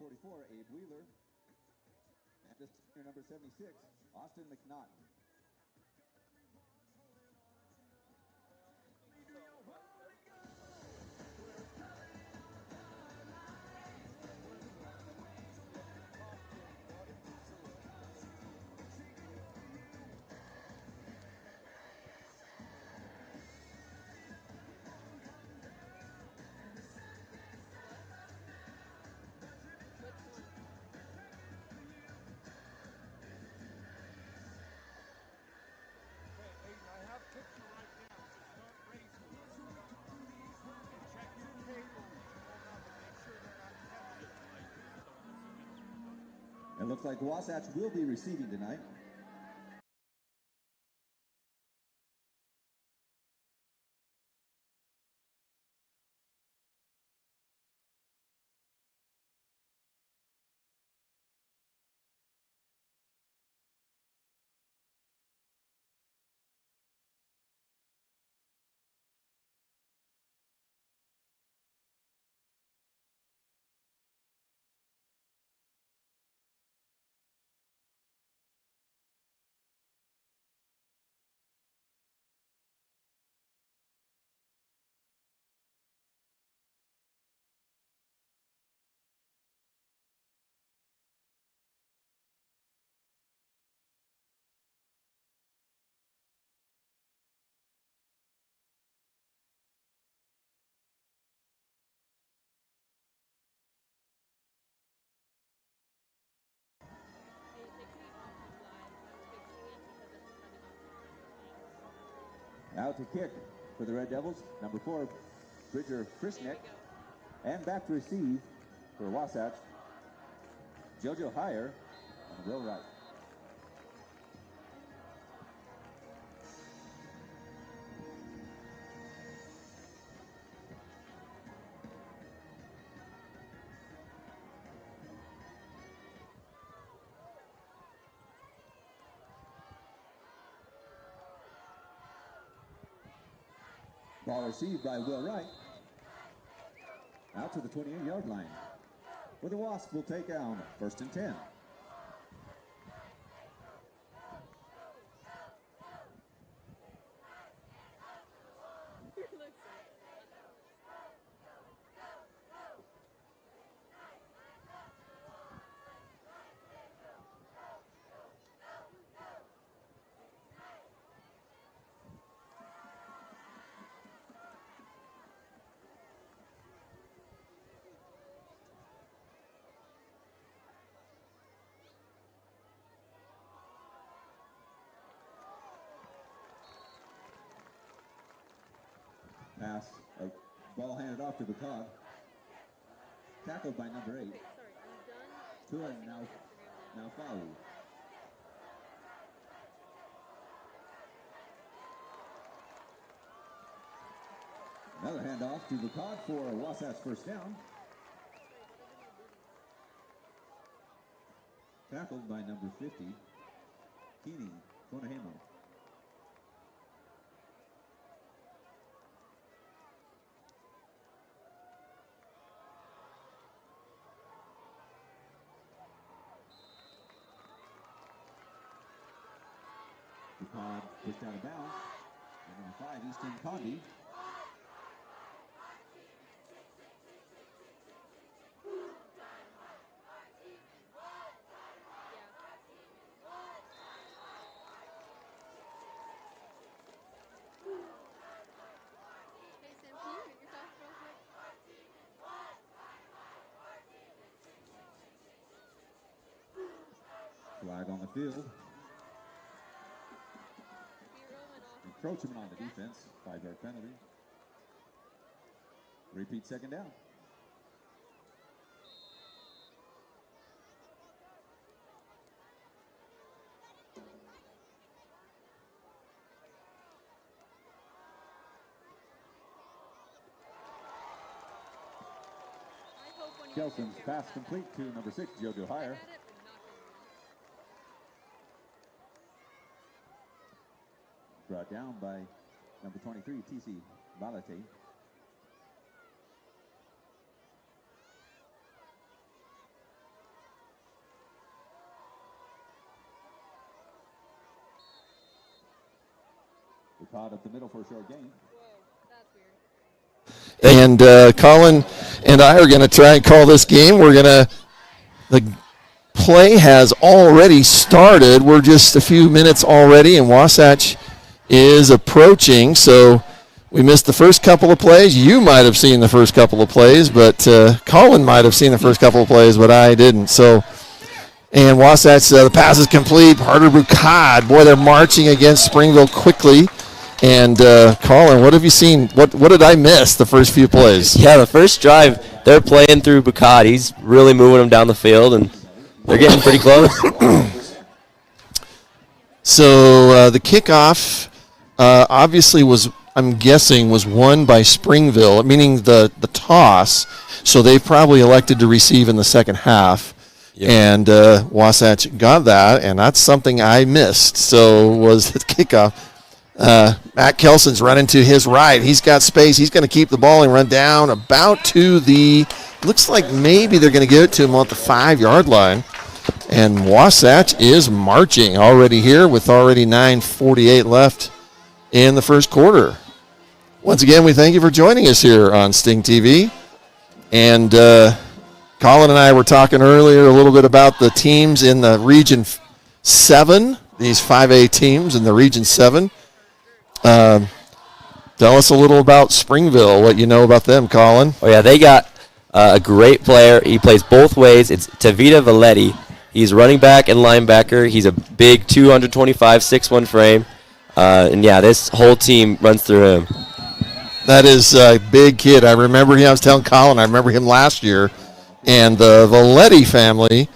44, Abe Wheeler. And the senior number 76, Austin McNaughton. I have picture right now. Just start racing. And check your cables. Hold up and make sure they're not tested. It looks like Wasatch will be receiving tonight. Out to kick for the Red Devils, number 4, Bridger Frischneck. And back to receive for Wasatch, JoJo Heyer and Will Wright. Ball received by Will Wright. Out to the 28-yard line. Where the Wasp will take down 1st and 10. Pass, ball handed off to Bacog. Tackled by number 8. Tua now fouled. Another handoff to Bacog for Wasatch 1st down. Tackled by number 50, Keeney Konahemo. Bacog pushed out of bounds. And number 5, Easton Condi. Flag on the field. Encroachment on the defense. 5-yard penalty. Repeat 2nd down. Kelson's pass complete to number 6, JoJo Heyer. Brought down by number 23, TC Balate. Caught up the middle for a short gain. And Colin and I are going to try and call this game. The play has already started. We're just a few minutes already, and Wasatch is approaching. So we missed the first couple of plays. You might have seen the first couple of plays, but Colin might have seen the first couple of plays, but I didn't. So, and Wasatch, the pass is complete. Carter Bucad, boy, they're marching against Springville quickly. And Colin, what have you seen? What did I miss the first few plays? Yeah, the first drive, they're playing through Bucad. He's really moving them down the field, and they're getting pretty close. So the kickoff obviously I'm guessing, was won by Springville, meaning the toss. So they probably elected to receive in the second half. Yep. And Wasatch got that, and that's something I missed. So was the kickoff. Matt Kelson's running to his right. He's got space. He's going to keep the ball and run down about to the, looks like maybe they're going to give it to him on the 5-yard line. And Wasatch is marching already here with already 9:48 left in the first quarter. Once again, we thank you for joining us here on Sting TV. And Colin and I were talking earlier a little bit about the teams in the Region 7, these 5A teams in the Region 7. Tell us a little about Springville, what you know about them, Colin. Oh, yeah, they got a great player. He plays both ways. It's Tavita Valetti. He's running back and linebacker. He's a big 225, 6'1" frame. And, yeah, this whole team runs through him. That is a big kid. I remember him. I was telling Colin, I remember him last year. And the Valetti family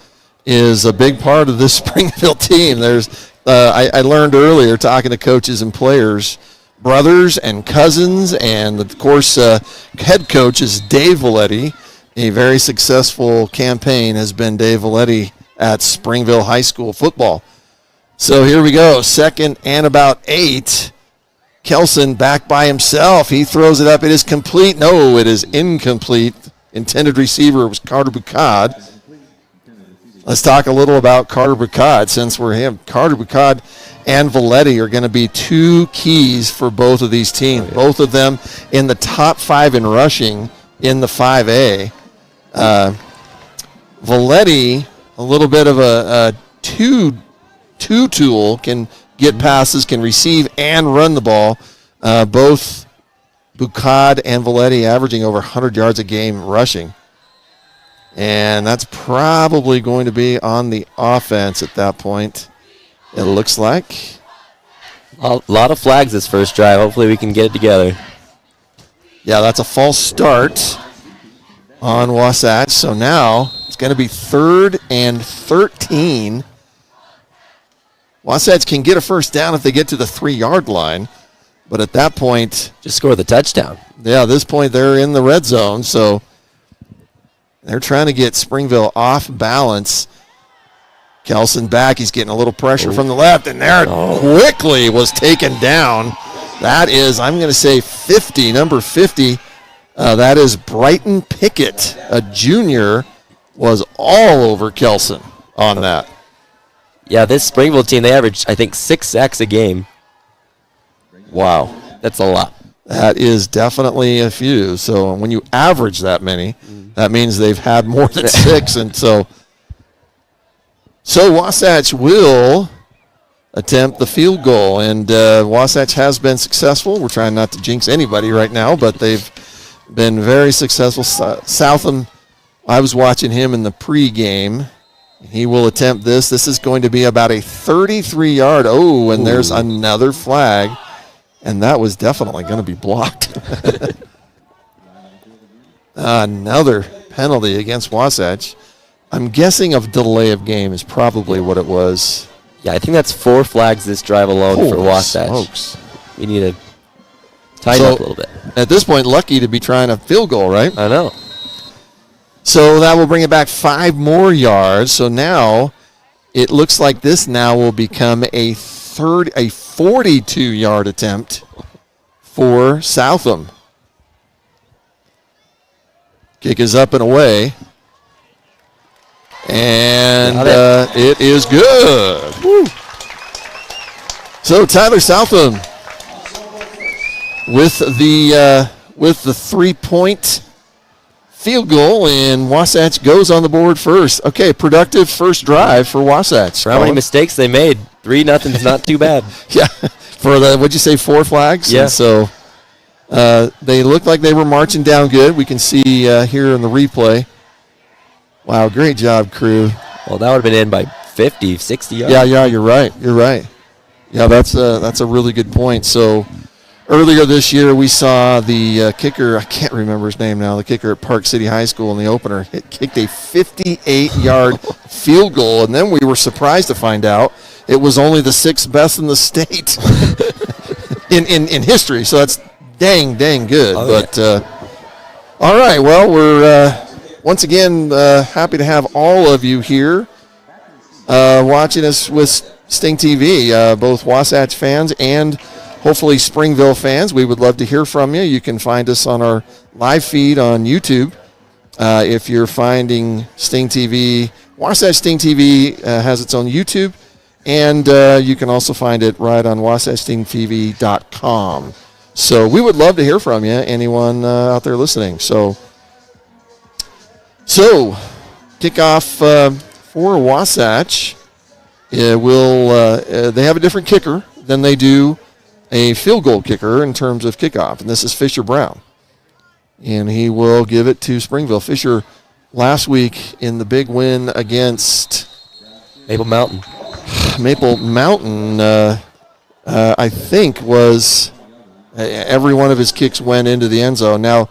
is a big part of this Springville team. There's I learned earlier talking to coaches and players, brothers and cousins, and of course head coach is Dave Valetti. A very successful campaign has been Dave Valetti at Springville High School football. So here we go, 2nd and about 8. Kelson back by himself. He throws it up. It is complete. No, it is incomplete. Intended receiver was Carter Bucad. Let's talk a little about Carter Bucad since we're him. Carter Bucad and Valetti are going to be two keys for both of these teams. Oh, yeah. Both of them in the top 5 in rushing in the 5A. Valetti, a little bit of a two tool, can get passes, can receive and run the ball. Both Bucad and Valetti averaging over 100 yards a game rushing. And that's probably going to be on the offense at that point, it looks like. A lot of flags this first drive. Hopefully we can get it together. Yeah, that's a false start on Wasatch. So now it's going to be 3rd and 13. Wasatch can get a first down if they get to the 3-yard line. But at that point, just score the touchdown. Yeah, at this point they're in the red zone. So they're trying to get Springville off balance. Kelson back. He's getting a little pressure from the left, and there quickly was taken down. That is, I'm going to say 50, number 50. That is Brighton Pickett, a junior, was all over Kelson on that. Yeah, this Springville team, they average, I think, 6 sacks a game. Wow. That's a lot. That is definitely a few. So when you average that many, that means they've had more than 6. And so Wasatch will attempt the field goal. And Wasatch has been successful. We're trying not to jinx anybody right now, but they've been very successful. Southam, I was watching him in the pregame. He will attempt this. This is going to be about a 33-yard. Oh, and there's another flag. And that was definitely going to be blocked. Another penalty against Wasatch. I'm guessing a delay of game is probably what it was. Yeah, I think that's 4 flags this drive alone for Wasatch. Smokes. We need to tighten up a little bit. At this point, lucky to be trying a field goal, right? I know. So that will bring it back 5 more yards. So now it looks like this now will become a 42-yard attempt for Southam. Kick is up and away. And it is good. Woo. So Tyler Southam with the 3-point field goal, and Wasatch goes on the board first. Okay, productive first drive for Wasatch. For how many mistakes they made, 3-0 is not too bad. Yeah, for the, what'd you say, 4 flags? Yeah. And so they looked like they were marching down good. We can see here in the replay. Wow, great job, crew. Well, that would have been in by 50, 60 yards. Yeah, you're right. Yeah, that's a really good point. So earlier this year, we saw the kicker, I can't remember his name now, the kicker at Park City High School in the opener, kicked a 58-yard field goal, and then we were surprised to find out it was only the 6th best in the state in history. So that's dang good. All right, well, we're once again happy to have all of you here watching us with Sting TV, both Wasatch fans and hopefully Springville fans. We would love to hear from you. You can find us on our live feed on YouTube. If you're finding Sting TV, Wasatch Sting TV has its own YouTube, and you can also find it right on WasatchStingTV.com. So we would love to hear from you, anyone out there listening. So kickoff for Wasatch. They have a different kicker than they do a field goal kicker in terms of kickoff, and this is Fisher Brown. And he will give it to Springville. Fisher last week in the big win against Maple Mountain. I think was every one of his kicks went into the end zone. Now,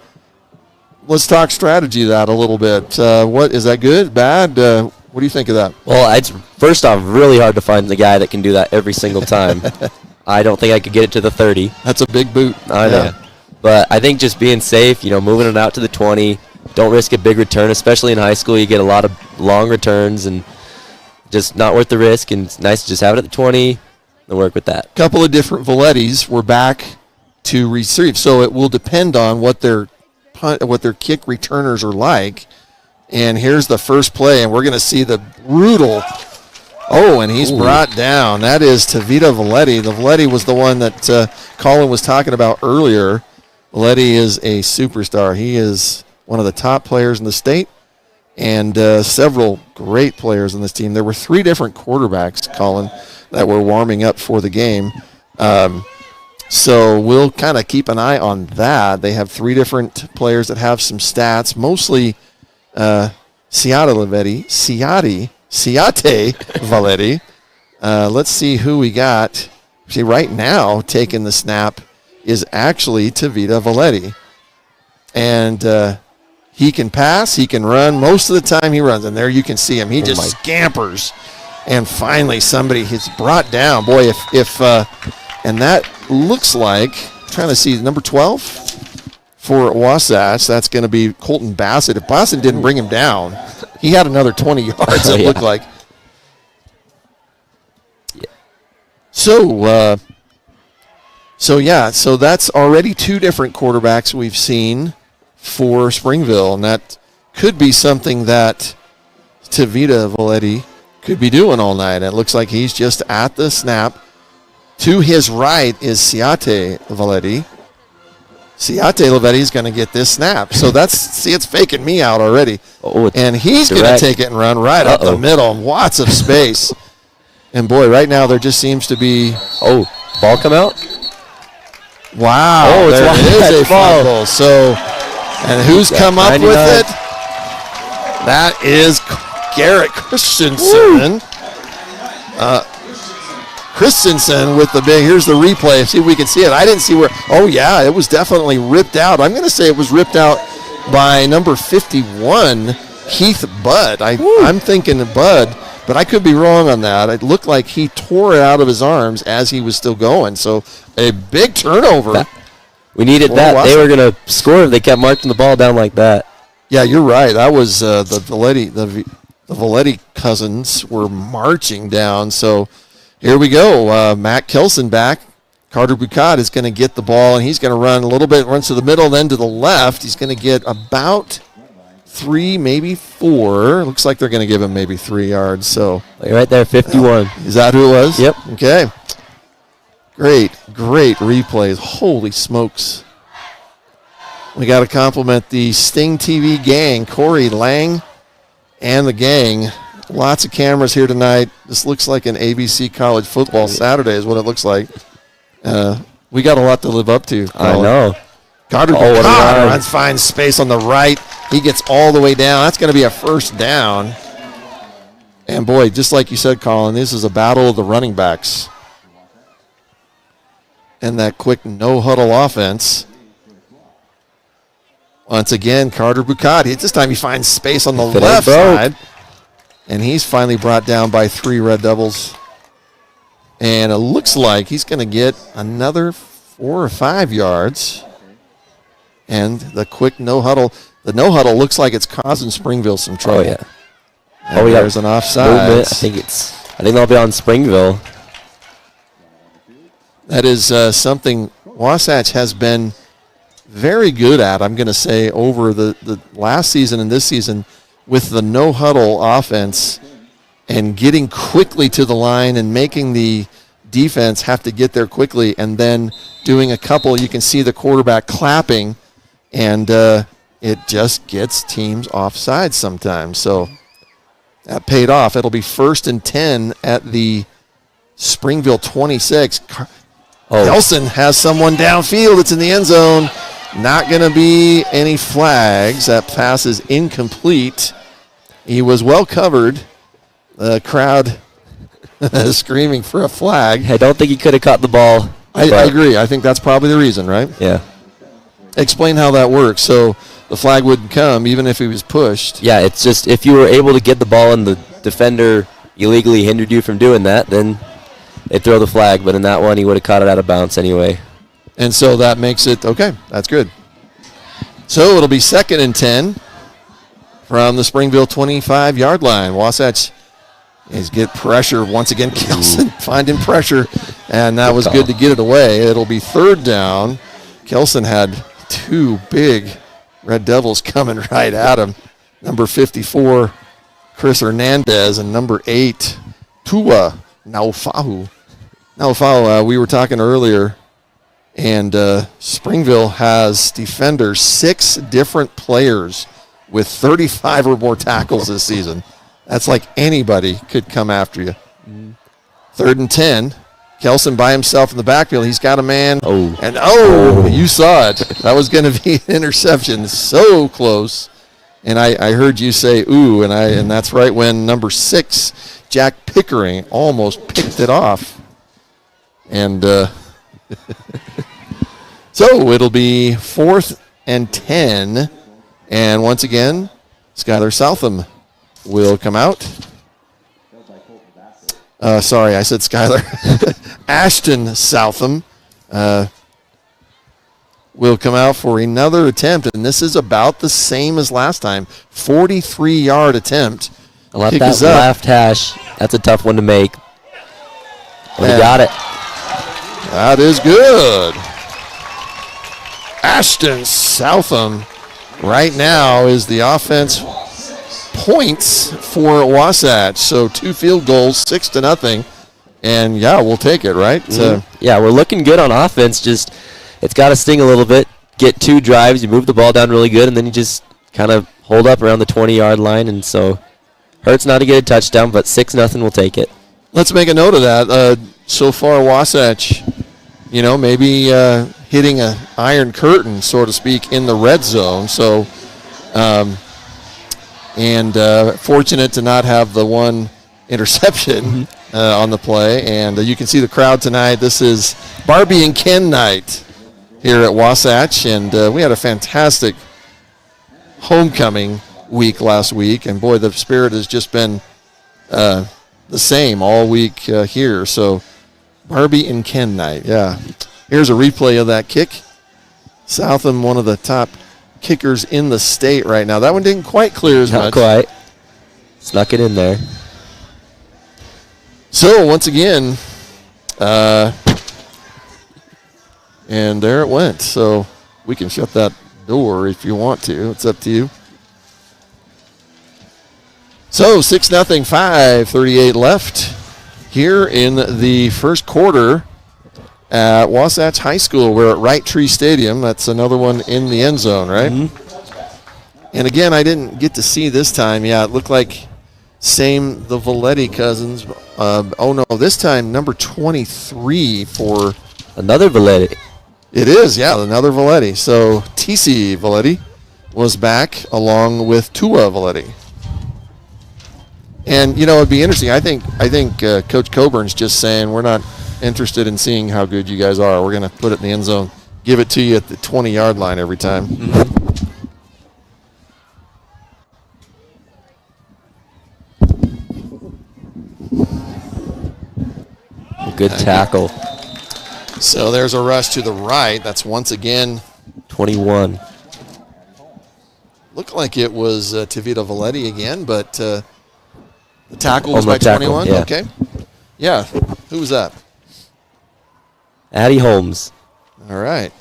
let's talk strategy of that a little bit. What is that good, bad? What do you think of that? Well, it's first off really hard to find the guy that can do that every single time. I don't think I could get it to the 30. That's a big boot. I know. But I think just being safe, moving it out to the 20, don't risk a big return, especially in high school. You get a lot of long returns and just not worth the risk, and it's nice to just have it at the 20 and work with that. A couple of different Valettis were back to receive, so it will depend on what their kick returners are like. And here's the first play, and we're going to see the brutal. Oh, and he's brought down. That is Tavita Valetti. The Valetti was the one that Colin was talking about earlier. Valetti is a superstar. He is one of the top players in the state, and several great players in this team. There were 3 different quarterbacks, Colin, that were warming up for the game. So we'll kind of keep an eye on that. They have 3 different players that have some stats, mostly Siate Valetti. Let's see who we got. See, right now, taking the snap is actually Tavita Valetti. And he can pass, he can run. Most of the time he runs, and there you can see him. He just scampers. And finally somebody is brought down. Boy, if and that looks like, I'm trying to see, number 12 for Wasatch, that's going to be Colton Bassett. If Bassett didn't bring him down, he had another 20 yards, it looked like. Yeah. So that's already 2 different quarterbacks we've seen for Springville, and that could be something that Tavita Valetti could be doing all night. It looks like he's just at the snap. To his right is Siate Valetti. Siate Valetti is going to get this snap. So it's faking me out already. And he's going to take it and run right up the middle. Lots of space. And boy, right now there just seems to be. Ball come out? Wow, there is a fumble. So, and who's come up with it? That is Garrett Christensen. Christensen with the big, here's the replay. See if we can see it. I didn't see where, it was definitely ripped out. I'm going to say it was ripped out by number 51, Keith Budd. I'm thinking Budd, but I could be wrong on that. It looked like he tore it out of his arms as he was still going. So a big turnover. We needed that. They were going to score if they kept marching the ball down like that. Yeah, you're right. That was the Valetti cousins were marching down. So here we go. Matt Kelson back. Carter Bucat is going to get the ball, and he's going to run a little bit, runs to the middle, then to the left. He's going to get about 3, maybe 4. Looks like they're going to give him maybe 3 yards. So right there, 51. Is that who it was? Yep. Okay. Great replays. Holy smokes. We got to compliment the Sting TV gang, Corey Lang and the gang. Lots of cameras here tonight. This looks like an ABC College Football Saturday is what it looks like. We got a lot to live up to. I know. Carter runs, finds space on the right. He gets all the way down. That's going to be a first down. And, boy, just like you said, Colin, this is a battle of the running backs. And that quick no-huddle offense. Once again, Carter Bucati. This time he finds space on the left side. And he's finally brought down by 3 Red Devils. And it looks like he's going to get another 4 or 5 yards. And the quick no-huddle. The no-huddle looks like it's causing Springville some trouble. Oh, yeah. And there's an offside. I think they'll be on Springville. That is something Wasatch has been very good at, I'm going to say, over the last season and this season with the no-huddle offense and getting quickly to the line and making the defense have to get there quickly and then doing a couple. You can see the quarterback clapping, and it just gets teams offside sometimes. So that paid off. It'll be 1st and 10 at the Springville 26. Kelson has someone downfield. It's in the end zone. Not going to be any flags. That pass is incomplete. He was well covered. The crowd screaming for a flag. I don't think he could have caught the ball. I agree. I think that's probably the reason, right? Yeah. Explain how that works. So the flag wouldn't come even if he was pushed. Yeah, it's just if you were able to get the ball and the defender illegally hindered you from doing that, then they'd throw the flag. But in that one, he would have caught it out of bounds anyway. And so that makes it, okay, that's good. So it'll be 2nd and 10 from the Springville 25-yard line. Wasatch is get pressure. Once again, Kelson finding pressure, and that was good to get it away. It'll be 3rd down. Kelson had 2 big Red Devils coming right at him. Number 54, Chris Hernandez, and number 8, Tua Naufahu. Naufahu, we were talking earlier, and Springville has defenders, 6 different players with 35 or more tackles this season. That's like anybody could come after you. 3rd and 10. Kelson by himself in the backfield. He's got a man. You saw it. That was going to be an interception. So close. And I heard you say, ooh, and that's right when number 6, Jack Pickering, almost picked it off. And so it'll be 4th and 10. And once again, Skylar Southam will come out. Sorry, I said Skylar. Ashton Southam will come out for another attempt, and this is about the same as last time. 43-yard attempt. I love that left hash. That's a tough one to make. But he got it. That is good. Ashton Southam right now is the offense points for Wasatch. So 2 field goals, 6-0. And, yeah, we'll take it, right? Yeah, we're looking good on offense. Just it's got to sting a little bit. Get 2 drives, you move the ball down really good, and then you just kind of hold up around the 20-yard line. And so hurts not to get a touchdown, but 6-0 will take it. Let's make a note of that. So far, Wasatch, maybe hitting an iron curtain, so to speak, in the red zone. So, fortunate to not have the one interception on the play. And you can see the crowd tonight. This is Barbie and Ken night here at Wasatch. And we had a fantastic homecoming week last week. And, boy, the spirit has just been the same all week here. So, Barbie and Ken night, yeah. Here's a replay of that kick. Southam, one of the top kickers in the state right now. That one didn't quite clear as much. Not quite. Snuck it in there. So, once again, and there it went. So, we can shut that door if you want to. It's up to you. So, 6-0, 5:38 left here in the first quarter. at Wasatch High School. We're at Wright Tree Stadium. That's another one in the end zone, right? And again, I didn't get to see this time. Yeah, it looked like the Valetti cousins. Oh, no, this time number 23 for. Another Valetti. It is, yeah, another Valetti. So TC Valetti was back along with Tua Valetti. And, it'd be interesting. I think Coach Coburn's just saying we're not interested in seeing how good you guys are. We're going to put it in the end zone, give it to you at the 20-yard line every time. Good tackle. So there's a rush to the right. That's once again 21. Looked like it was Tavita Valetti again, but the tackle was On by the tackle, 21. yeah. Okay. Yeah. Who was that? Addie Holmes. All right.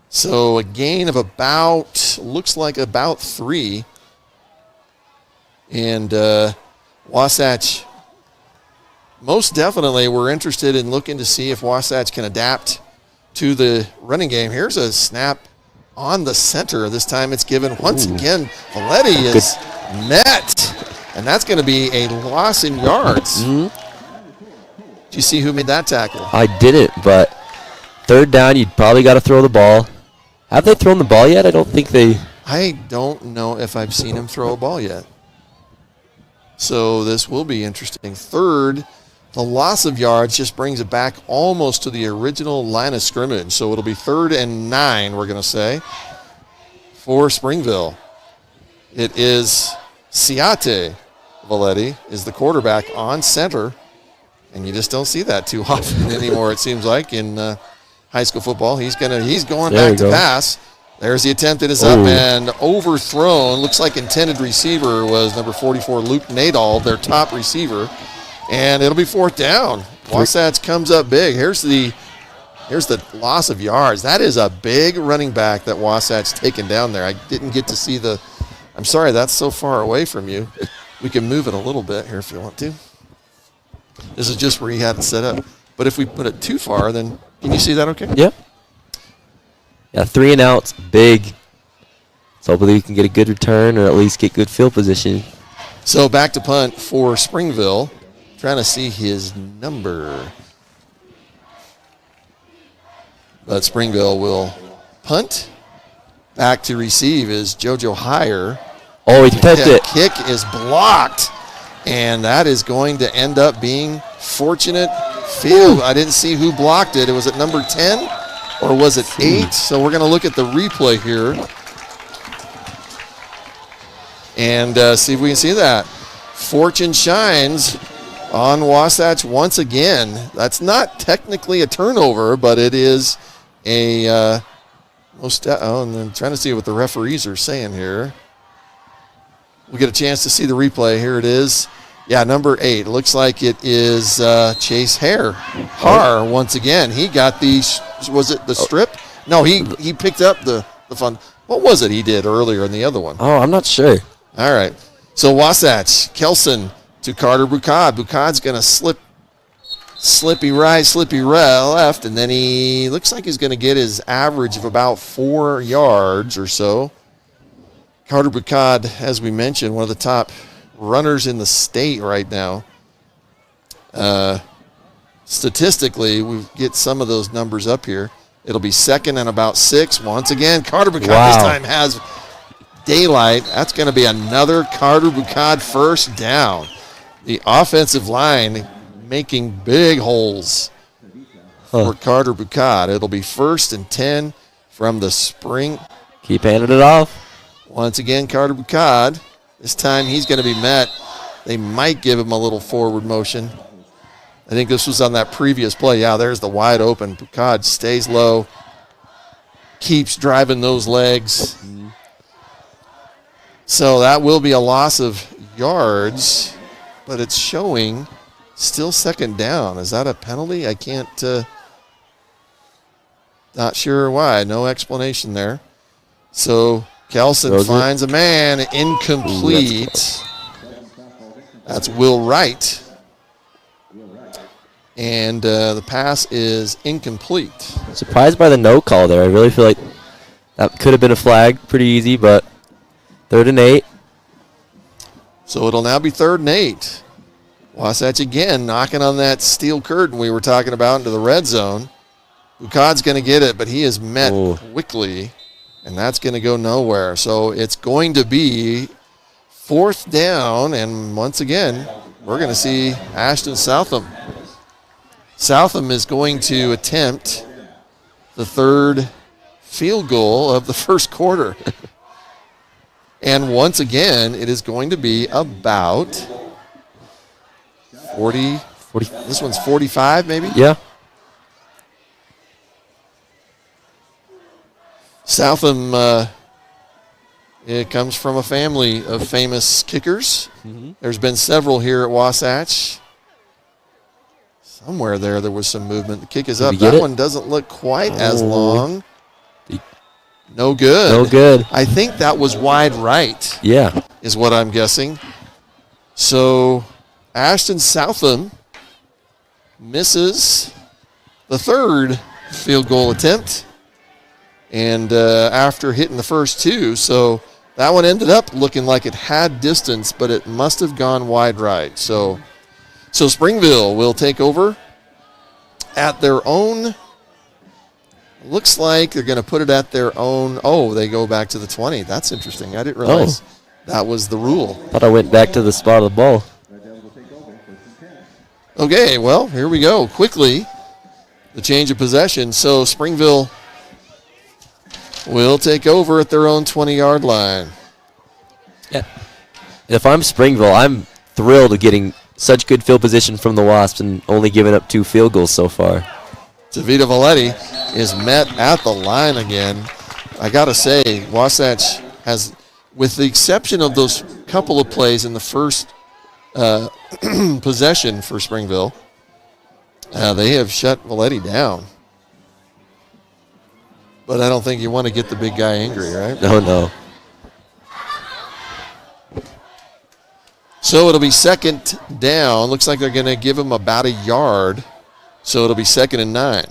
So a gain of looks like about 3. And Wasatch, most definitely we're interested in looking to see if Wasatch can adapt to the running game. Here's a snap on the center. This time it's given once again. Valetti is met, and that's going to be a loss in yards. Did you see who made that tackle? I didn't, but third down, you'd probably got to throw the ball. Have they thrown the ball yet? I don't think they. I don't know if I've seen him throw a ball yet. So this will be interesting. Third, the loss of yards just brings it back almost to the original line of scrimmage. So it'll be 3rd and 9, we're going to say, for Springville. It is Ciate Valetti is the quarterback on center. And you just don't see that too often anymore, it seems like, in high school football. He's going back to pass. There's the attempt. It is up and overthrown. Looks like intended receiver was number 44, Luke Nadal, their top receiver. And it'll be 4th down. Wasatch comes up big. Here's the loss of yards. That is a big running back that Wasatch's taken down there. I didn't get to see I'm sorry, that's so far away from you. We can move it a little bit here if you want to. This is just where he had it set up. But if we put it too far, then can you see that okay? Yep. Yeah, 3 and outs, big. So hopefully we can get a good return or at least get good field position. So back to punt for Springville. Trying to see his number. But Springville will punt. Back to receive is JoJo Heyer. Oh, he tipped it. Kick is blocked. And that is going to end up being fortunate field. I didn't see who blocked it. Was it number 10 or was it 8? So we're going to look at the replay here and see if we can see that. Fortune shines on Wasatch once again. That's not technically a turnover, but it is a and I'm trying to see what the referees are saying here. We get a chance to see the replay. Here it is. Yeah, number 8. Looks like it is Chase Har once again. He got was it the strip? No, he picked up the fun. What was it he did earlier in the other one? Oh, I'm not sure. All right. So Wasatch, Kelson to Carter Bucad. Bucad's going to slippy right, slippy left, and then he looks like he's going to get his average of about 4 yards or so. Carter Bucad, as we mentioned, one of the top runners in the state right now. Statistically, we get some of those numbers up here. It'll be 2nd and about 6. Once again, Carter Bucad this time has daylight. That's going to be another Carter Bucad first down. The offensive line making big holes for Carter Bucad. It'll be 1st and 10 from the spring. Keep handing it off. Once again, Carter Bucad. This time he's going to be met. They might give him a little forward motion. I think this was on that previous play. Yeah, there's the wide open. Bucad stays low, keeps driving those legs. So that will be a loss of yards, but it's showing still 2nd down. Is that a penalty? I can't, not sure why. No explanation there. So Kelson finds a man, incomplete. That's Will Wright. And the pass is incomplete. Surprised by the no call there. I really feel like that could have been a flag. Pretty easy, but 3rd and 8. So it'll now be 3rd and 8. Wasatch again knocking on that steel curtain we were talking about into the red zone. Bucad's going to get it, but he is met quickly, and that's going to go nowhere. So it's going to be 4th down, and once again, we're going to see Ashton Southam. Southam is going to attempt the 3rd field goal of the first quarter. And once again, it is going to be about 40. This one's 45 maybe? Yeah. Southam, it comes from a family of famous kickers. There's been several here at Wasatch. Somewhere there was some movement. The kick is up. That one doesn't look quite as long. No good. No good. I think that was wide right. Yeah. Is what I'm guessing. So Ashton Southam misses the 3rd field goal attempt. And after hitting the first 2, so that one ended up looking like it had distance, but it must have gone wide right. So Springville will take over at their own. Looks like they're going to put it at their own. Oh, they go back to the 20. That's interesting. I didn't realize that was the rule. Thought I went back to the spot of the ball. Okay, well, here we go. Quickly, the change of possession. So Springville will take over at their own 20-yard line. Yeah. If I'm Springville, I'm thrilled of getting such good field position from the Wasps and only giving up 2 field goals so far. Tavita Valetti is met at the line again. I got to say, Wasatch has, with the exception of those couple of plays in the first possession for Springville, they have shut Valetti down. But I don't think you want to get the big guy angry, right? No. So it'll be 2nd down. Looks like they're going to give him about a yard. So it'll be 2nd and 9.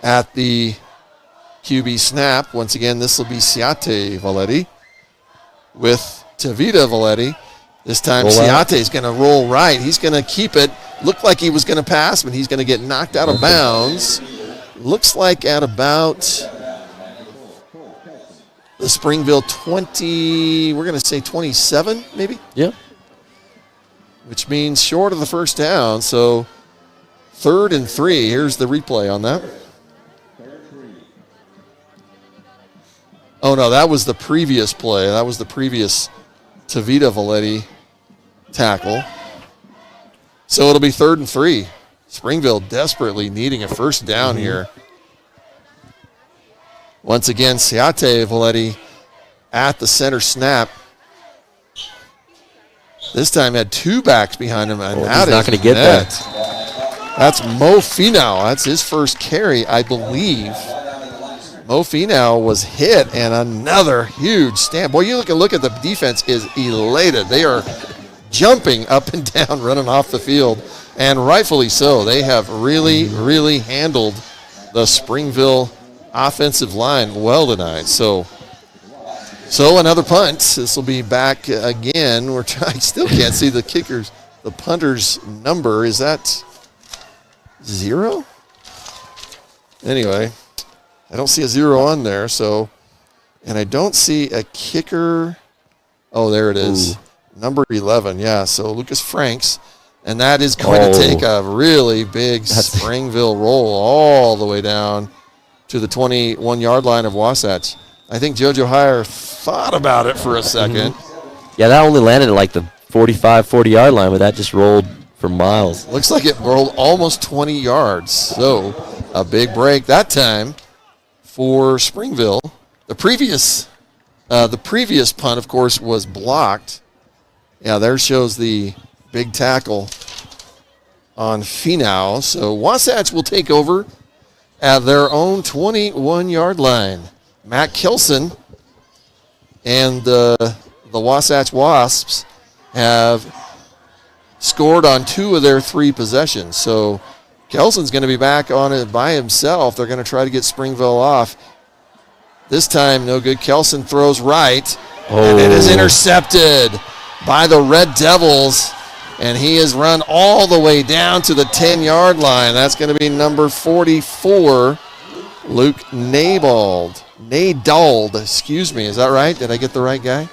At the QB snap, once again, this will be Siate Valetti with Tavita Valetti. This time Siate is going to roll right. He's going to keep it. Looked like he was going to pass, but he's going to get knocked out of bounds. Looks like at about the Springville 20, we're going to say 27 maybe? Yeah. Which means short of the first down. So 3rd and 3. Here's the replay on that. Oh, no, that was the previous play. That was the previous Tavita Valetti tackle. So it'll be 3rd and 3. Springville desperately needing a first down here. Once again, Siate Valetti at the center snap. This time had 2 backs behind him. And he's not going to get that. That's Mo Finau. That's his first carry, I believe. Mo Finau was hit, and another huge stamp. Boy, you look at the defense is elated. They are jumping up and down, running off the field, and rightfully so. They have really, really handled the Springville offensive line well tonight. So another punt. This will be back again. I still can't see the kickers, the punter's number. Is that 0? Anyway, I don't see a 0 on there. So, and I don't see a kicker. Oh, there it is. Number 11. Yeah. So Lucas Franks. And that is going to take a really big Springville roll all the way down to the 21-yard line of Wasatch. I think JoJo Heyer thought about it for a second. Yeah, that only landed at like the 45, 40-yard line, but that just rolled for miles. Looks like it rolled almost 20 yards. So a big break that time for Springville. The previous punt, of course, was blocked. Yeah, there shows the big tackle on Finau. So Wasatch will take over at their own 21-yard line. Matt Kilson and the Wasatch Wasps have scored on 2 of their 3 possessions. So Kelson's going to be back on it by himself. They're going to try to get Springville off. This time, no good. Kelson throws right, and it is intercepted by the Red Devils, and he has run all the way down to the 10-yard line. That's going to be number 44, Luke Nadald, excuse me. Is that right? Did I get the right guy?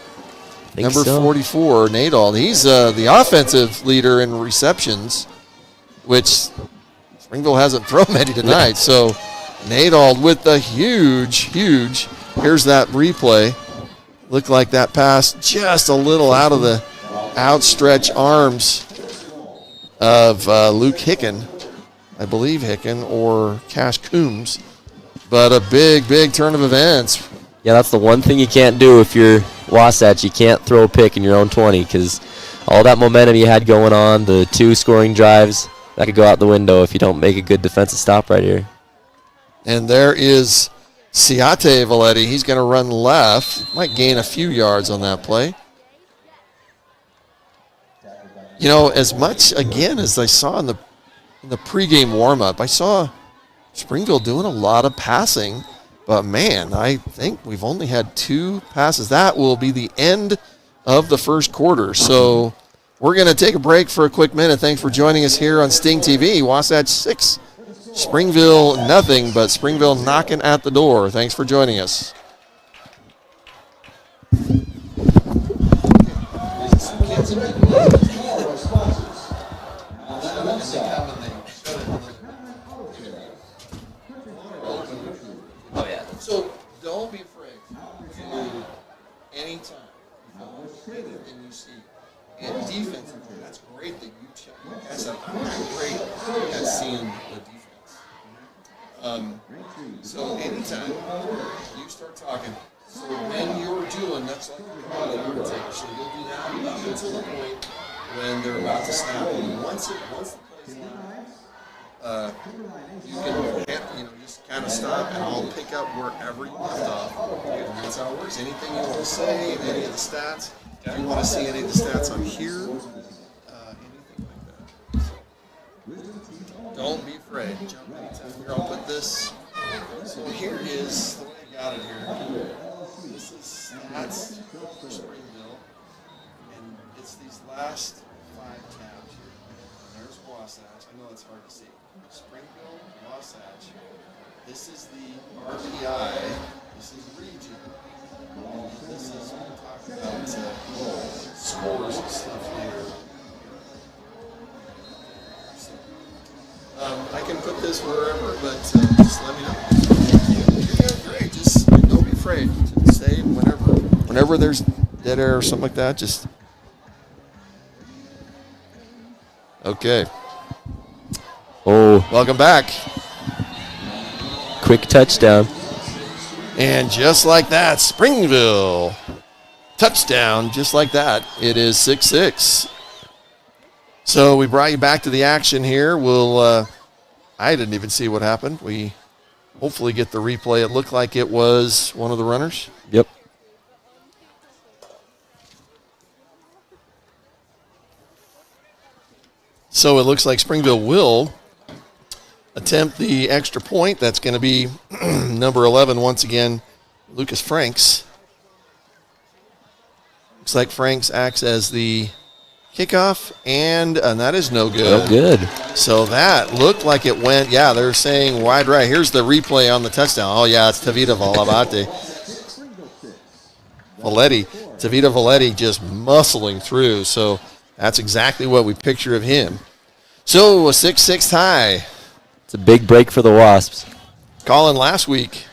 Number 44, Nadald. He's the offensive leader in receptions, which Springville hasn't thrown many tonight. So Nadald with the huge, here's that replay. Looked like that pass just a little out of the outstretched arms of Luke Hicken, I believe Hicken, or Cash Coombs. But a big turn of events. Yeah, that's the one thing you can't do if you're Wasatch. You can't throw a pick in your own 20 because all that momentum you had going on, the 2 scoring drives, that could go out the window if you don't make a good defensive stop right here. And there is Ciate Valetti. He's going to run left. Might gain a few yards on that play. You know, as much, again, as I saw in the pregame warm-up, I saw Springville doing a lot of passing. But, man, I think we've only had 2 passes. That will be the end of the first quarter. So we're going to take a break for a quick minute. Thanks for joining us here on Sting TV. Wasatch 6, Springville nothing, but Springville knocking at the door. Thanks for joining us. Oh, yeah. So don't be afraid to anytime and you see and defensively, that's great that you check. I said, I'm not great at seeing the defense. So anytime you start talking, so when you're doing, that's like your body take. So you'll do that up until the point when they're about to snap. And once the play's live, you can just kind of stop and I'll pick up wherever you left off. And that's how it works. Anything you want to say, any of the stats, if you want to see any of the stats on here, anything like that. So, don't be afraid. Jump anytime. Here, I'll put this. So here is the way I got it here. This is stats for Springville, and it's these last 5 tabs here. And there's Wasatch. I know it's hard to see. Springville, Wasatch. This is the RPI. This is region. This is what we're talking about scores and stuff here. I can put this wherever, but just let me know. You're doing great. Just don't be afraid. Just say whenever there's dead air or something like that. Just okay. Oh, welcome back. Quick touchdown. And just like that, Springville touchdown. Just like that, it is 6-6. So we brought you back to the action here. We'll. I didn't even see what happened. We hopefully get the replay. It looked like it was one of the runners. Yep. So it looks like Springville will attempt the extra point. That's going to be number 11 once again, Lucas Franks. Looks like Franks acts as the kickoff, and that is no good. No good. So that looked like it went, yeah, they're saying wide right. Here's the replay on the touchdown. Oh, yeah, it's Tavita Valetti just muscling through. So that's exactly what we picture of him. So a 6-6 tie. It's a big break for the Wasps. Colin, last week,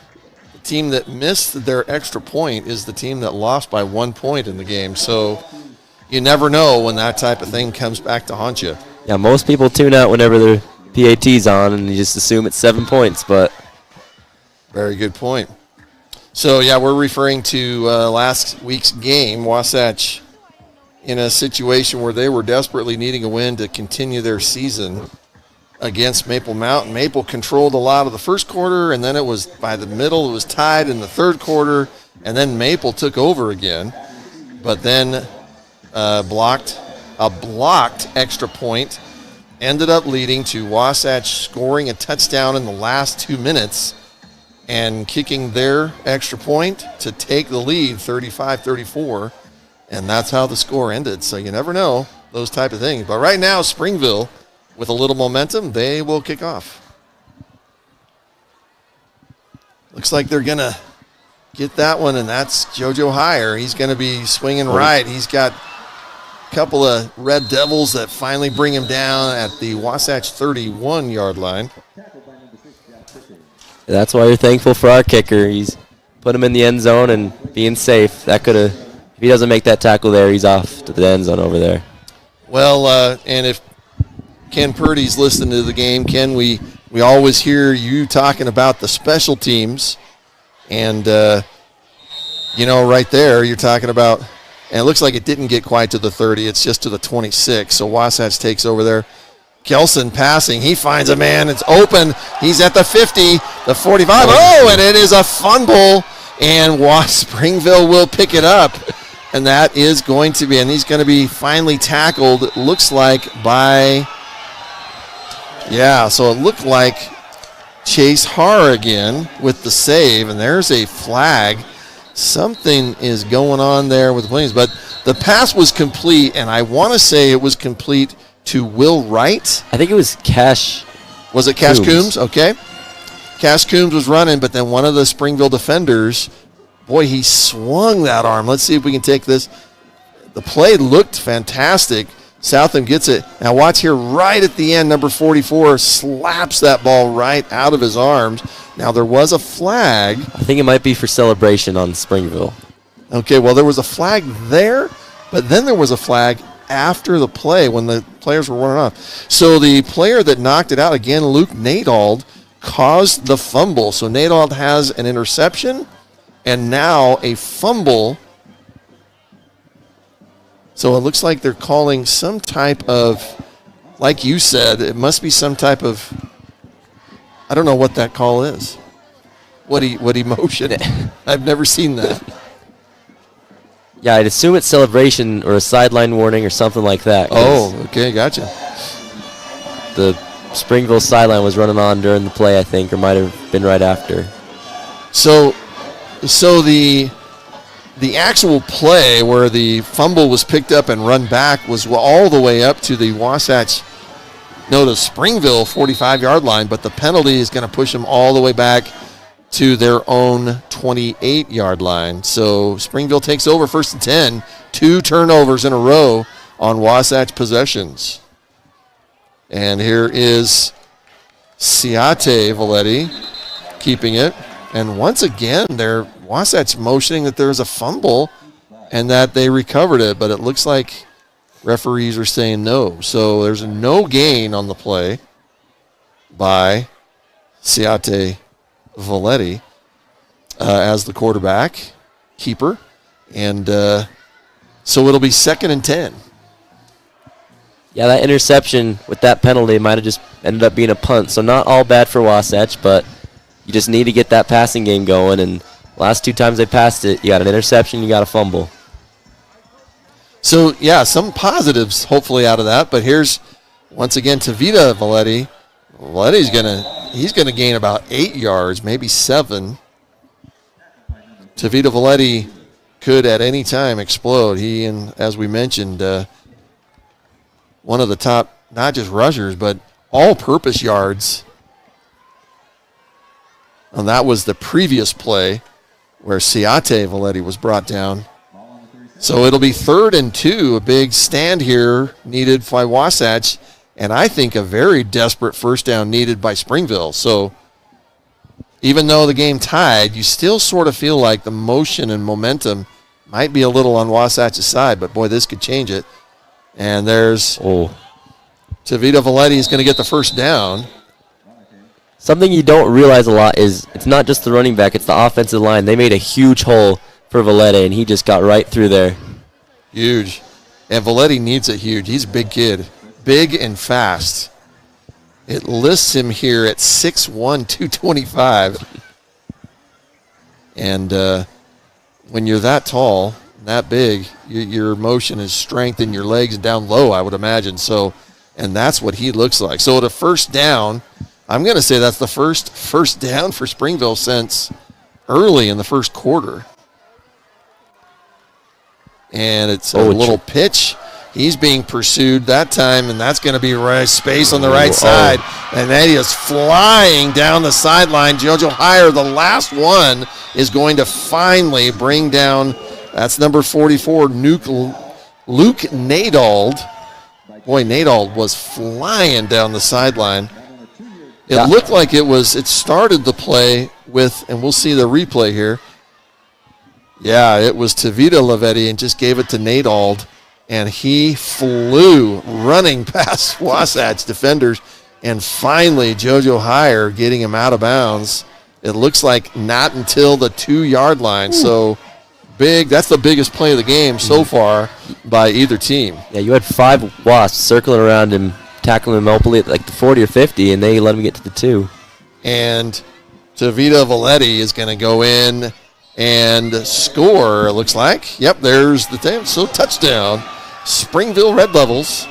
the team that missed their extra point is the team that lost by 1 point in the game. So you never know when that type of thing comes back to haunt you. Yeah, most people tune out whenever their PAT's on and you just assume it's 7 points, but. Very good point. So, yeah, we're referring to last week's game, Wasatch in a situation where they were desperately needing a win to continue their season against Maple Mountain. Maple controlled a lot of the first quarter, and then it was by the middle, it was tied in the third quarter, and then Maple took over again, but then blocked a blocked extra point ended up leading to Wasatch scoring a touchdown in the last 2 minutes and kicking their extra point to take the lead 35-34. And that's how the score ended. So you never know those type of things. But right now, Springville, with a little momentum, they will kick off. Looks like they're going to get that one, and that's JoJo Heyer. He's going to be swinging right. He's got a couple of Red Devils that finally bring him down at the Wasatch 31-yard line. That's why you're thankful for our kicker. He's put him in the end zone and being safe. That could have, if he doesn't make that tackle there, he's off to the end zone over there. Well, and if Ken Purdy's listening to the game, Ken, we always hear you talking about the special teams. And, right there, you're talking about, and it looks like it didn't get quite to the 30. It's just to the 26. So Wasatch takes over there. Kelson passing. He finds a man. It's open. He's at the 50, the 45. Oh, and it is a fumble. And Springville will pick it up. And that is going to be, and he's going to be finally tackled, it looks like, by, so it looked like Chase Haar again with the save. And there's a flag. Something is going on there with the Williams. But the pass was complete, and I want to say it was complete to Will Wright. I think it was Cash. Was it Cash Coombs? Okay. Cash Coombs was running, but then one of the Springville defenders, boy, he swung that arm. Let's see if we can take this. The play looked fantastic. Southam gets it. Now watch here right at the end, number 44 slaps that ball right out of his arms. Now there was a flag. I think it might be for celebration on Springville. Okay, well there was a flag there, but then there was a flag after the play when the players were running off. So the player that knocked it out, again, Luke Nadald, caused the fumble. So Nadald has an interception and now a fumble. So it looks like they're calling some type of, like you said, it must be some type of, I don't know what that call is. What emotion? I've never seen that. Yeah, I'd assume it's celebration or a sideline warning or something like that. Oh, okay, gotcha. The Springville sideline was running on during the play, I think, or might have been right after. So the actual play where the fumble was picked up and run back was all the way up to the the Springville 45-yard line, but the penalty is going to push them all the way back to their own 28-yard line. So Springville takes over 1st and 10. 2 turnovers in a row on Wasatch possessions. And here is Siate Valetti keeping it. And once again, they're Wasatch motioning that there's a fumble and that they recovered it, but it looks like referees are saying no. So there's a no gain on the play by Siate Valetti as the quarterback, keeper. And so it'll be 2nd and 10. Yeah, that interception with that penalty might have just ended up being a punt. So not all bad for Wasatch, but you just need to get that passing game going. And last 2 times they passed it, you got an interception, you got a fumble. So, yeah, some positives hopefully out of that. But here's, once again, Tavita Valetti. Valetti's he's going to gain about 8 yards, maybe 7. Tavita Valetti could at any time explode. He, and as we mentioned, one of the top, not just rushers, but all-purpose yards. And that was the previous play where Siate Valetti was brought down. So it'll be 3rd and 2, a big stand here needed by Wasatch, and I think a very desperate first down needed by Springville. So even though the game tied, you still sort of feel like the motion and momentum might be a little on Wasatch's side, but boy, this could change it. And there's Tavita Valetti is going to get the first down. Something you don't realize a lot is it's not just the running back, it's the offensive line. They made a huge hole for Valetti, and he just got right through there. Huge. And Valetti needs it huge. He's a big kid. Big and fast. It lists him here at 6'1", 225. And when you're that tall, that big, your motion is strength in your legs down low, I would imagine. So, and that's what he looks like. So, at a first down, I'm going to say that's the first down for Springville since early in the first quarter. And it's a little pitch. He's being pursued that time, and that's going to be right space on the right side. And then he is flying down the sideline. JoJo Heyer, the last one, is going to finally bring down, that's number 44, Luke Nadald. Boy, Nadald was flying down the sideline. It looked like it started the play with, and we'll see the replay here. Yeah, it was Tavita Lavetti and just gave it to Nadald. And he flew running past Wasatch defenders. And finally, JoJo Heyer getting him out of bounds. It looks like not until the 2-yard line. So big. That's the biggest play of the game so far by either team. Yeah, you had 5 Wasps circling around him, tackling him openly at like the 40 or 50, and they let him get to the 2. And Tavita Valetti is going to go in and score, it looks like. Yep, there's the thing. So touchdown. Springville Red Devils.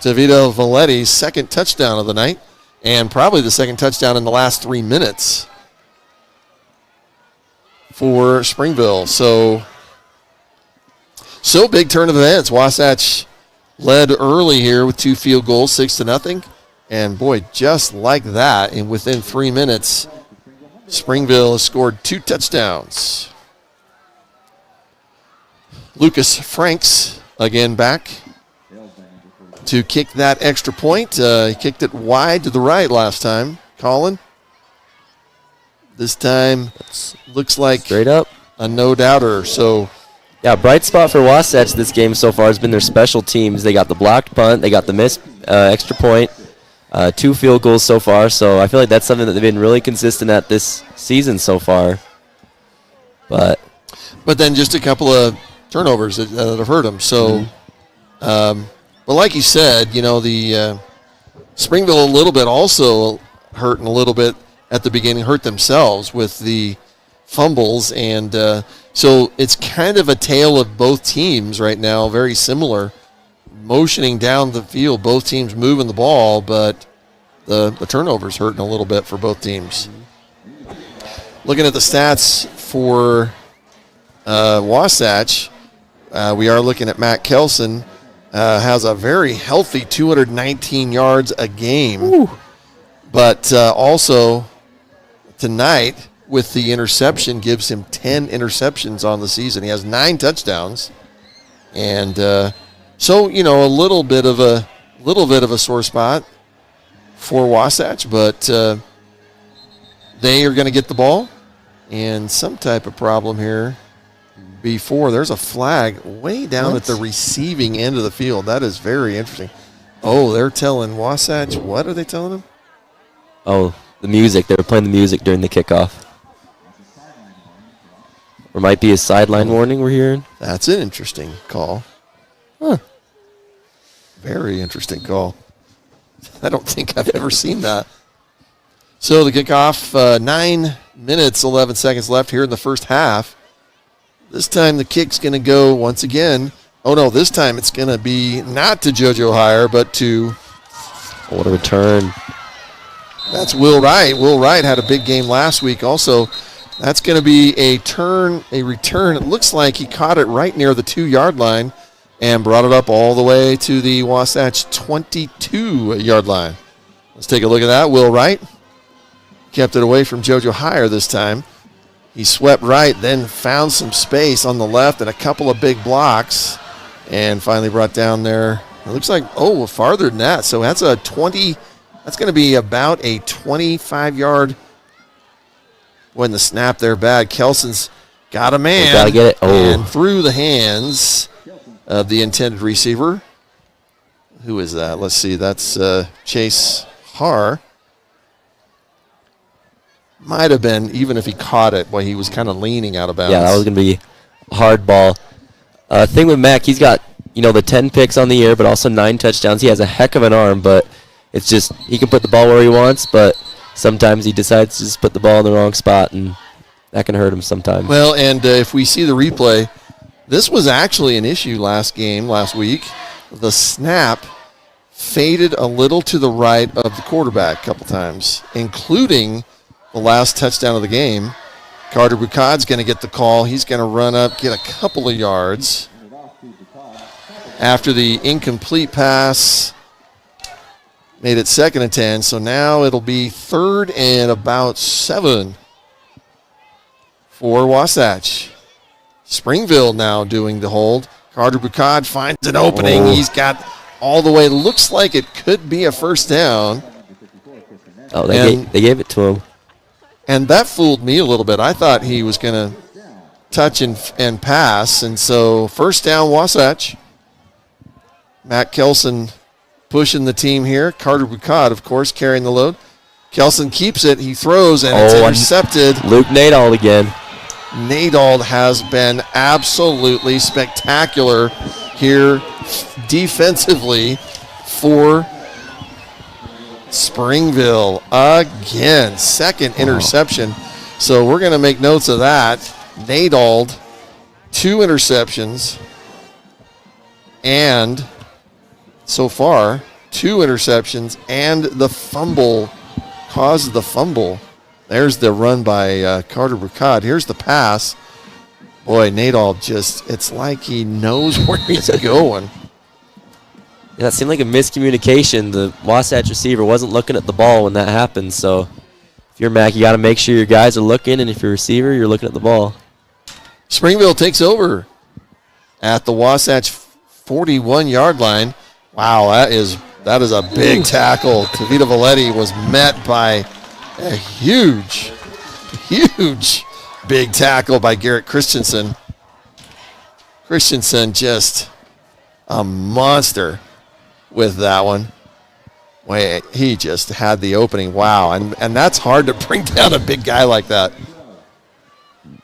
Tavita Valetti's second touchdown of the night, and probably the second touchdown in the last 3 minutes for Springville. So big turn of events. Wasatch led early here with 2 field goals, 6-0. And boy, just like that, and within 3 minutes, Springville has scored 2 touchdowns. Lucas Franks again back to kick that extra point. He kicked it wide to the right last time, Colin. This time looks like straight up a no-doubter. So, yeah, bright spot for Wasatch this game so far has been their special teams. They got the blocked punt, they got the missed extra point, 2 field goals so far. So I feel like that's something that they've been really consistent at this season so far. But then just a couple of turnovers that have hurt them. So, but like you said, the Springville a little bit also hurting a little bit at the beginning, hurt themselves with the fumbles. And so it's kind of a tale of both teams right now, very similar, motioning down the field, both teams moving the ball, but the turnovers hurting a little bit for both teams. Looking at the stats for Wasatch, we are looking at Matt Kelson, has a very healthy 219 yards a game. Ooh. But also tonight with the interception gives him 10 interceptions on the season. He has 9 touchdowns. And so, a little bit of a sore spot for Wasatch, but they are going to get the ball. And some type of problem here before. There's a flag way down at the receiving end of the field. That is very interesting. Oh, they're telling Wasatch. What are they telling them? Oh, the music. They were playing the music during the kickoff. Or might be a sideline warning we're hearing. That's an interesting call. Huh. Very interesting call. I don't think I've ever seen that. So the kickoff, 9 minutes, 11 seconds left here in the first half. This time the kick's going to go once again. Oh, no, this time it's going to be not to JoJo Heyer, but to... What a return. That's Will Wright. Will Wright had a big game last week also. That's going to be a return. It looks like he caught it right near the 2-yard line and brought it up all the way to the Wasatch 22-yard line. Let's take a look at that. Will Wright kept it away from JoJo Heyer this time. He swept right, then found some space on the left and a couple of big blocks, and finally brought down there. It looks like, farther than that. So that's that's going to be about a 25-yard. When the snap there bad, Kelson's got a man. Got to get it. And through the hands of the intended receiver. Who is that? Let's see. That's Chase Haar. Might have been, even if he caught it, while he was kind of leaning out of bounds. Yeah, that was going to be a hard ball. Thing with Mac, he's got, the 10 picks on the year, but also 9 touchdowns. He has a heck of an arm, but it's just he can put the ball where he wants, but sometimes he decides to just put the ball in the wrong spot, and that can hurt him sometimes. Well, and if we see the replay, This was actually an issue last week. The snap faded a little to the right of the quarterback a couple times, including the last touchdown of the game. Carter Bucad's going to get the call. He's going to run up, get a couple of yards after the incomplete pass. Made it 2nd and 10, so now it'll be 3rd and about 7 for Wasatch. Springville now doing the hold. Carter Bucad finds an opening. He's got all the way. Looks like it could be a first down. Oh, they gave it to him. And that fooled me a little bit. I thought he was going to touch and pass. And so first down, Wasatch. Matt Kelson pushing the team here. Carter Bucad, of course, carrying the load. Kelson keeps it. He throws, and it's intercepted. Luke Nadald again. Nadald has been absolutely spectacular here defensively for Springville again. 2nd interception. So we're going to make notes of that. Nadald, 2 interceptions, and so far 2 interceptions, and the fumble caused the fumble. There's the run by Carter Bucad. Here's the pass. Boy, Nadald it's like he knows where he's going. Yeah, that seemed like a miscommunication. The Wasatch receiver wasn't looking at the ball when that happened. So if you're Mac, you got to make sure your guys are looking, and if you're a receiver, you're looking at the ball. Springville takes over at the Wasatch 41-yard line. Wow, that is a big tackle. Tavita Valetti was met by a huge big tackle by Garrett Christensen. Christensen just a monster with that one. Wait, he just had the opening. Wow, and that's hard to bring down a big guy like that.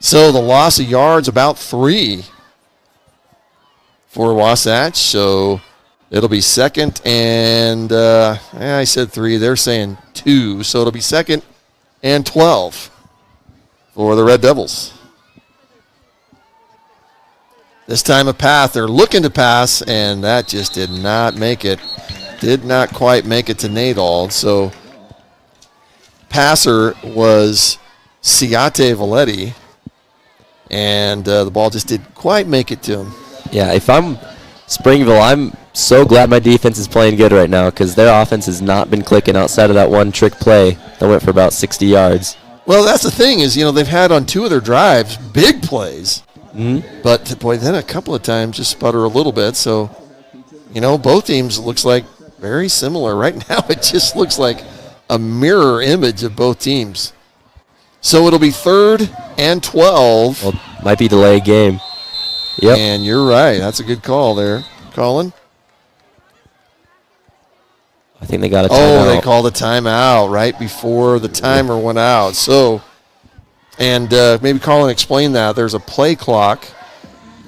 So the loss of yards, about 3 for Wasatch. So it'll be 2nd and, I said 3. They're saying 2. So it'll be 2nd and 12 for the Red Devils. This time a pass. They're looking to pass, and that just did not make it. Did not quite make it to Nadald. So passer was Ciate Valetti, and the ball just didn't quite make it to him. Yeah, if I'm Springville, I'm so glad my defense is playing good right now because their offense has not been clicking outside of that one trick play that went for about 60 yards. Well, that's the thing is, they've had on 2 of their drives big plays. Mm-hmm. But, boy, then a couple of times just sputter a little bit. So, both teams looks like very similar. Right now it just looks like a mirror image of both teams. So it'll be 3rd and 12. Well, might be delay game. Yep. And you're right. That's a good call there, Colin. I think they got a timeout. Oh, they called a timeout right before the timer went out. So, and maybe Colin explain that. There's a play clock.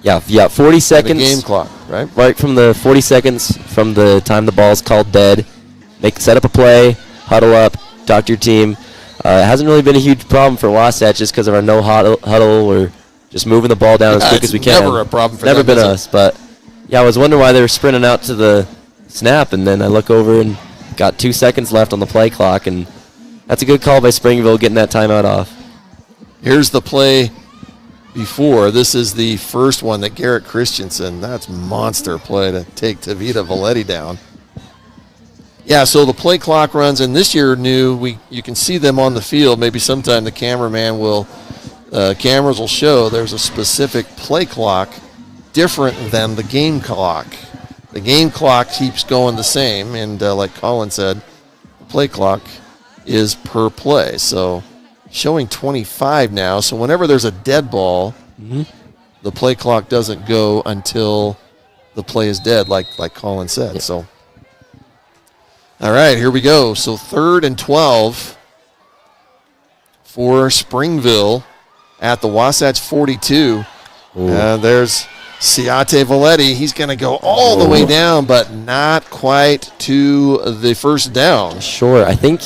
Yeah, 40 seconds. And a game clock, right? Right from the 40 seconds from the time the ball's called dead. Set up a play, huddle up, talk to your team. It hasn't really been a huge problem for Wasatch just because of our no huddle or just moving the ball down as quick as we can. Never a problem for Never them. Never been us, but yeah, I was wondering why they were sprinting out to the snap, and then I look over and got 2 seconds left on the play clock, and that's a good call by Springville getting that timeout off. Here's the play before. This is the first one that Garrett Christensen, that's monster play to take Tavita Valetti down. Yeah, so the play clock runs, and this year you can see them on the field. Maybe sometime the cameras will show there's a specific play clock different than the game clock. The game clock keeps going the same, and like Colin said, the play clock is per play. So showing 25 now. So whenever there's a dead ball, the play clock doesn't go until the play is dead, like Colin said. Yeah. So, all right, here we go. So 3rd and 12 for Springville at the Wasatch 42. There's Ciate Valetti. He's going to go all the way down, but not quite to the first down. Sure. I think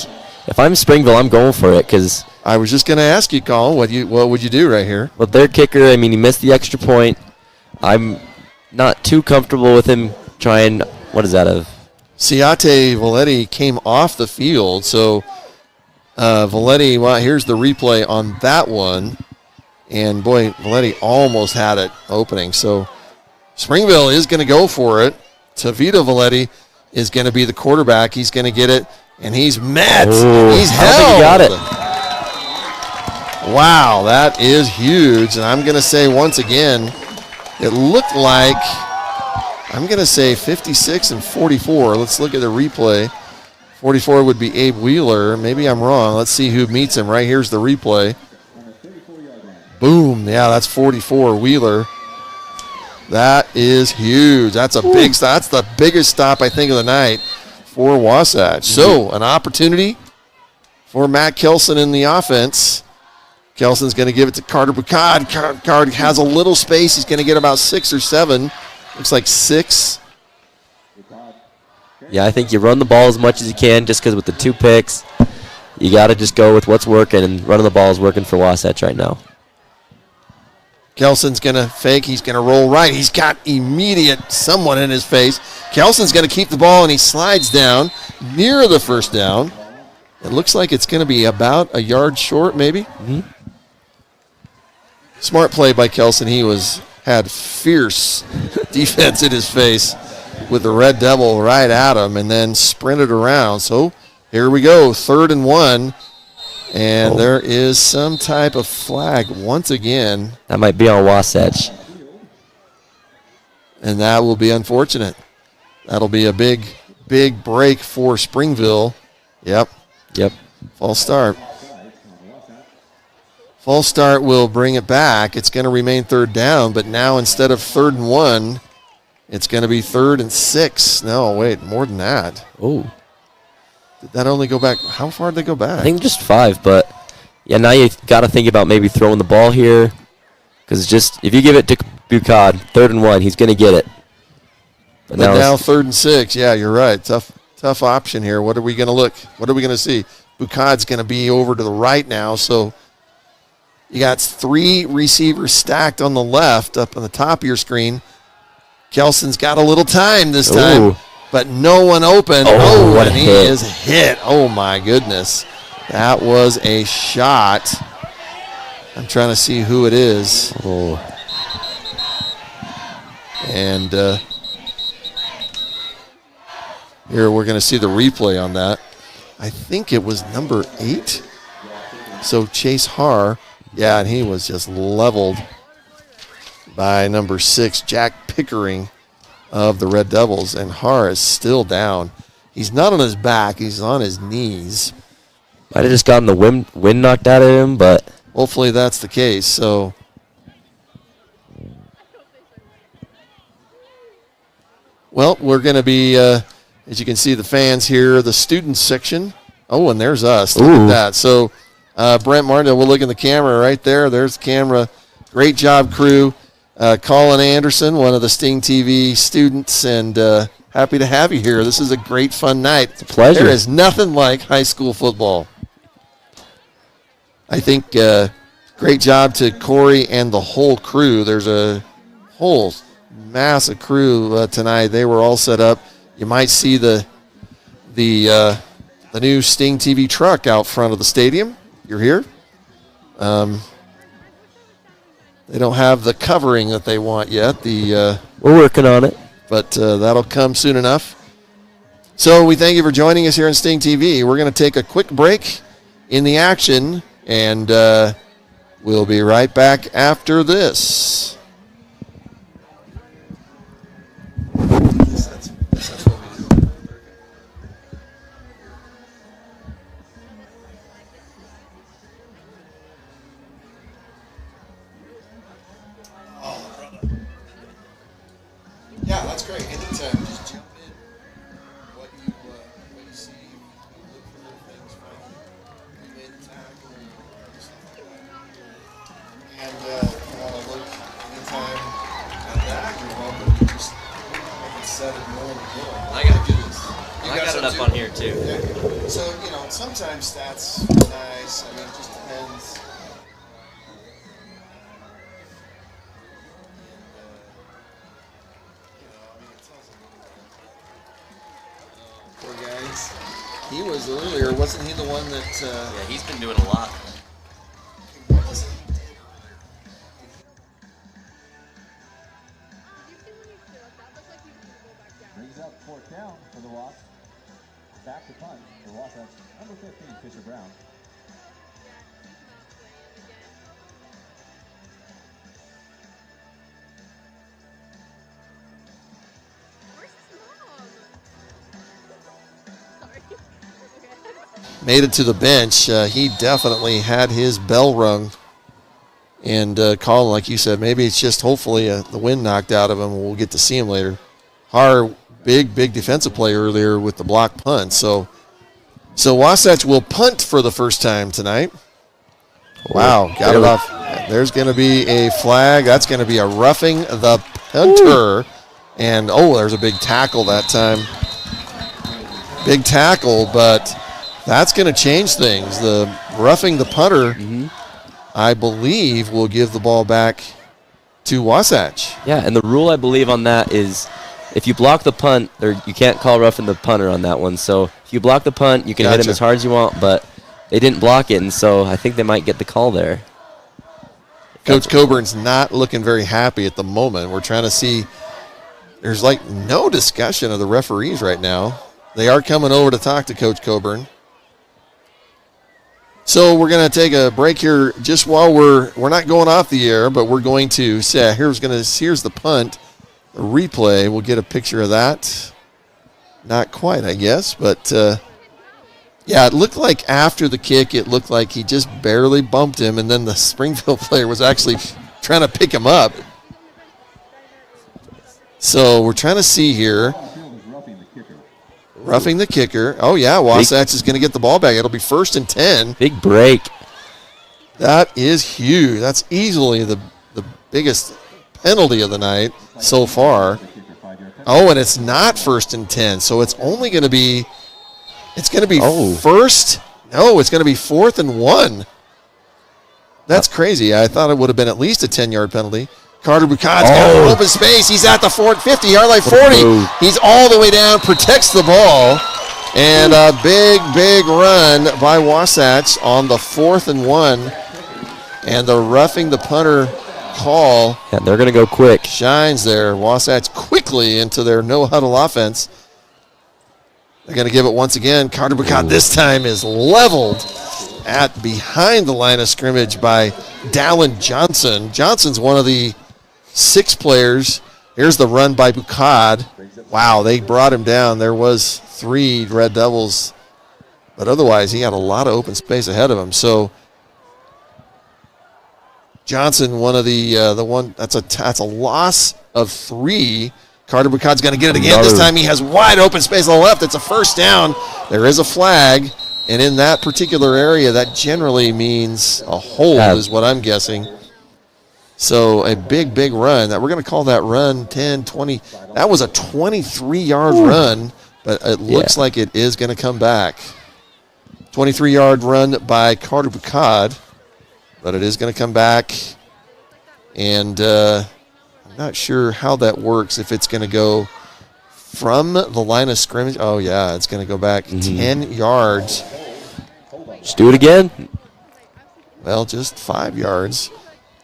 if I'm Springville, I'm going for it because I was just going to ask you, Colin, what would you do right here? Well, their kicker, he missed the extra point. I'm not too comfortable with him trying. What is that of? Ciate Valetti came off the field, so Valetti, well, here's the replay on that one. And, boy, Valetti almost had it opening. So Springville is going to go for it. Tavita Valetti is going to be the quarterback. He's going to get it, and he's met. Oh, He's I don't held. think he got it. Wow, that is huge. And I'm going to say once again, it looked like, I'm going to say 56 and 44. Let's look at the replay. 44 would be Abe Wheeler. Maybe I'm wrong. Let's see who meets him. Right here's the replay. Boom. Yeah, that's 44 Wheeler. That is huge. That's a big stop. That's the biggest stop, I think, of the night for Wasatch. So an opportunity for Matt Kelson in the offense. Kelson's going to give it to Carter Boucard. Carter has a little space. He's going to get about 6 or 7. Looks like 6. Yeah, I think you run the ball as much as you can just because with the 2 picks, you got to just go with what's working, and running the ball is working for Wasatch right now. Kelson's going to fake. He's going to roll right. He's got immediate someone in his face. Kelson's going to keep the ball, and he slides down near the first down. It looks like it's going to be about a yard short, maybe. Mm-hmm. Smart play by Kelson. He had fierce defense in his face with the Red Devil right at him and then sprinted around. So here we go, 3rd and 1. And there is some type of flag once again. That might be on Wasatch. And that will be unfortunate. That'll be a big, big break for Springville. Yep. False start. False start will bring it back. It's going to remain 3rd down, but now instead of 3rd and 1, it's going to be 3rd and 6. No, wait, more than that. Oh. Did that only go back? How far did they go back? I think just 5, but yeah, now you got to think about maybe throwing the ball here, because just if you give it to Boucard, 3rd and 1, he's going to get it. But now 3rd and 6. Yeah, you're right. Tough option here. What are we going to look? What are we going to see? Boucard's going to be over to the right now, so you got 3 receivers stacked on the left up on the top of your screen. Kelson's got a little time this time. Ooh. But no one open. What a and he hit. is hit. Oh, my goodness. That was a shot. I'm trying to see who it is. Oh. And here we're going to see the replay on that. I think it was number 8. So Chase Haar. Yeah, and he was just leveled by number 6, Jack Pickering of the Red Devils, and Haar is still down. He's not on his back. He's on his knees. Might have just gotten the wind knocked out of him, but hopefully that's the case. So well, we're going to be, as you can see, the fans here, the students section. Oh, and there's us. Look at that. So Brent Martin, we'll look in the camera right there. There's the camera. Great job, crew. Colin Anderson, one of the Sting TV students, and happy to have you here. This is a great, fun night. It's a pleasure. There is nothing like high school football. I think great job to Corey and the whole crew. There's a whole massive crew tonight. They were all set up. You might see the new Sting TV truck out front of the stadium. You're here. They don't have the covering that they want yet. We're working on it. But that'll come soon enough. So we thank you for joining us here on Sting TV. We're going to take a quick break in the action, and we'll be right back after this. Yeah, that's great. Anytime, just jump in. What you see, look for little things, find mid tackle, stuff like that. And you want to look anytime at that, you're welcome to just set it more again. I got do this. I got it up on here too. Okay. So sometimes stats are nice. I mean, it just depends. He was earlier, wasn't he the one that? Yeah, he's been doing a lot. Brings up fourth down for the Wasps. Back to punt for Wasatch. Number 15, Fisher Brown. Made it to the bench. He definitely had his bell rung. And Colin, like you said, maybe it's just hopefully the wind knocked out of him. We'll get to see him later. Our big defensive play earlier with the block punt. So Wasatch will punt for the first time tonight. Wow, got it off. There's going to be a flag. That's going to be a roughing the punter. And, there's a big tackle that time. Big tackle, but that's going to change things. The roughing the punter, I believe, will give the ball back to Wasatch. Yeah, and the rule I believe on that is if you block the punt, you can't call roughing the punter on that one. So if you block the punt, you can hit him as hard as you want, but they didn't block it, and so I think they might get the call there. Coach Coburn's not looking very happy at the moment. We're trying to see. There's like no discussion of the referees right now. They are coming over to talk to Coach Coburn. So we're going to take a break here just while we're not going off the air, but we're going to say here's the punt, the replay. We'll get a picture of that. Not quite, I guess, but yeah, it looked like after the kick, it looked like he just barely bumped him, and then the Springville player was actually trying to pick him up. So we're trying to see here. Roughing the kicker. Oh, yeah, Wasatch is going to get the ball back. It'll be 1st and 10. Big break. That is huge. That's easily the biggest penalty of the night so far. Oh, and it's not 1st and 10, so it's only going to be first. No, it's going to be 4th and 1. That's crazy. I thought it would have been at least a 10-yard penalty. Carter Bucat's got an open space. He's at the 50-yard line, 40. He's all the way down, protects the ball. And a big run by Wasatch on the 4th and 1. And the roughing the punter call. Yeah, they're going to go quick. Shines there. Wasatch quickly into their no-huddle offense. They're going to give it once again. Carter Bucat this time is leveled at behind the line of scrimmage by Dallin Johnson. Johnson's one of the 6 players. Here's the run by Bucad. Wow, they brought him down. There was 3 Red Devils, but otherwise he had a lot of open space ahead of him. So Johnson, one of the one that's a loss of 3. Carter Bucat's going to get it again. This time he has wide open space on the left. It's a first down. There is a flag, and in that particular area, that generally means a hold is what I'm guessing. So a big run. That we're going to call that run 10, 20. That was a 23-yard run, but it looks like it is going to come back. 23-yard run by Carter Bucad, but it is going to come back. And I'm not sure how that works, if it's going to go from the line of scrimmage. Oh, yeah, it's going to go back 10 yards. Just do it again. Well, just 5 yards.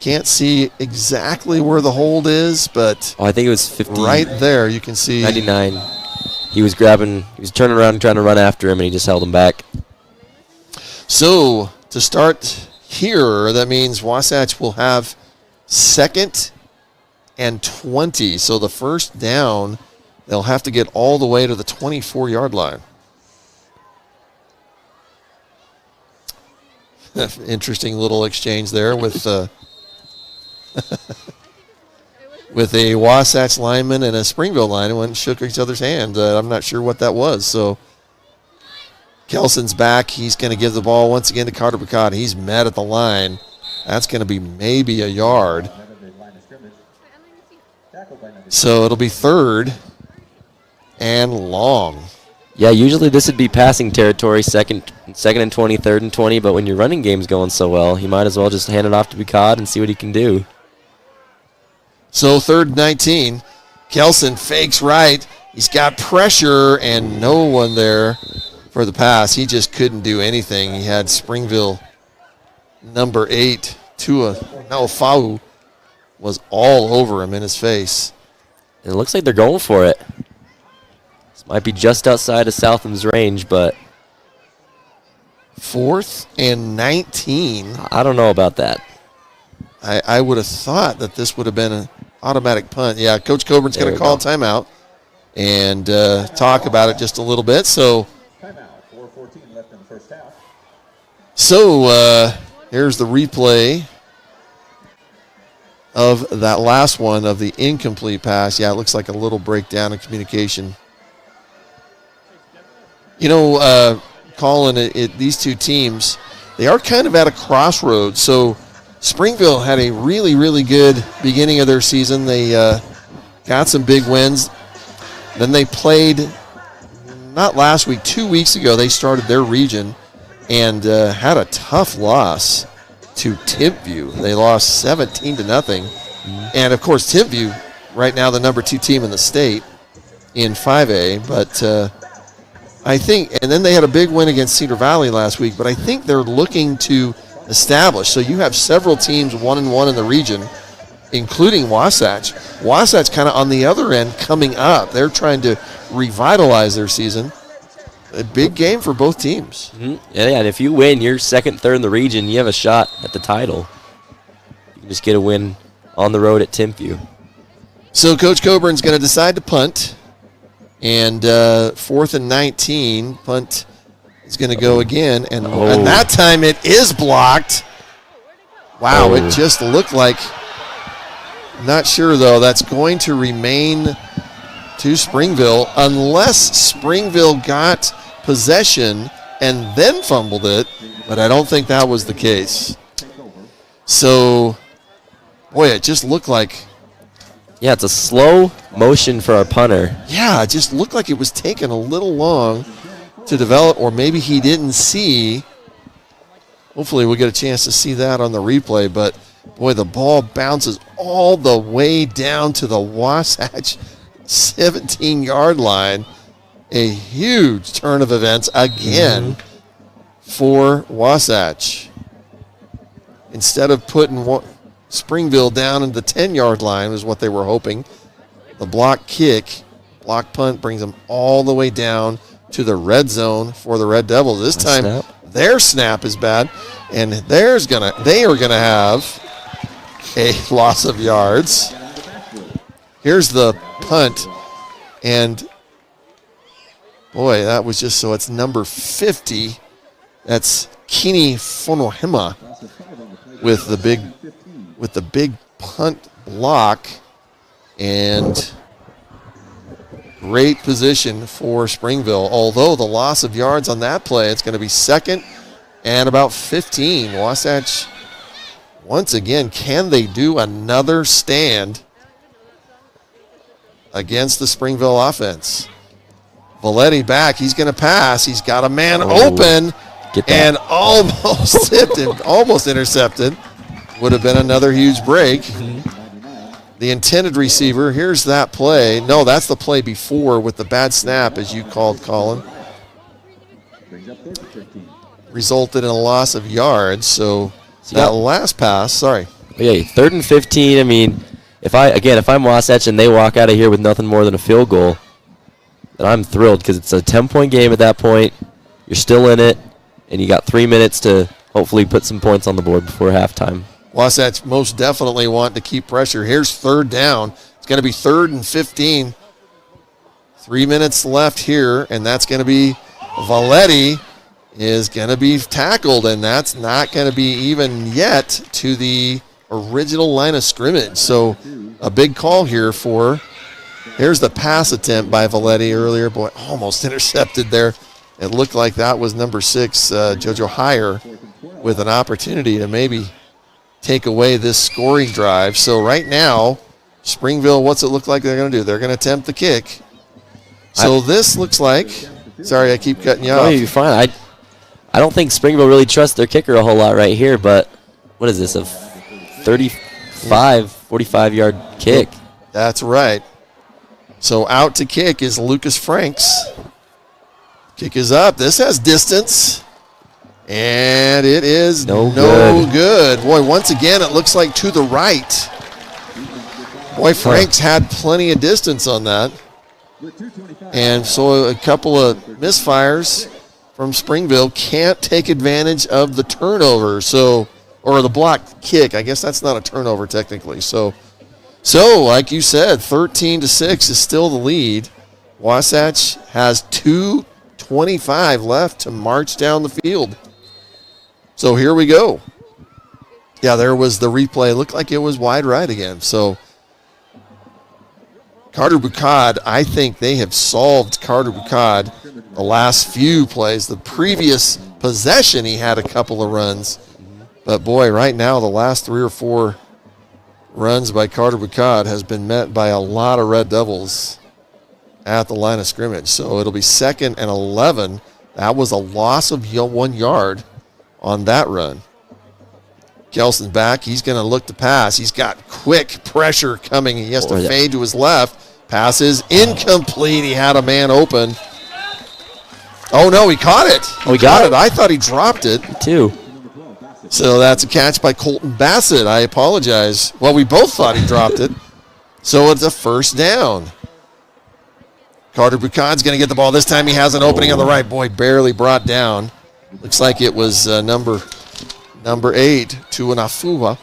Can't see exactly where the hold is, but I think it was 50. Right there, you can see 99. He was turning around and trying to run after him, and he just held him back. So to start here, that means Wasatch will have 2nd and 20. So the first down, they'll have to get all the way to the 24-yard line. Interesting little exchange there with with a Wasatch lineman and a Springville lineman went and shook each other's hand. I'm not sure what that was. So Kelson's back. He's going to give the ball once again to Carter Bucad. He's met at the line. That's going to be maybe a yard. So it'll be 3rd and long. Yeah, usually this would be passing territory, second and 20, 3rd and 20, but when your running game's going so well, you might as well just hand it off to Bucad and see what he can do. So 3rd and 19. Kelson fakes right. He's got pressure and no one there for the pass. He just couldn't do anything. He had Springville number 8, Tua Naufau, was all over him in his face. It looks like they're going for it. This might be just outside of Southam's range, but 4th and 19. I don't know about that. I would have thought that this would have been an automatic punt. Yeah, Coach Coburn's going to call a timeout and talk about it just a little bit. So, Timeout. 4:14 left in the first half. so here's the replay of that last one of the incomplete pass. Yeah, it looks like a little breakdown in communication. You know, Colin, these two teams, they are kind of at a crossroads. So Springville had a really, really good beginning of their season. They got some big wins. Then they played, not last week, 2 weeks ago, they started their region and had a tough loss to Timpview. They lost 17-0. And, of course, Timpview, right now the number 2 team in the state in 5A. But I think, and then they had a big win against Cedar Valley last week, but I think they're looking to establish. So you have several teams 1-1 in the region, including Wasatch. Wasatch kind of on the other end coming up. They're trying to revitalize their season. A big game for both teams. Mm-hmm. Yeah, and if you win, you're second, third in the region. You have a shot at the title. You can just get a win on the road at Timpview. So Coach Coburn's going to decide to punt. And 4th and 19, punt is going to go again. And that time it is blocked. Wow, it just looked like, not sure though, that's going to remain to Springville unless Springville got possession and then fumbled it, but I don't think that was the case. So, boy, it just looked like, yeah, it's a slow motion for our punter. yeah, it just looked like it was taking a little long to develop, or maybe he didn't see. Hopefully we'll get a chance to see that on the replay, but boy, the ball bounces all the way down to the Wasatch 17-yard line. A huge turn of events again for Wasatch. Instead of putting Springville down in the 10-yard line was what they were hoping. The block punt brings them all the way down to the red zone for the Red Devils. This time their snap is bad, and they are gonna have a loss of yards. Here's the punt, and boy, that was just so. It's number 50. That's Kini Fonohima with the big punt block, and great position for Springville. Although the loss of yards on that play, it's going to be 2nd and about 15. Wasatch, once again, can they do another stand against the Springville offense? Valetti back. He's going to pass. He's got a man open and almost tipped him, almost intercepted. Would have been another huge break. The intended receiver, here's that play. No, that's the play before with the bad snap, as you called, Colin. Resulted in a loss of yards. So that last pass, sorry. Yeah, 3rd and 15. I mean, if I'm Wasatch and they walk out of here with nothing more than a field goal, then I'm thrilled because it's a 10-point game at that point. You're still in it, and you got 3 minutes to hopefully put some points on the board before halftime. Wasatch most definitely want to keep pressure. Here's 3rd down. It's going to be 3rd and 15. 3 minutes left here, and that's going to be Valetti is going to be tackled, and that's not going to be even yet to the original line of scrimmage. So a big call here for, here's the pass attempt by Valetti earlier. Boy, almost intercepted there. It looked like that was number 6, JoJo Heyer, with an opportunity to maybe take away this scoring drive. So right now, Springville, what's it look like they're going to do? They're going to attempt the kick. So this looks like, sorry, I keep cutting you off. No, you're fine. I don't think Springville really trusts their kicker a whole lot right here, but what is this, a 45-yard kick? That's right. So out to kick is Lucas Franks. Kick is up. This has distance. And it is no good. Boy, once again, it looks like to the right. Boy, Franks had plenty of distance on that. And so a couple of misfires from Springville can't take advantage of the turnover. Or the block kick. I guess that's not a turnover technically. So like you said, 13-6 is still the lead. Wasatch has 2:25 left to march down the field. So here we go. Yeah, there was the replay. Looked like it was wide right again. So Carter Bucad, I think they have solved Carter Bucad the last few plays. The previous possession, he had a couple of runs. But, boy, right now the last 3 or 4 runs by Carter Bucad has been met by a lot of Red Devils at the line of scrimmage. So it'll be 2nd and 11. That was a loss of 1 yard on that run. Kelson's back. He's going to look to pass. He's got quick pressure coming. He has to fade to his left. Pass is incomplete. He had a man open. Oh, no, he caught it. He got it. I thought he dropped it. Too. So that's a catch by Colton Bassett. I apologize. Well, we both thought he dropped it. So it's a first down. Carter Bucad's going to get the ball. This time he has an opening on the right. Boy, barely brought down. Looks like it was number 8, Tua Naufau.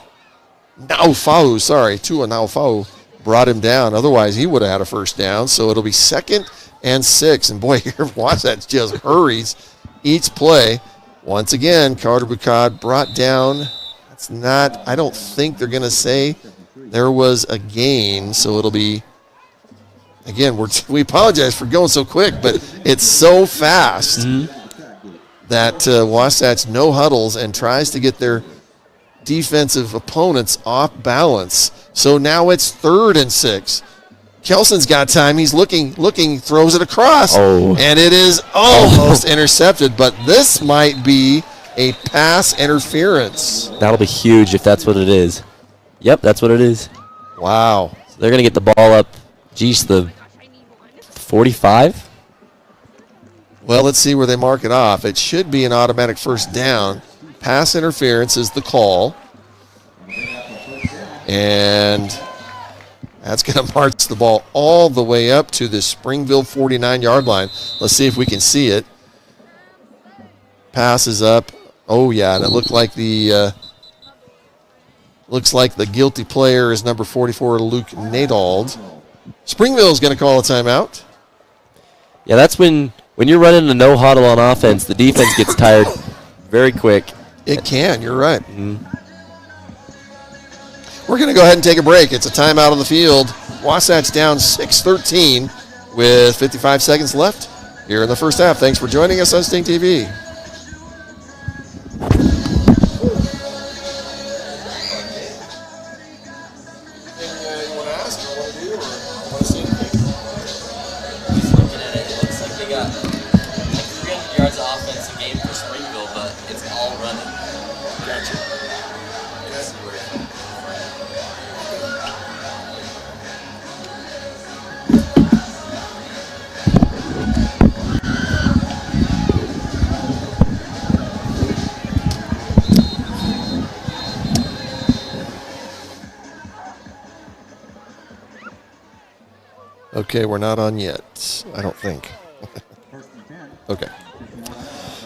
Tua Naufau brought him down. Otherwise, he would have had a first down. So it'll be 2nd and 6. And, boy, here Wasatch just hurries each play. Once again, Carter Bucad brought down. That's not, I don't think they're going to say there was a gain. So it'll be, again, we apologize for going so quick, but it's so fast that Wasatch no huddles and tries to get their defensive opponents off balance. So now it's 3rd and 6. Kelson's got time. He's looking, throws it across. And it is almost intercepted, but this might be a pass interference. That'll be huge if that's what it is. Yep, that's what it is. Wow. So they're going to get the ball up, the 45? Well, let's see where they mark it off. It should be an automatic first down. Pass interference is the call. And that's going to march the ball all the way up to the Springville 49-yard line. Let's see if we can see it. Pass is up. Oh, yeah, and it looked like the guilty player is number 44, Luke Nadald. Springville is going to call a timeout. Yeah, that's when you're running a no huddle on offense, the defense gets tired very quick. It can. You're right. We're going to go ahead and take a break. It's a timeout on the field. Wasatch down 6-13 with 55 seconds left here in the first half. Thanks for joining us on Sting TV. Okay, we're not on yet, I don't think. Okay.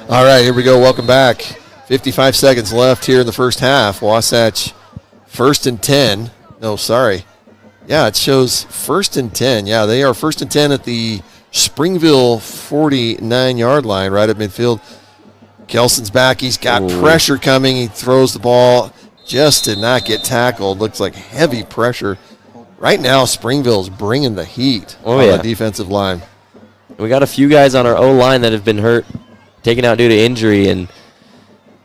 All right, here we go. Welcome back. 55 seconds left here in the first half. Wasatch 1st and 10. No, sorry. Yeah, it shows 1st and 10. Yeah, they are 1st and 10 at the Springville 49-yard line right at midfield. Kelson's back. He's got pressure coming. He throws the ball. Just did not get tackled. Looks like heavy pressure. Right now, Springville's bringing the heat on the defensive line. We got a few guys on our O-line that have been hurt, taken out due to injury,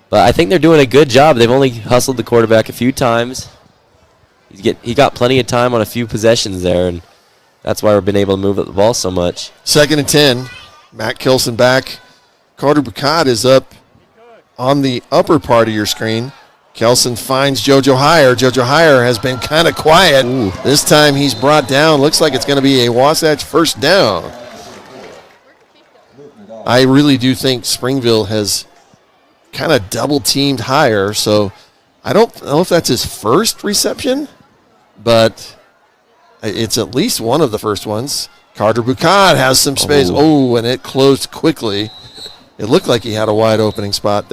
but I think they're doing a good job. They've only hustled the quarterback a few times. He got plenty of time on a few possessions there, and that's why we've been able to move up the ball so much. 2nd and 10. Matt Kilson back. Carter Bucad is up on the upper part of your screen. Kelson finds JoJo Heyer. JoJo Heyer has been kind of quiet. Ooh. This time he's brought down. Looks like it's going to be a Wasatch first down. I really do think Springville has kind of double-teamed Heyer, so I don't know if that's his first reception, but it's at least one of the first ones. Carter Bucad has some space. Oh, and it closed quickly. It looked like he had a wide open spot.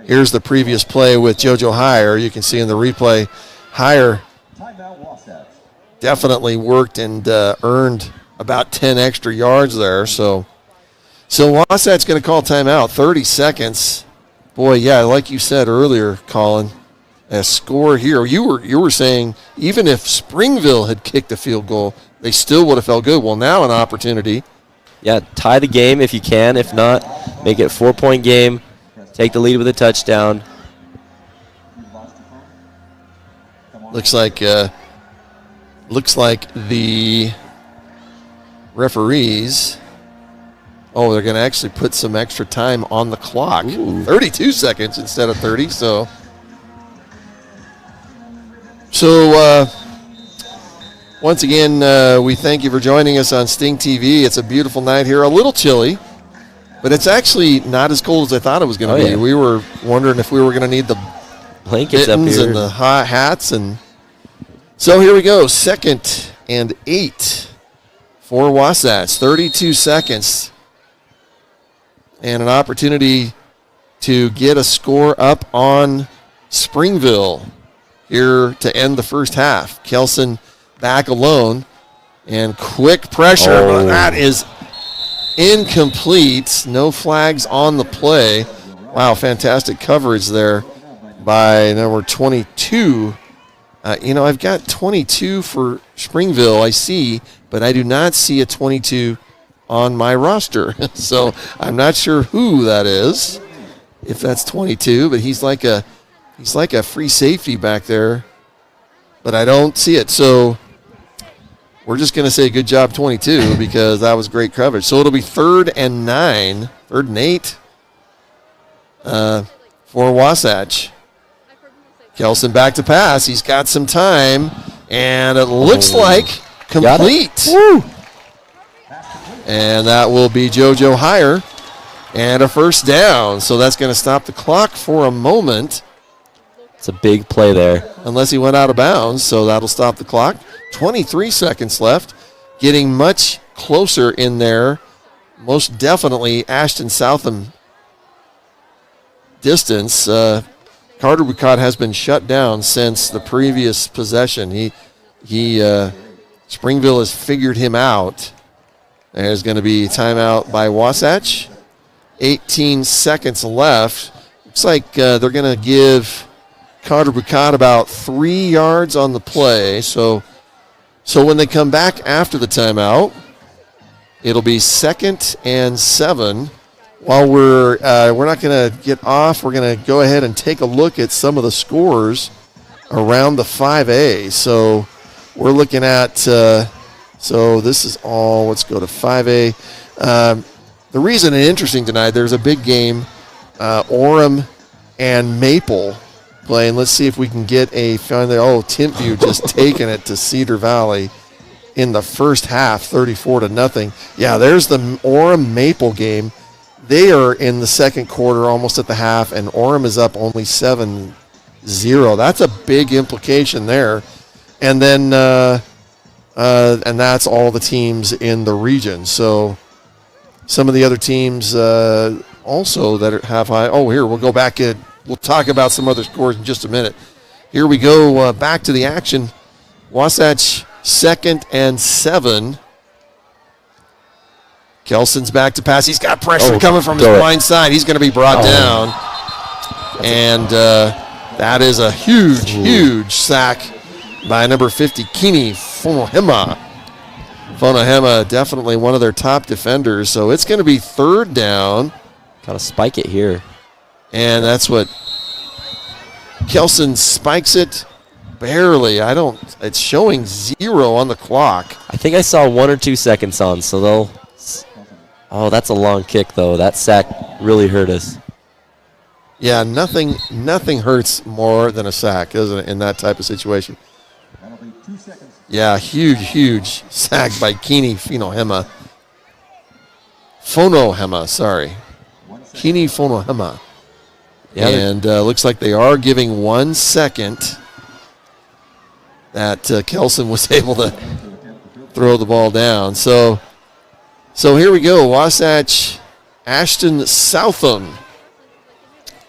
Here's the previous play with JoJo Heyer. You can see in the replay, Heyer definitely worked and earned about 10 extra yards there. So Wasatch's going to call timeout. 30 seconds. Boy, yeah, like you said earlier, Colin, a score here. You were saying even if Springville had kicked a field goal, they still would have felt good. Well, now an opportunity. Yeah, tie the game if you can. If not, make it a 4-point game. Take the lead with a touchdown. Looks like the referees. Oh, they're going to actually put some extra time on the clock. Ooh. 32 seconds instead of 30. So once again, we thank you for joining us on Sting TV. It's a beautiful night here. A little chilly, but it's actually not as cold as I thought it was going to be. Yeah. We were wondering if we were going to need the Blankets up mittens here. and the hats. And so here we go. 2nd and 8 for Wasatch. 32 seconds. And an opportunity to get a score up on Springville here to end the first half. Kelson back alone. And quick pressure. Oh. That is incomplete. No flags on the play. Wow, fantastic coverage there by number 22. I've got 22 for Springville, I see, but I do not see a 22 on my roster. So I'm not sure who that is, if that's 22, but he's like a free safety back there, but I don't see it. So we're just going to say good job 22 because that was great coverage. So it'll be 3rd and 8 for Wasatch. Kelson back to pass. He's got some time, and it looks like complete. Woo. And that will be JoJo Heyer and a first down. So that's going to stop the clock for a moment. It's a big play there. Unless he went out of bounds, so that'll stop the clock. 23 seconds left. Getting much closer in there. Most definitely Ashton Southam distance. Carter Bucad has been shut down since the previous possession. Springville has figured him out. There's going to be timeout by Wasatch. 18 seconds left. Looks like they're going to give Carter Bucad about 3 yards on the play. So when they come back after the timeout, it'll be 2nd and 7. While we're not going to get off, we're going to go ahead and take a look at some of the scores around the 5A. So we're looking at, so this is all, let's go to 5A. The reason it's interesting tonight, there's a big game, Orem and Maple playing. Let's see if we can get a finally. Oh, Timpview just taking it to Cedar Valley in the first half, 34-0. Yeah, there's the Orem Maple game. They are in the second quarter, almost at the half, and Orem is up only 7-0. That's a big implication there. And then, and that's all the teams in the region. So some of the other teams also that have high. Oh, here we'll go back in. We'll talk about some other scores in just a minute. Here we go back to the action. Wasatch 2nd and 7. Kelson's back to pass. He's got pressure coming from his blind side. He's going to be brought down. And that is a huge sack by number 50, Kini Fonohema. Fonohema, definitely one of their top defenders. So it's going to be 3rd down. Got to spike it here. And that's what Kelson spikes it barely. It's showing 0 on the clock. I think I saw 1 or 2 seconds on, so they'll. Oh, that's a long kick, though. That sack really hurt us. Yeah, nothing hurts more than a sack, doesn't it, in that type of situation? That'll be 2 seconds. Yeah, huge sack by Keeney Fonohema. Sorry. 1 second. Keeney Fonohema. Yeah, And looks like they are giving 1 second that Kelson was able to throw the ball down. So here we go. Wasatch, Ashton Southam.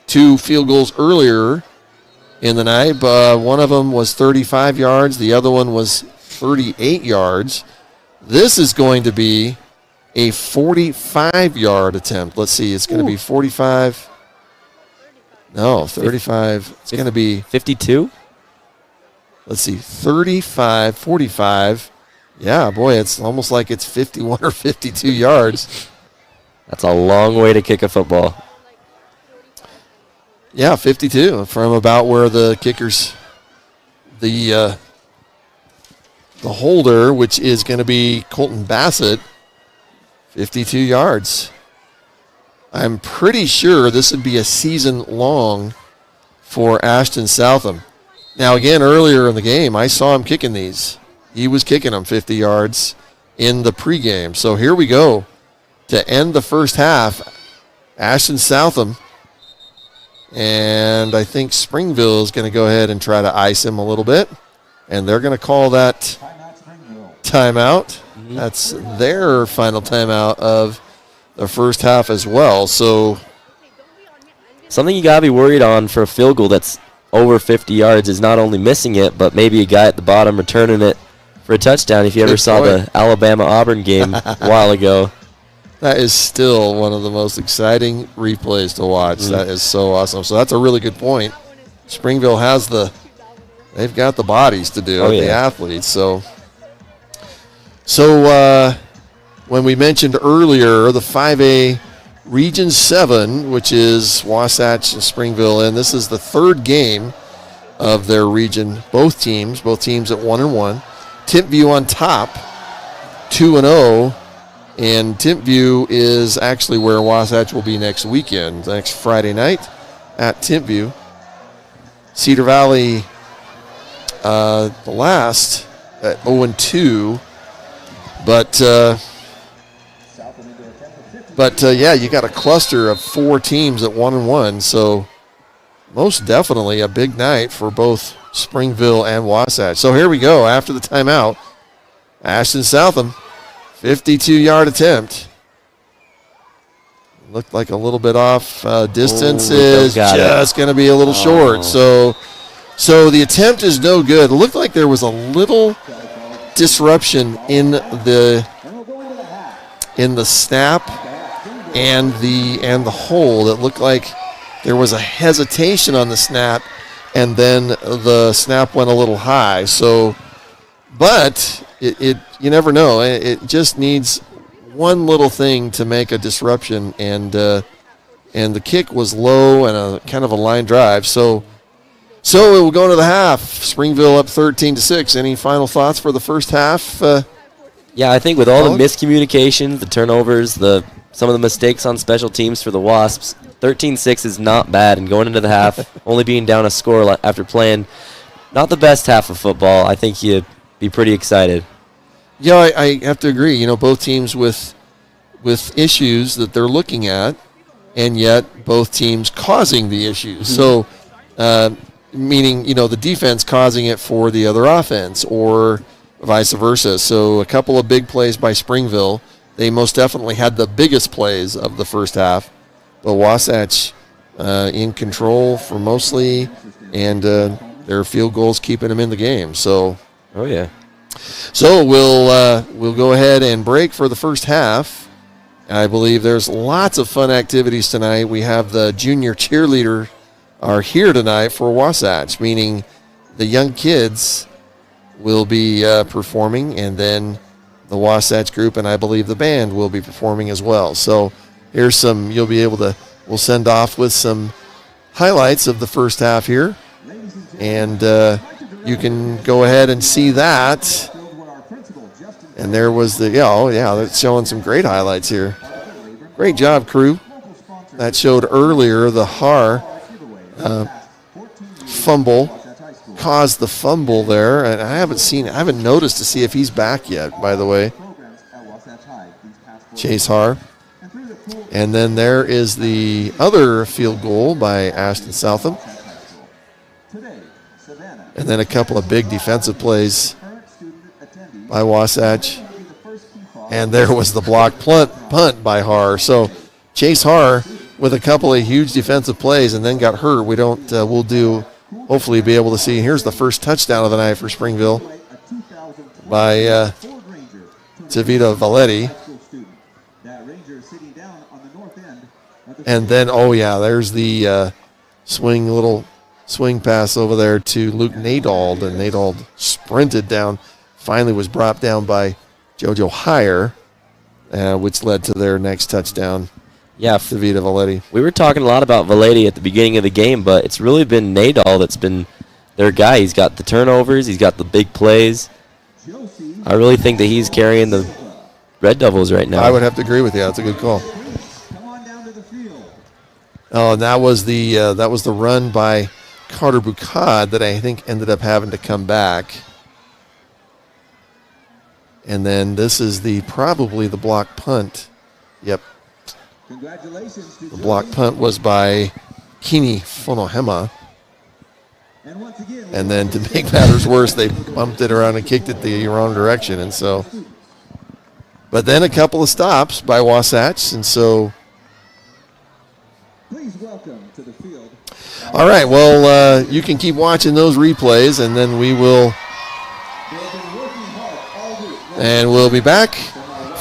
2 field goals earlier in the night. One of them was 35 yards. The other one was 38 yards. This is going to be a 45-yard attempt. Let's see. It's going to be 45. No, 35. It's going to be 52. Let's see, 35, 45. Yeah, boy, it's almost like it's 51 or 52 yards. That's a long way to kick a football. Yeah, 52 from about where the kicker's, the holder, which is going to be Colton Bassett, 52 yards. I'm pretty sure this would be a season long for Ashton Southam. Now, again, earlier in the game, I saw him kicking these. He was kicking them 50 yards in the pregame. So here we go to end the first half. Ashton Southam. And I think Springville is going to go ahead and try to ice him a little bit. And they're going to call that Timeout, Springville. timeout. That's their final timeout of the first half as well. So Something you got to be worried on for a field goal that's over 50 yards is not only missing it, but maybe a guy at the bottom returning it for a touchdown. If you ever Good saw point. the Alabama-Auburn game a while ago. that is still one of the most exciting replays to watch. That is so awesome. So that's a really good point. Springville has they've got the bodies to do it, the athletes. So when we mentioned earlier the 5A Region 7, which is Wasatch and Springville, and this is the third game of their region. Both teams at 1-1. Timpview on top, 2-0, and Timpview is actually where Wasatch will be next weekend, next Friday night at Timpview. Cedar Valley, the last at 0-2, But yeah, you got a cluster of 4 teams at 1-1, so most definitely a big night for both Springville and Wasatch. So here we go after the timeout. Ashton Southam, 52-yard attempt. Looked like a little bit off. Distance is just going to be a little short. So the attempt is no good. It looked like there was a little disruption in the snap and the hold. It looked like there was a hesitation on the snap, and then the snap went a little high. So, but it you never know. It just needs one little thing to make a disruption, and the kick was low and a kind of a line drive. So it will go to the half. Springville up 13-6. Any final thoughts for the first half? Yeah, I think with all the miscommunications, the turnovers, some of the mistakes on special teams for the Wasps, 13-6 is not bad. And going into the half, only being down a score after playing not the best half of football, I think you'd be pretty excited. Yeah, I have to agree. You know, both teams with issues that they're looking at, and yet both teams causing the issues. So, meaning, you know, the defense causing it for the other offense or vice versa. So a couple of big plays by Springville. They most definitely had the biggest plays of the first half. But Wasatch in control for mostly, and their field goals keeping them in the game. So, oh yeah. So we'll go ahead and break for the first half. I believe there's lots of fun activities tonight. We have the junior cheerleader are here tonight for Wasatch, meaning the young kids will be performing, and then the Wasatch group and I believe the band will be performing as well. So here's some, you'll be able to, we'll send off with some highlights of the first half here, and you can go ahead and see that. And there was that's showing some great highlights here. Great job, crew. That showed earlier the Har fumble, caused the fumble there, and I haven't noticed to see if he's back yet, by the way. Chase Har. And then there is the other field goal by Ashton Southam. And then a couple of big defensive plays by Wasatch. And there was the block punt by Har. So Chase Har with a couple of huge defensive plays and then got hurt. Hopefully be able to see. Here's the first touchdown of the night for Springville by Tavita Valetti. And then, there's the little swing pass over there to Luke Nadald, and Nadald sprinted down, finally was brought down by JoJo Heyer, which led to their next touchdown. Yeah, Tavita Valetti. We were talking a lot about Valetti at the beginning of the game, but it's really been Nadal that's been their guy. He's got the turnovers, he's got the big plays. I really think that he's carrying the Red Devils right now. I would have to agree with you. That's a good call. Oh, and that was the run by Carter Bucad that I think ended up having to come back. And then this is probably the block punt. Yep. Congratulations to the block punt was by Kini Fonohema. And then to make matters worse, they bumped it around and kicked it the wrong direction. And so, but then a couple of stops by Wasatch. And so, please welcome to the field. All right, well, you can keep watching those replays, and then we'll be back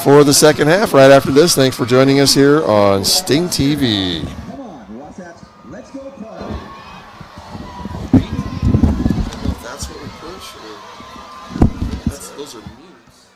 for the second half right after this. Thanks for joining us here on Sting TV. Come on, Wasatch, let's go party. That's what we push, or those are mutes.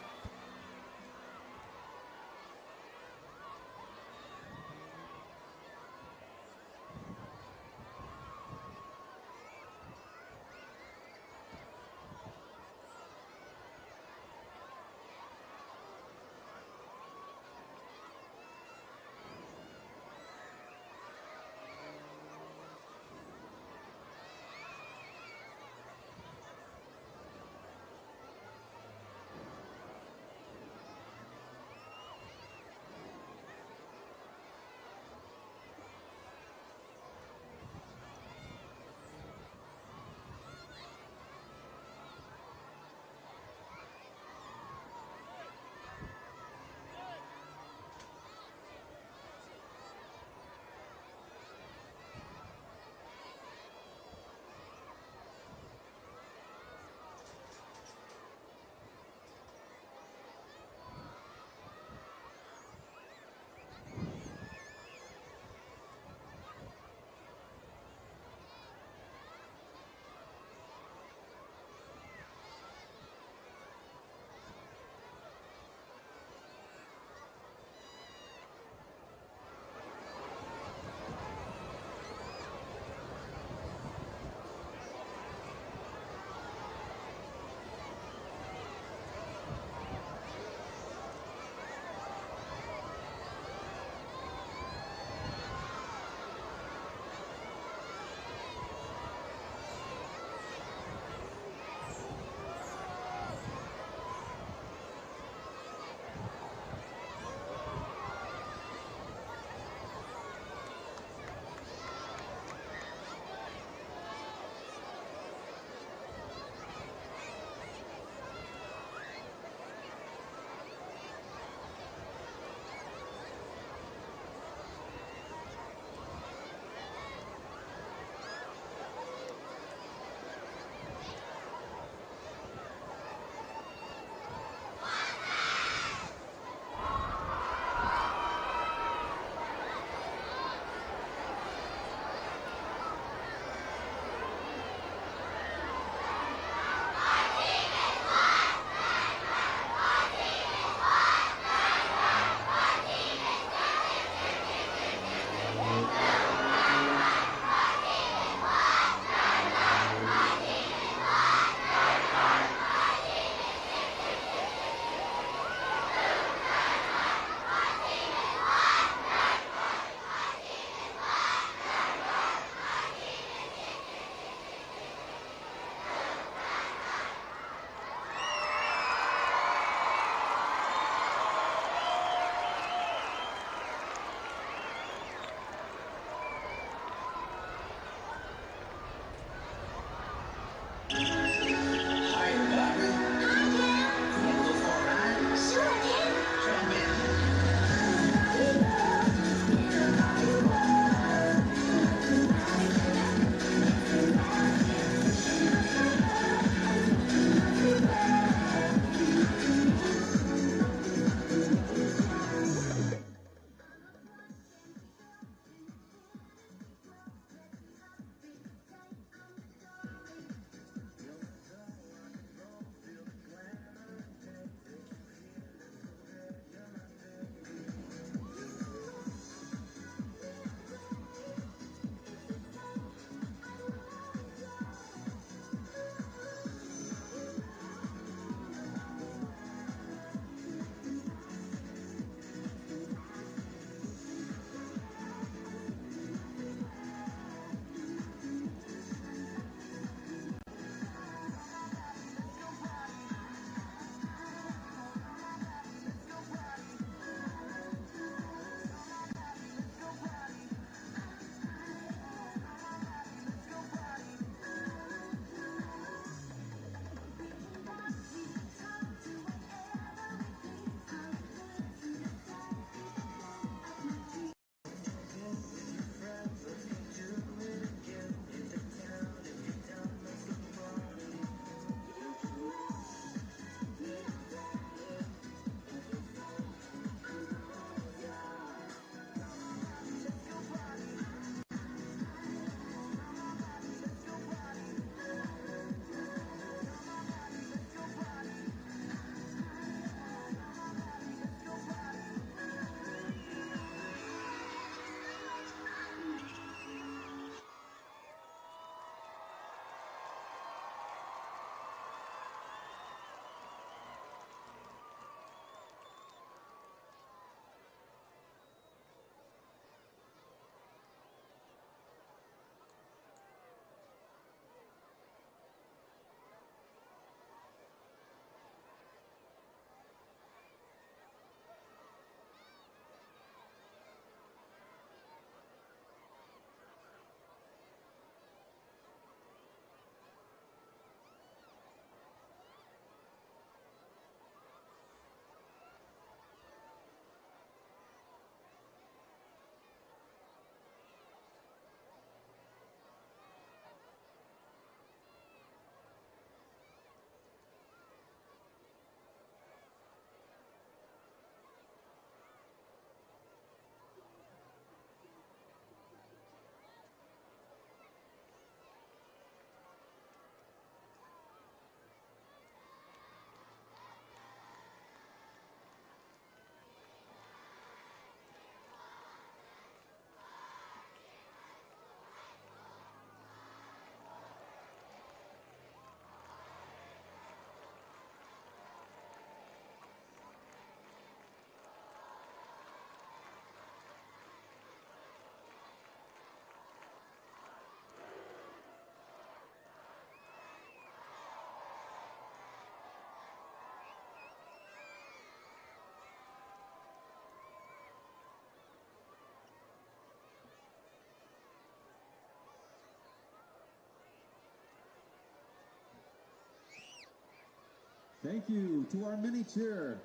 Thank you to our mini cheer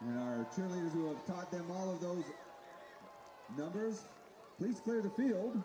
and our cheerleaders who have taught them all of those numbers. Please clear the field.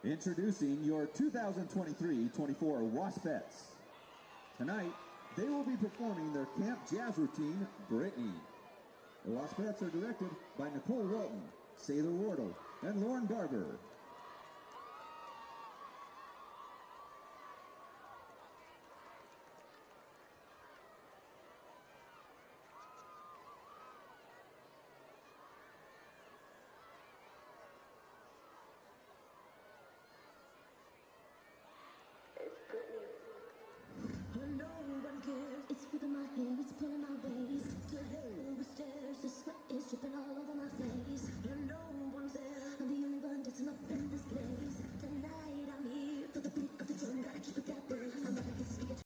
Introducing your 2023-24 WHS. Tonight, they will be performing their camp jazz routine, Brittany. The WHS are directed by Nicole Walton, Sailor Wardle, and Lauren Barber. No one cares. It's flipping my hair, it's pulling my waist. To hell with stairs, the sweat is dripping all over my face. And no one's there. I'm the only one that's up in this place. Tonight I'm here for the beat of the drum. Gotta keep it that way. I'm gonna get scared.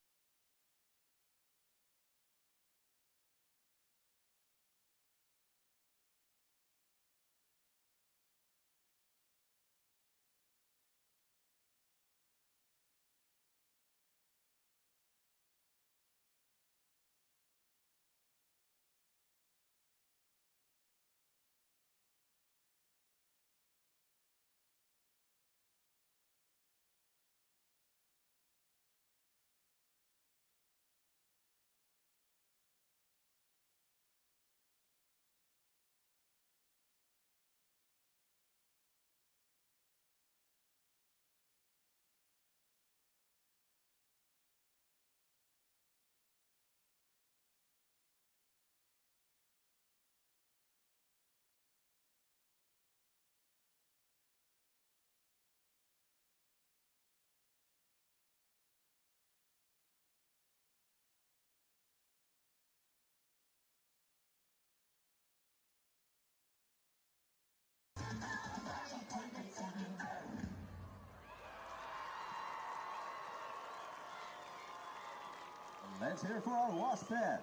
Let's hear for our WHS.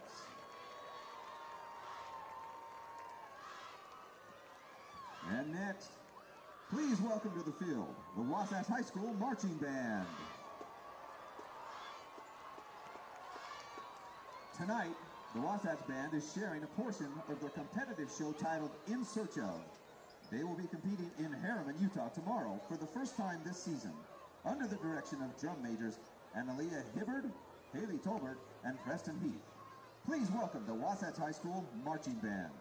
And next, please welcome to the field the Wasatch High School Marching Band. Tonight, the Wasatch Band is sharing a portion of their competitive show titled In Search Of. They will be competing in Harriman, Utah tomorrow for the first time this season, under the direction of drum majors Analia Hibbard, Haley Tolbert, and Preston Heath. Please welcome the Wasatch High School Marching Band.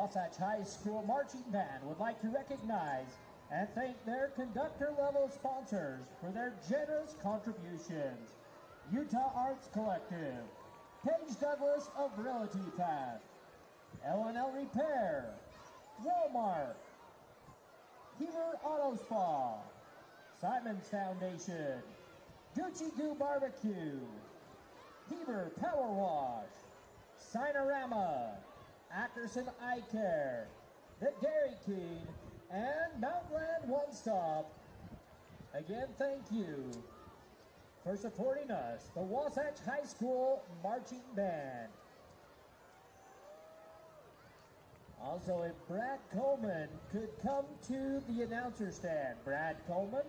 Wasatch High School Marching Band would like to recognize and thank their conductor-level sponsors for their generous contributions. Utah Arts Collective, Paige Douglas of Realty Path, L&L Repair, Walmart, Heaver Auto Spa, Simon's Foundation, Gucci Goo Barbecue, Heaver Power Wash, Sinorama, Ackerson Eye Care, the Dairy King, and Mountainland One Stop. Again, thank you for supporting us, the Wasatch High School Marching Band. Also, if Brad Coleman could come to the announcer stand. Brad Coleman.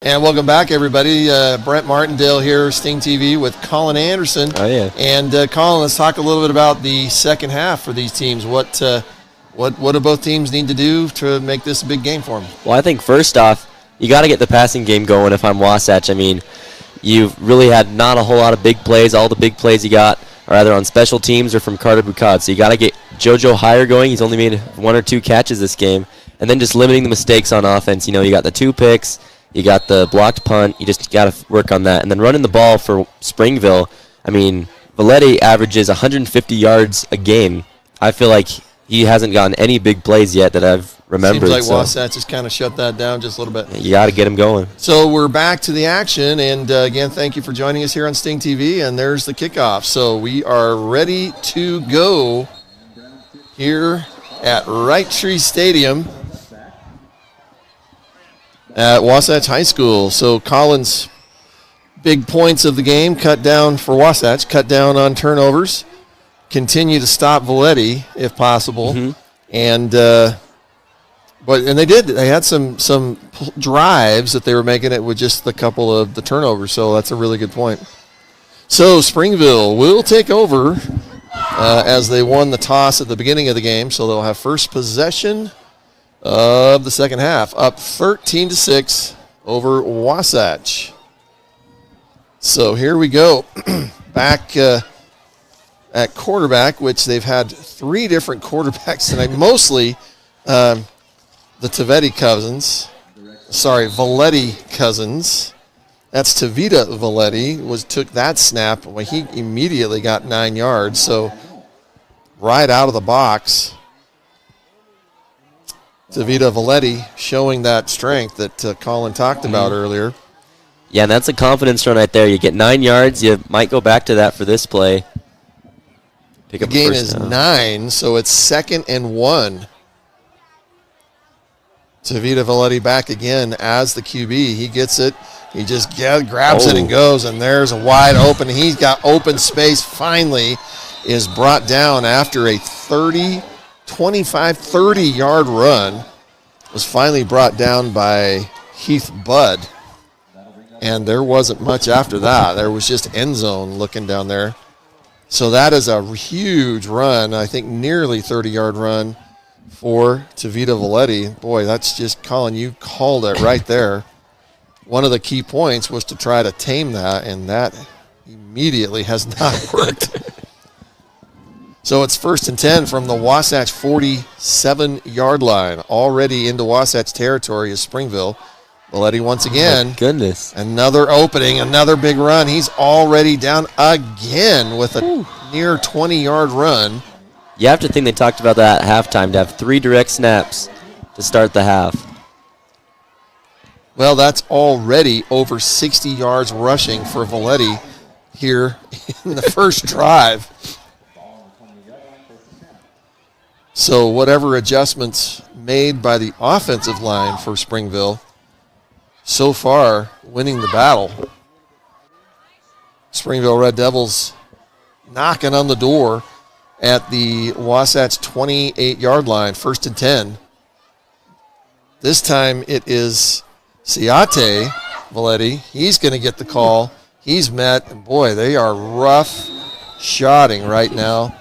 And welcome back, everybody. Brent Martindale here, Sting TV, with Colin Anderson. Oh, yeah. And Colin, let's talk a little bit about the second half for these teams. What do both teams need to do to make this a big game for them? Well, I think first off, you got to get the passing game going if I'm Wasatch. I mean, you've really had not a whole lot of big plays. All the big plays you got are either on special teams or from Carter Boucade. So you got to get JoJo Hire going. He's only made 1 or 2 catches this game. And then just limiting the mistakes on offense. You know, you got the 2 picks. You got the blocked punt. You just got to work on that. And then running the ball for Springville. I mean, Valetti averages 150 yards a game. I feel like he hasn't gotten any big plays yet that I've remembered. Seems like Wasatch has kind of shut that down just a little bit. You got to get him going. So we're back to the action. And, again, thank you for joining us here on Sting TV. And there's the kickoff. So we are ready to go here at Wright Tree Stadium at Wasatch High School. So Collins' big points of the game, cut down for Wasatch, cut down on turnovers, continue to stop Valetti if possible. Mm-hmm. And they did. They had some drives that they were making it with just a couple of the turnovers. So that's a really good point. So Springville will take over as they won the toss at the beginning of the game. So they'll have first possession of the second half, up 13-6 over Wasatch. So here we go. Back at quarterback, which they've had 3 different quarterbacks tonight, mostly the Valetti cousins. That's Tavita Valetti took that snap. Well, he immediately got 9 yards, so right out of the box. Tavita Valetti showing that strength that Colin talked about earlier. Yeah, and that's a confidence run right there. You get 9 yards. You might go back to that for this play. Pick The up gain first is down. 9, so it's 2nd and 1. Tavita Valetti back again as the QB. He gets it. He just grabs it and goes, and there's a wide open. He's got open space. Finally is brought down after a 30-yard run. Was finally brought down by Heath Budd. And there wasn't much after that. There was just end zone looking down there. So that is a huge run. I think nearly 30-yard run for Tavita Valetti. Boy, that's just, Colin, you called it right there. One of the key points was to try to tame that, and that immediately has not worked. So it's 1st and 10 from the Wasatch 47-yard line. Already into Wasatch territory is Springville. Valetti once again. Oh my goodness. Another opening, another big run. He's already down again with a near 20-yard run. You have to think they talked about that at halftime, to have 3 direct snaps to start the half. Well, that's already over 60 yards rushing for Valetti here in the first drive. So whatever adjustments made by the offensive line for Springville, so far winning the battle. Springville Red Devils knocking on the door at the Wasatch 28-yard line, 1st and 10. This time it is Siate Valetti. He's going to get the call. He's met, and boy, they are rough shotting right now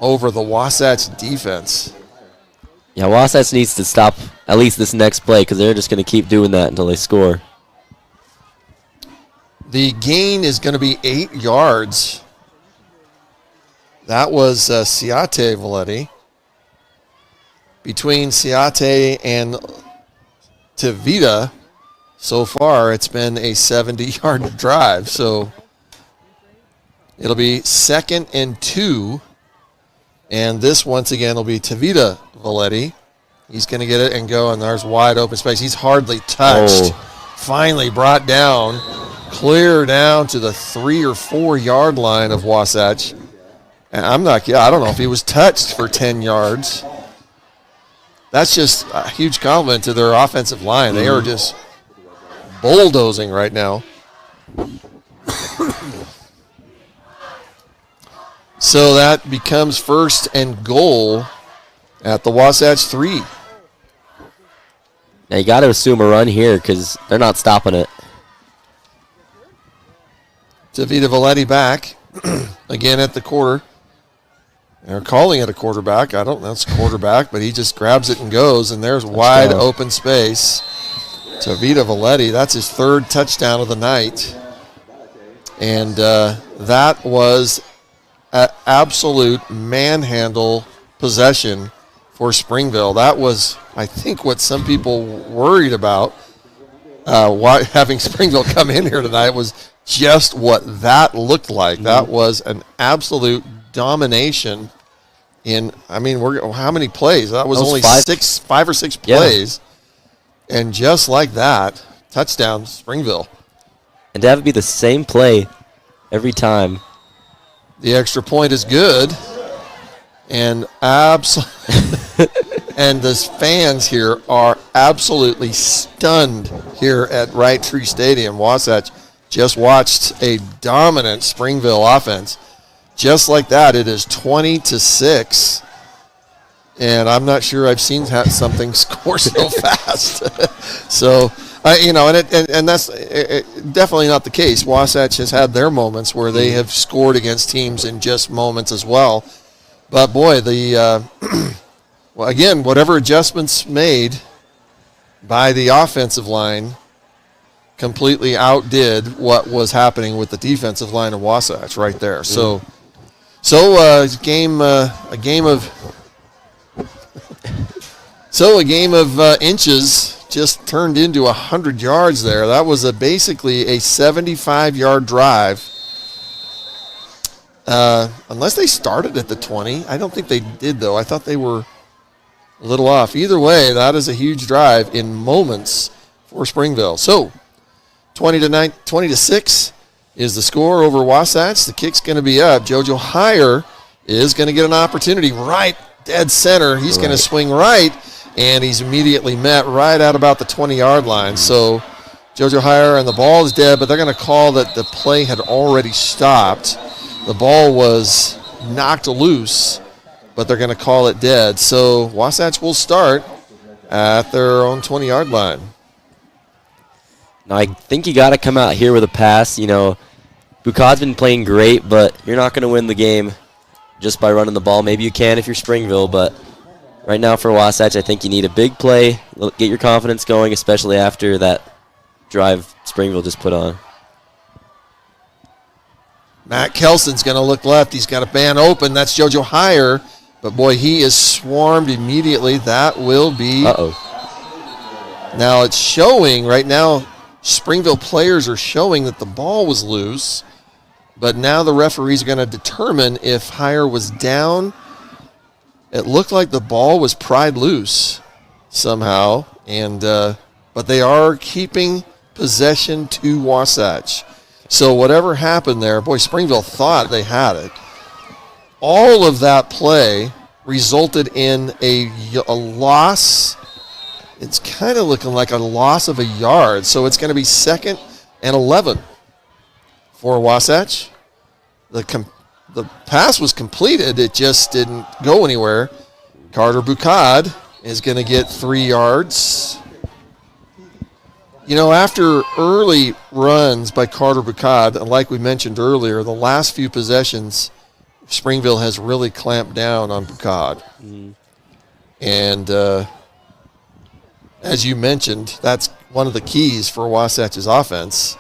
over the Wasatch defense. Yeah, Wasatch needs to stop at least this next play because they're just going to keep doing that until they score. The gain is going to be 8 yards. That was Siate Valetti. Between Siate and Tavita, so far it's been a 70-yard drive. So it'll be 2nd and 2. And this, once again, will be Tavita Valetti. He's going to get it and go, and there's wide open space. He's hardly touched. Finally brought down, clear down to the 3 or 4 yard line of Wasatch. And I don't know if he was touched for 10 yards. That's just a huge compliment to their offensive line. They are just bulldozing right now. So that becomes 1st and goal at the Wasatch 3. Now you got to assume a run here because they're not stopping it. Davida Valetti back again at the quarter. They're calling it a quarterback. I don't know, it's a quarterback, but he just grabs it and goes, and there's wide open space. Davida Valetti, that's his third touchdown of the night. And that was an absolute manhandle possession for Springville. That was, I think, what some people worried about. Why having Springville come in here tonight was just what that looked like. That was an absolute domination in, I mean, how many plays? That was only five or six plays. And just like that, touchdown, Springville. And to have it be the same play every time. The extra point is good. And and the fans here are absolutely stunned here at Wright Tree Stadium. Wasatch just watched a dominant Springville offense. Just like that, it is 20-6. And I'm not sure I've seen something score so fast. So, and that's definitely not the case. Wasatch has had their moments where they have scored against teams in just moments as well. But, boy, well, again, whatever adjustments made by the offensive line completely outdid what was happening with the defensive line of Wasatch right there. So a game of inches just turned into 100 yards there. That was basically a 75-yard drive. Unless they started at the 20. I don't think they did, though. I thought they were a little off. Either way, that is a huge drive in moments for Springville. So 20-6 is the score over Wasatch. The kick's going to be up. JoJo Heyer is going to get an opportunity right dead center. He's going to swing right, and he's immediately met right at about the 20-yard line. So JoJo Heyer, and the ball is dead, but they're going to call that the play had already stopped. The ball was knocked loose, but they're going to call it dead. So Wasatch will start at their own 20-yard line. Now, I think you got to come out here with a pass. Bucad's been playing great, but you're not going to win the game just by running the ball. Maybe you can if you're Springville, but right now for Wasatch, I think you need a big play, get your confidence going, especially after that drive Springville just put on. Matt Kelson's going to look left. He's got a man open. That's JoJo Heyer. But, boy, he is swarmed immediately. That will be. Now it's showing right now, Springville players are showing that the ball was loose. But now the referees are going to determine if Heyer was down. It looked like the ball was pried loose somehow. But they are keeping possession to Wasatch. So whatever happened there, boy, Springville thought they had it. All of that play resulted in a loss. It's kind of looking like a loss of a yard. So it's going to be 2nd and 11 for Wasatch. The pass was completed. It just didn't go anywhere. Carter Bucad is going to get 3 yards. After early runs by Carter Bucad, like we mentioned earlier, the last few possessions, Springville has really clamped down on Bucad. And as you mentioned, that's one of the keys for Wasatch's offense,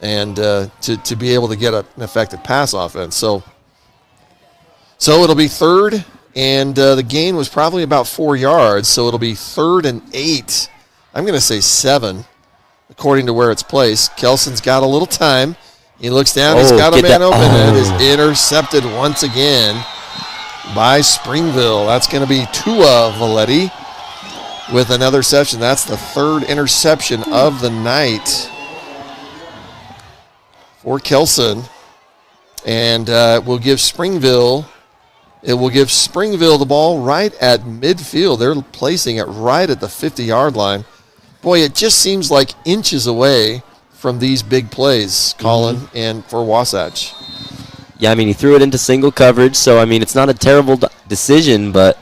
and to be able to get an effective pass offense. So it'll be 3rd, and the gain was probably about 4 yards, so it'll be 3rd and 8. I'm going to say 7, according to where it's placed. Kelson's got a little time. He looks down. He's got a man open. And it is intercepted once again by Springville. That's going to be Tua Valetti with another interception. That's the 3rd interception of the night for Kelson. And it will give Springville the ball right at midfield. They're placing it right at the 50-yard line. Boy, it just seems like inches away from these big plays, Colin, and for Wasatch. Yeah, he threw it into single coverage, so, it's not a terrible decision, but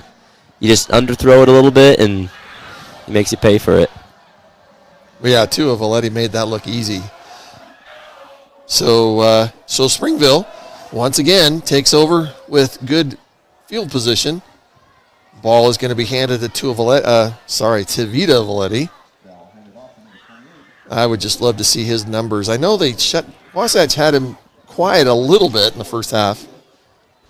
you just underthrow it a little bit, and He makes you pay for it. Well, yeah, Tua Valetti made that look easy. So Springville, once again, takes over with good field position. Ball is going to be handed to Tavita Valetti. I would just love to see his numbers. I know Wasatch had him quiet a little bit in the first half,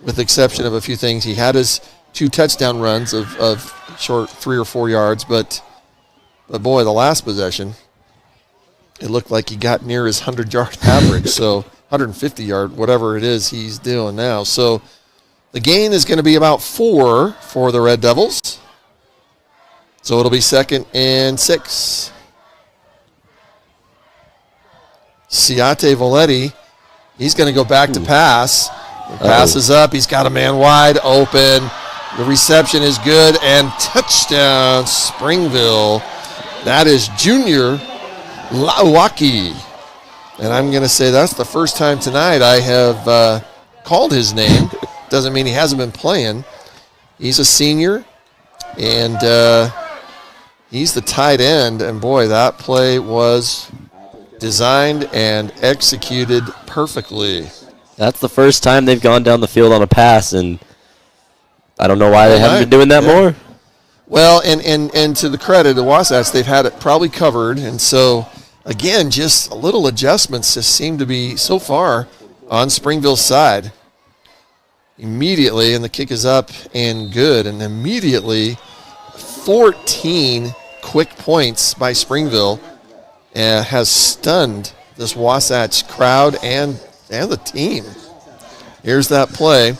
with the exception of a few things. He had his 2 touchdown runs of short 3 or 4 yards, but boy, the last possession, it looked like he got near his 100-yard average, so 150-yard, whatever it is he's doing now. So the gain is going to be about 4 for the Red Devils. So it'll be 2nd and 6. Ciate Valetti, he's going to go back to pass. The pass is up. He's got a man wide open. The reception is good, and touchdown, Springville. That is Junior Lawaki. And I'm going to say that's the first time tonight I have called his name. Doesn't mean he hasn't been playing. He's a senior, and he's the tight end. And, boy, that play was designed and executed perfectly. That's the first time they've gone down the field on a pass, and I don't know why they haven't been doing that more. Well, and to the credit of Wasatch, they've had it probably covered. And so, again, just a little adjustments just seem to be so far on Springville's side. Immediately, and the kick is up and good. And immediately, 14 quick points by Springville has stunned this Wasatch crowd and the team. Here's that play.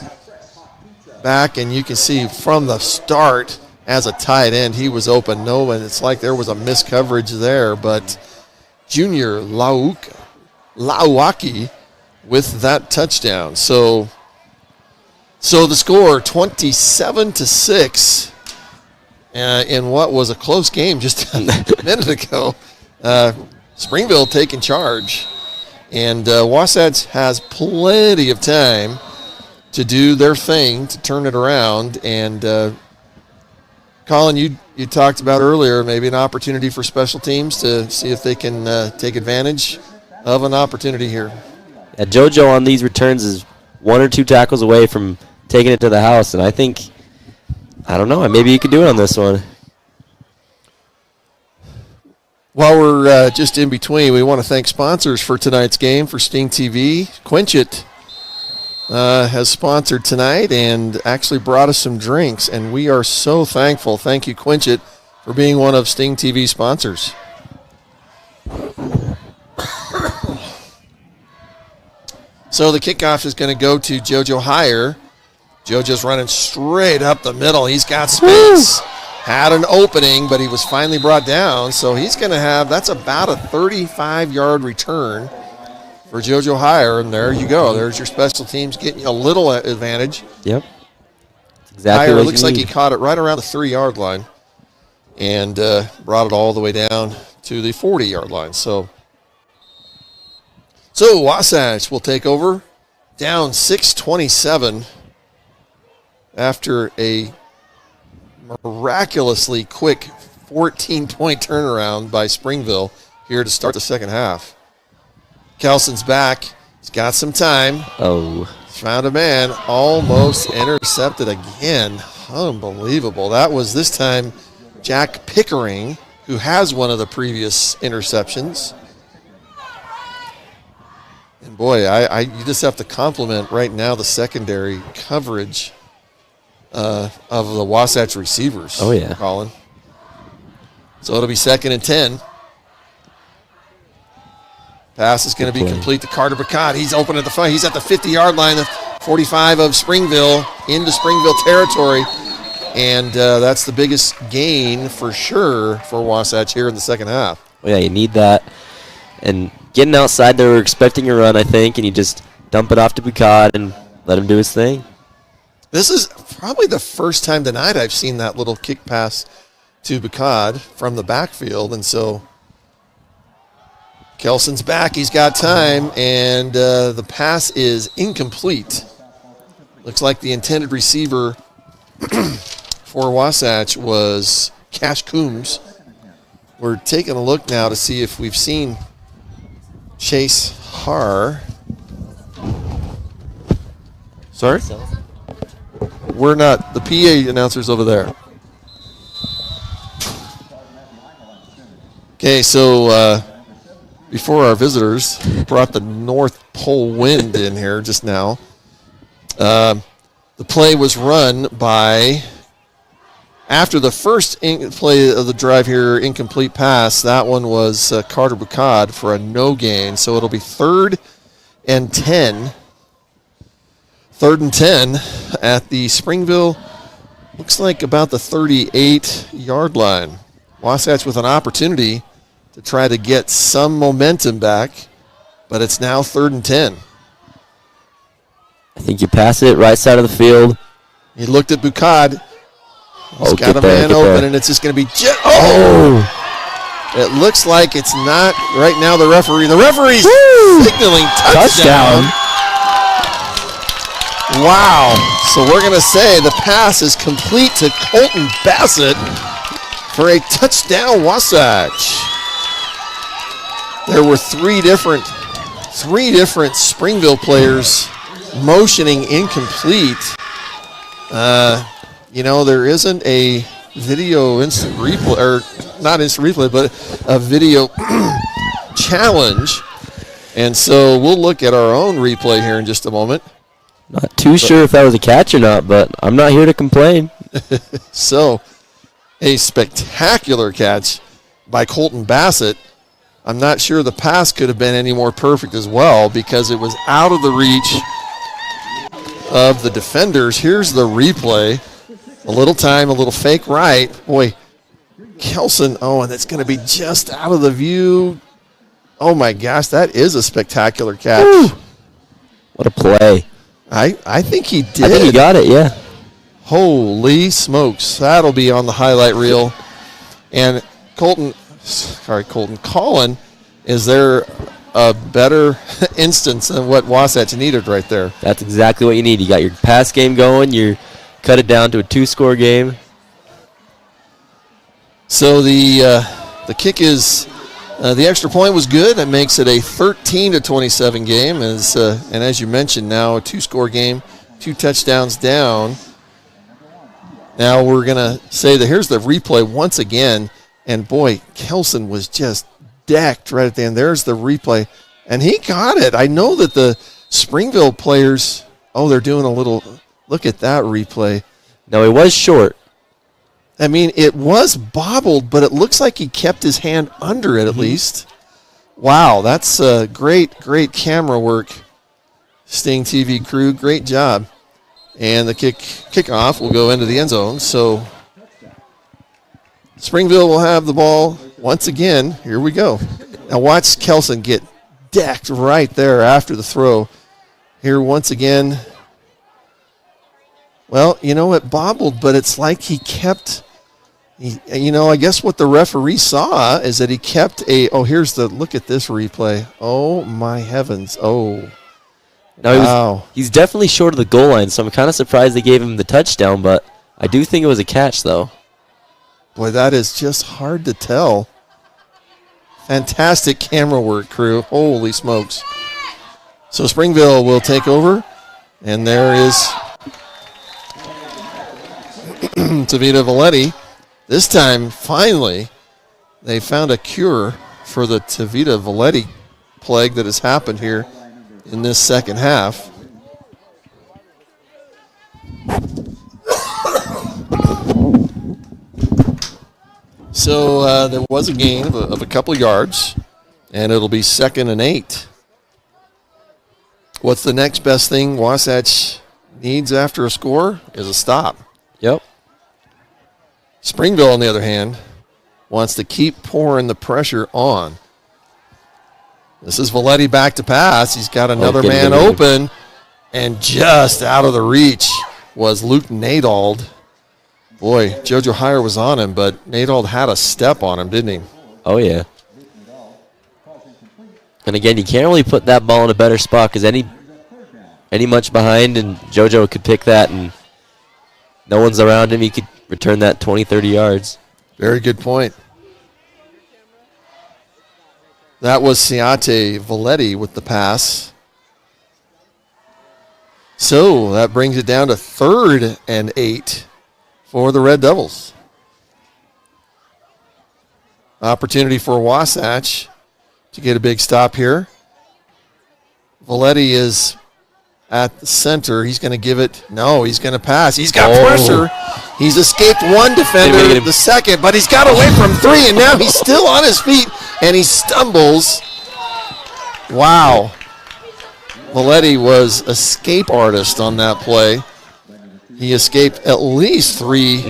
Back, and you can see from the start, as a tight end, he was open. No, and it's like there was a missed coverage there, but Junior Lawaki with that touchdown. So the score, 27-6, in what was a close game just a minute ago. Springville taking charge, and Wasatch has plenty of time to do their thing to turn it around. And Colin, you talked about earlier maybe an opportunity for special teams to see if they can take advantage of an opportunity here. Yeah, JoJo on these returns is 1 or 2 tackles away from taking it to the house, and I don't know, maybe you could do it on this one. While we're just in between, we want to thank sponsors for tonight's game for Sting TV. Quinchit has sponsored tonight and actually brought us some drinks, and we are so thankful. Thank you, Quinchit, for being one of Sting TV's sponsors. So the kickoff is going to go to JoJo Heyer. JoJo's running straight up the middle. He's got space. Had an opening, but he was finally brought down. So he's going to have, that's about a 35-yard return for JoJo Heyer. And there you go. There's your special teams getting you a little advantage. Yep. Exactly. Heyer looks like he caught it right around the 3-yard line and brought it all the way down to the 40-yard line. So Wasatch will take over, down 6-27 after a miraculously quick 14-point turnaround by Springville here to start the second half. Kelson's back. He's got some time. Oh. Found a man. Almost intercepted again. Unbelievable. That was this time Jack Pickering, who has one of the previous interceptions. And boy, you just have to compliment right now the secondary coverage of the Wasatch receivers. Oh, yeah. Colin. So it'll be 2nd and 10. Pass is going to be complete to Carter Bacot. He's open at the front. He's at the 50-yard line, the 45 of Springville, into Springville territory. And that's the biggest gain for sure for Wasatch here in the second half. Well, yeah, you need that. And getting outside, they were expecting a run, I think, and you just dump it off to Bacot and let him do his thing. This is probably the first time tonight I've seen that little kick pass to Bacot from the backfield. And so Kelson's back. He's got time, and the pass is incomplete. Looks like the intended receiver for Wasatch was Cash Coombs, we're taking a look now to see if we've seen Chase Haar. Sorry? We're not. The PA announcer's over there. Okay, so before our visitors brought the North Pole wind in here just now, the play was run by, after the first play of the drive here, incomplete pass, that one was Carter Bucad for a no gain. So it'll be 3rd and 10. 3rd and 10 at the Springville, looks like about the 38-yard line. Wasatch with an opportunity to try to get some momentum back, but it's now 3rd and 10. I think you pass it right side of the field. He looked at Bucad. He's got a man open, and it's just going to be it looks like it's not right now. The referee's signaling touchdown. Wow. So we're going to say the pass is complete to Colton Bassett for a touchdown, Wasatch. There were three different Springville players motioning incomplete. There isn't a video instant replay, or not instant replay, but a video challenge. And so we'll look at our own replay here in just a moment. Not too sure if that was a catch or not, but I'm not here to complain. So, a spectacular catch by Colton Bassett. I'm not sure the pass could have been any more perfect as well, because it was out of the reach of the defenders. Here's the replay. A little time, a little fake right. Boy, Kelson, and that's going to be just out of the view. Oh, my gosh, that is a spectacular catch. Woo. What a play. I think he did. I think he got it, yeah. Holy smokes. That'll be on the highlight reel. And Colin, is there a better instance than what Wasatch needed right there? That's exactly what you need. You got your pass game going. You cut it down to a 2-score game. So the kick is, the extra point was good. That makes it a 13-27 game. And as you mentioned, now a 2-score game, 2 touchdowns down. Now we're going to say that here's the replay once again. And boy, Kelson was just decked right at the end. There's the replay. And he got it. I know that the Springville players, they're doing a little, look at that replay. No, it was short. I mean, it was bobbled, but it looks like he kept his hand under it at least. Wow, that's great camera work, Sting TV crew. Great job. And the kickoff will go into the end zone. So Springville will have the ball once again. Here we go. Now watch Kelson get decked right there after the throw. Here once again. Well, it bobbled, but it's like he kept, I guess what the referee saw is that he kept look at this replay. Oh, my heavens. Oh, wow. He's definitely short of the goal line, so I'm kind of surprised they gave him the touchdown, but I do think it was a catch, though. Boy, that is just hard to tell. Fantastic camera work, crew. Holy smokes. So Springville will take over, and there is Tavita Valetti. This time, finally, they found a cure for the Tavita Valetti plague that has happened here in this second half. So there was a gain of a couple yards, and it'll be 2nd and 8. What's the next best thing Wasatch needs after a score is a stop. Yep. Springville, on the other hand, wants to keep pouring the pressure on. This is Valetti back to pass. He's got another man open, and just out of the reach was Luke Nadald. Boy, JoJo Heyer was on him, but Nadald had a step on him, didn't he? Oh, yeah. And again, you can't really put that ball in a better spot because any much behind, and JoJo could pick that, and no one's around him. He could return that 20, 30 yards. Very good point. That was Ciate Valetti with the pass. So that brings it down to 3rd and 8 for the Red Devils. Opportunity for Wasatch to get a big stop here. Valetti is at the center. He's going to give it. No, he's going to pass. He's got pressure. He's escaped one defender, the second, but he's got away from 3, and now he's still on his feet, and he stumbles. Wow. Valetti was escape artist on that play. He escaped at least three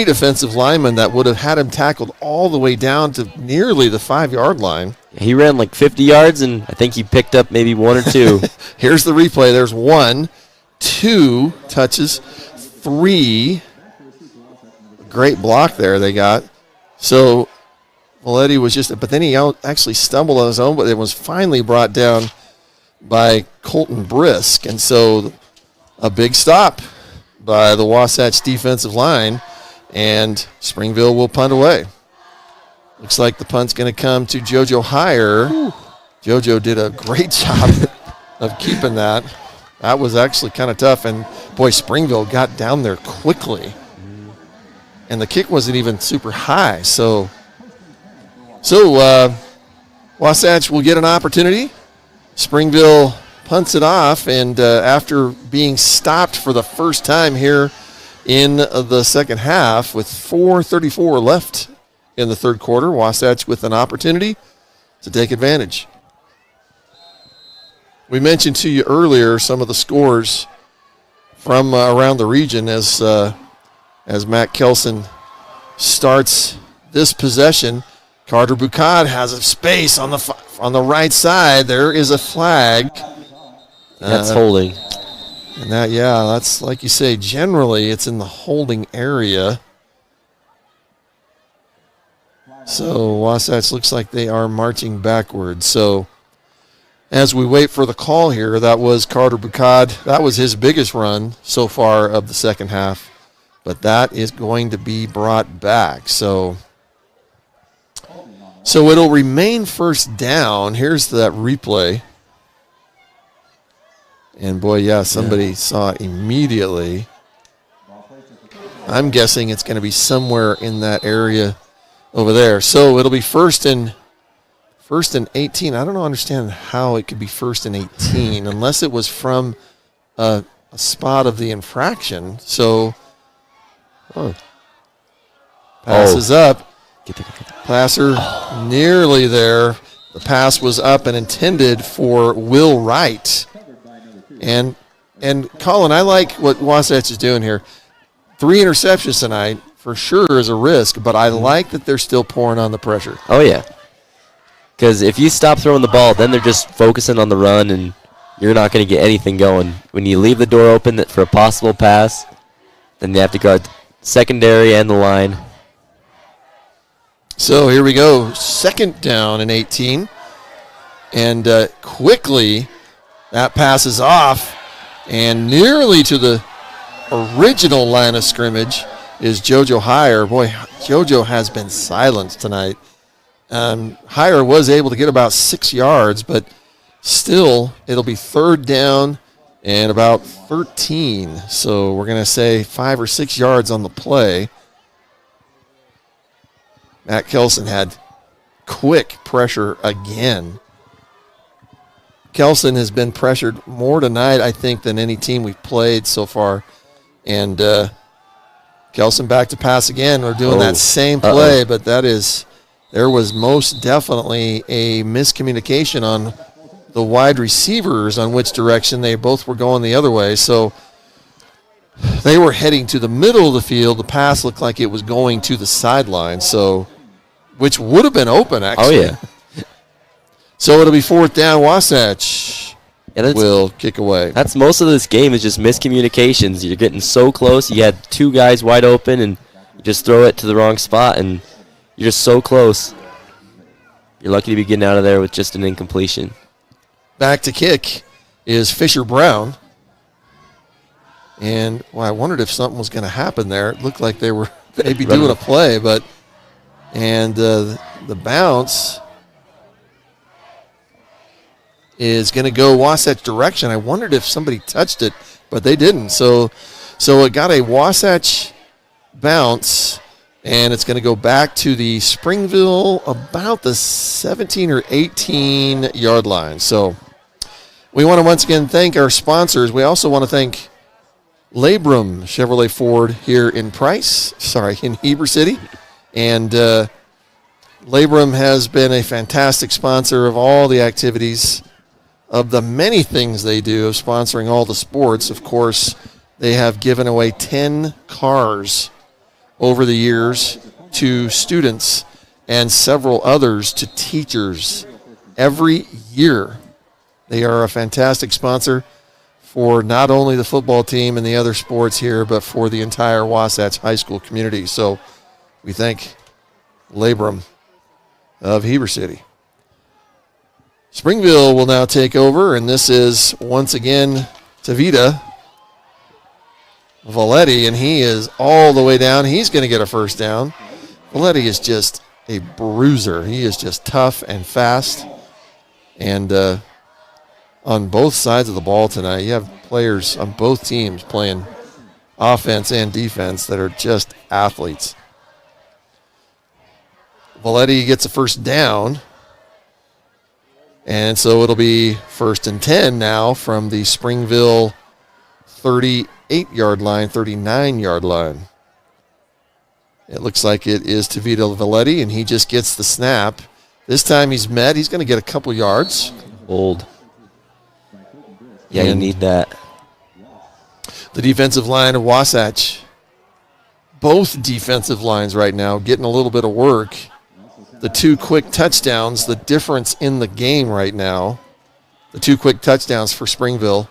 defensive linemen that would have had him tackled all the way down to nearly the 5-yard line. He ran like 50 yards, and I think he picked up maybe 1 or 2. Here's the replay. There's 1, 2 touches, 3. Great block there they got. So Valetti was but then he actually stumbled on his own, but it was finally brought down by Colton Brisk. And so a big stop by the Wasatch defensive line, and Springville will punt away. Looks like the punt's going to come to JoJo Heyer. JoJo did a great job of keeping that. That was actually kind of tough, and boy, Springville got down there quickly. And the kick wasn't even super high, so Wasatch will get an opportunity. Springville punts it off, and after being stopped for the first time here in the second half with 4:34 left in the third quarter, Wasatch with an opportunity to take advantage. We mentioned to you earlier some of the scores from around the region as Matt Kelson starts this possession. Carter Bucad has a space on the right side. There is a flag. That's holding. And that's like you say, generally it's in the holding area. So Wasatch looks like they are marching backwards. So as we wait for the call here, that was Carter Bucad. That was his biggest run so far of the second half. But that is going to be brought back. So it'll remain first down. Here's that replay. And boy, somebody saw it immediately. I'm guessing it's going to be somewhere in that area over there. So it'll be first and 18. I don't understand how it could be first and 18 unless it was from a spot of the infraction. So pass is up. Passer nearly there. The pass was up and intended for Will Wright. And Colin, I like what Wasatch is doing here. 3 interceptions tonight for sure is a risk, but I like that they're still pouring on the pressure. Oh, yeah. Because if you stop throwing the ball, then they're just focusing on the run, and you're not going to get anything going. When you leave the door open for a possible pass, then they have to guard secondary and the line. So here we go, second down and 18. And quickly, that passes off, and nearly to the original line of scrimmage is JoJo Heyer. Boy, JoJo has been silenced tonight. Heyer was able to get about 6 yards, but still, it'll be third down and about 13. So we're going to say 5 or 6 yards on the play. Matt Kelson had quick pressure again. Kelson has been pressured more tonight, I think, than any team we've played so far. And Kelson back to pass again. We're doing that same play, but there was most definitely a miscommunication on the wide receivers on which direction. They both were going the other way. So they were heading to the middle of the field. The pass looked like it was going to the sideline, which would have been open, actually. Oh, yeah. So it'll be fourth down. Wasatch will kick away. That's most of this game is just miscommunications. You're getting so close. You had 2 guys wide open, and you just throw it to the wrong spot, and you're just so close. You're lucky to be getting out of there with just an incompletion. Back to kick is Fisher Brown. And I wondered if something was going to happen there. It looked like they were maybe doing a play, but the bounce is going to go Wasatch direction. I wondered if somebody touched it, but they didn't. So it got a Wasatch bounce, and it's going to go back to the Springville about the 17 or 18 yard line. So we want to once again thank our sponsors. We also want to thank Labrum Chevrolet Ford here in in Heber City. And Labrum has been a fantastic sponsor of all the activities, of the many things they do, of sponsoring all the sports. Of course, they have given away 10 cars over the years to students and several others to teachers every year. They are a fantastic sponsor for not only the football team and the other sports here, but for the entire Wasatch High School community. So we thank Labrum of Heber City. Springville will now take over, and this is once again Tavita Valetti, and he is all the way down. He's going to get a first down. Valetti is just a bruiser. He is just tough and fast. And on both sides of the ball tonight, you have players on both teams playing offense and defense that are just athletes. Valetti gets a first down. And so it'll be 1st and 10 now from the Springville 38-yard line, 39-yard line. It looks like it is Tavita Valetti, and he just gets the snap. This time he's met. He's going to get a couple yards. Old. Yeah, you need that. The defensive line of Wasatch, both defensive lines right now getting a little bit of work. The 2 quick touchdowns, the difference in the game right now, the 2 quick touchdowns for Springville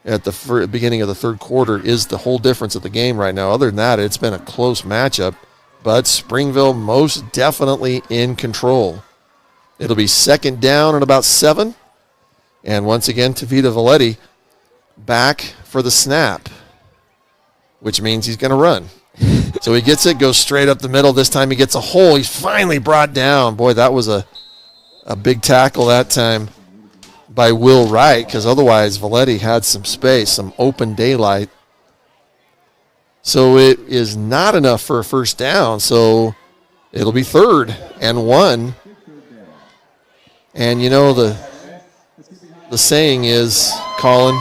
at the beginning of the third quarter is the whole difference of the game right now. Other than that, it's been a close matchup, but Springville most definitely in control. It'll be 2nd down at about 7. And once again, Tavita Valetti back for the snap, which means he's going to run. So he gets it, goes straight up the middle. This time he gets a hole. He's finally brought down. Boy, that was a big tackle that time by Will Wright, because otherwise Valetti had some space, some open daylight. So it is not enough for a first down. So it'll be 3rd and 1. And you know the saying is, Colin,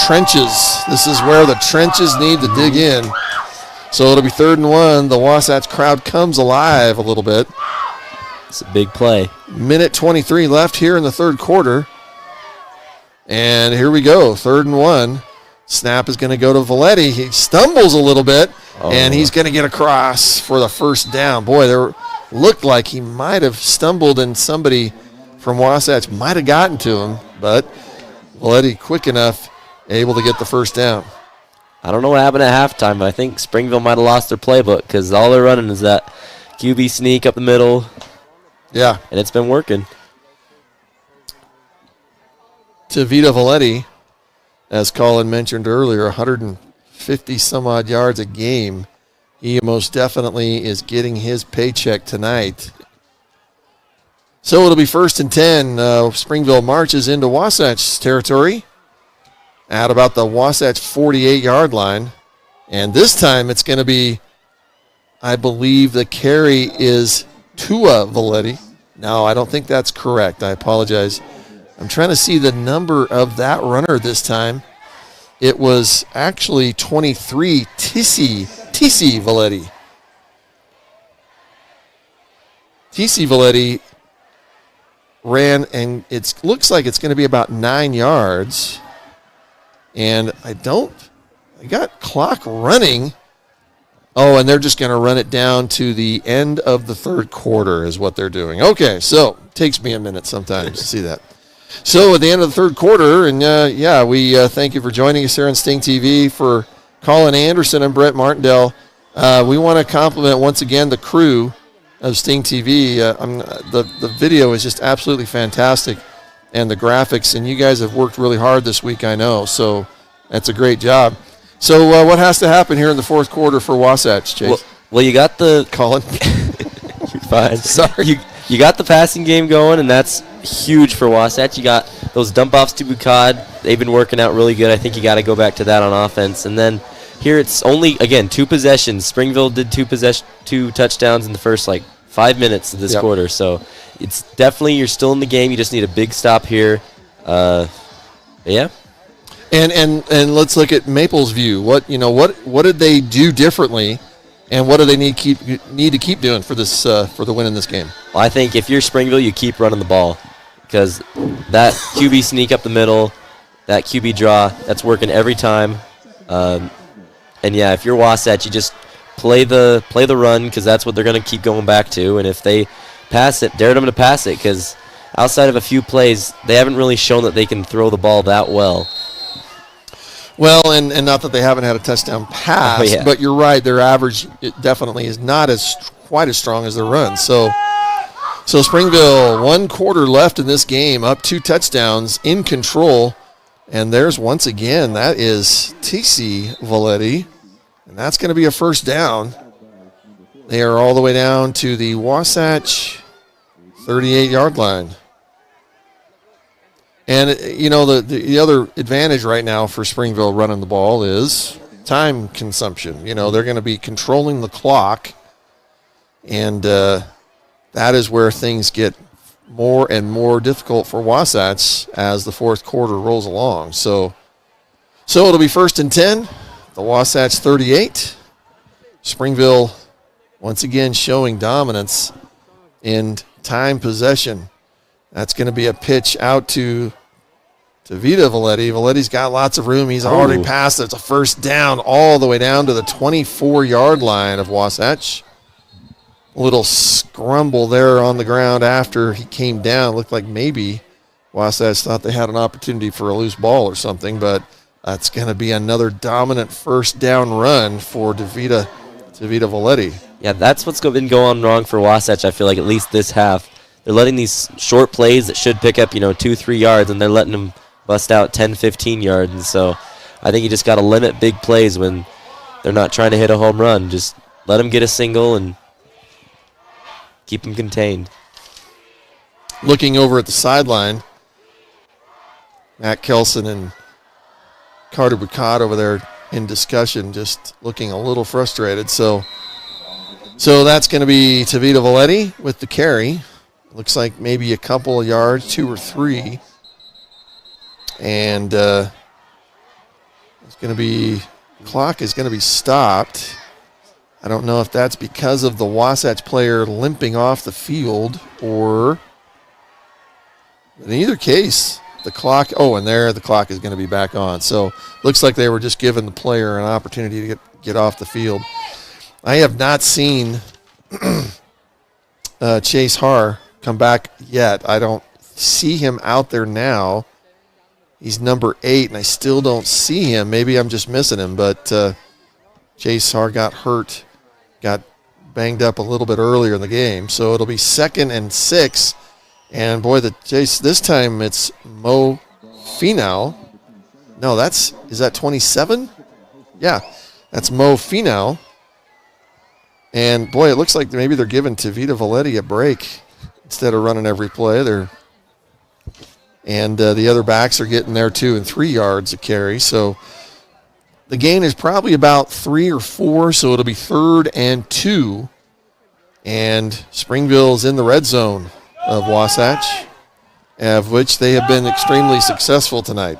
trenches. This is where the trenches need to dig in. So it'll be 3rd and 1. The Wasatch crowd comes alive a little bit. It's a big play. Minute 23 left here in the third quarter. And here we go, 3rd and 1. Snap is going to go to Valetti. He stumbles a little bit, and he's going to get across for the first down. Boy, there looked like he might have stumbled and somebody from Wasatch might have gotten to him, but Valetti quick enough, able to get the first down. I don't know what happened at halftime, but I think Springville might have lost their playbook because all they're running is that QB sneak up the middle. Yeah. And it's been working. Tavita Valetti, as Colin mentioned earlier, 150 some odd yards a game. He most definitely is getting his paycheck tonight. So it'll be 1st and 10. Springville marches into Wasatch territory at about the Wasatch 48-yard line. And this time it's going to be, I believe the carry is Tua Valetti. No, I don't think that's correct. I apologize. I'm trying to see the number of that runner this time. It was actually 23, TC Valetti. TC Valetti ran, and it looks like it's going to be about 9 yards. And I got clock running. Oh, and they're just going to run it down to the end of the third quarter is what they're doing. Okay, so it takes me a minute sometimes to see that. So at the end of the third quarter, and we thank you for joining us here on Sting TV. For Colin Anderson and Brett Martindale, we want to compliment once again the crew of Sting TV. The video is just absolutely fantastic, and the graphics, and you guys have worked really hard this week, I know, so that's a great job. So what has to happen here in the fourth quarter for Wasatch, Chase? Well, you got the... Colin? You're fine. Sorry. You got the passing game going, and that's huge for Wasatch. You got those dump offs to Bukad, they've been working out really good. I think you got to go back to that on offense. And then here it's only, again, 2 possessions. Springville did 2 touchdowns in the first, 5 minutes of this quarter. So it's definitely, you're still in the game. You just need a big stop here. Yeah. And let's look at Maple's view. What did they do differently, and what do they need to keep doing for this for the win in this game? Well, I think if you're Springville, you keep running the ball, because that QB sneak up the middle, that QB draw, that's working every time. And yeah, if you're Wasatch, you just play the run, because that's what they're going to keep going back to. And if they pass it, dare them to pass it, because outside of a few plays, they haven't really shown that they can throw the ball that well. Well, and not that they haven't had a touchdown pass, but you're right. Their average definitely is not quite as strong as their run. So Springville, 1 quarter left in this game, up 2 touchdowns, in control. And there's once again, that is TC Valetti, and that's going to be a first down. They are all the way down to the Wasatch 38-yard line. And, the other advantage right now for Springville running the ball is time consumption. They're going to be controlling the clock, and that is where things get more and more difficult for Wasatch as the 4th quarter rolls along. So it'll be 1st and 10, the Wasatch 38. Springville once again showing dominance in time possession. That's going to be a pitch out to Vita Valetti. Valetti's got lots of room. He's already passed. It's a first down all the way down to the 24-yard line of Wasatch. A little scrumble there on the ground after he came down. Looked like maybe Wasatch thought they had an opportunity for a loose ball or something, but that's going to be another dominant first down run for Vita Valetti. Yeah, that's what's been going wrong for Wasatch, I feel like, at least this half. They're letting these short plays that should pick up, 2-3 yards, and they're letting them bust out 10, 15 yards. And so I think you just got to limit big plays when they're not trying to hit a home run. Just let them get a single and keep them contained. Looking over at the sideline, Matt Kelson and Carter Boucade over there in discussion, just looking a little frustrated. So that's going to be Tavita Valetti with the carry. Looks like maybe a couple of yards, 2 or 3. And it's going to be, clock is going to be stopped. I don't know if that's because of the Wasatch player limping off the field, or in either case, the clock, the clock is going to be back on. So looks like they were just giving the player an opportunity to get off the field. I have not seen Chase Haar come back yet. I don't see him out there now. He's number 8, and I still don't see him. Maybe I'm just missing him, but Chase Haar got hurt, got banged up a little bit earlier in the game. So it'll be 2nd and 6. And, boy, this time it's Mo Finau. No, is that 27? Yeah, that's Mo Finau. And, boy, it looks like maybe they're giving Tavita Valetti a break instead of running every play. And the other backs are getting there 2 and 3 yards a carry. So the gain is probably about 3 or 4, so it'll be 3rd and 2. And Springville's in the red zone of Wasatch, of which they have been extremely successful tonight.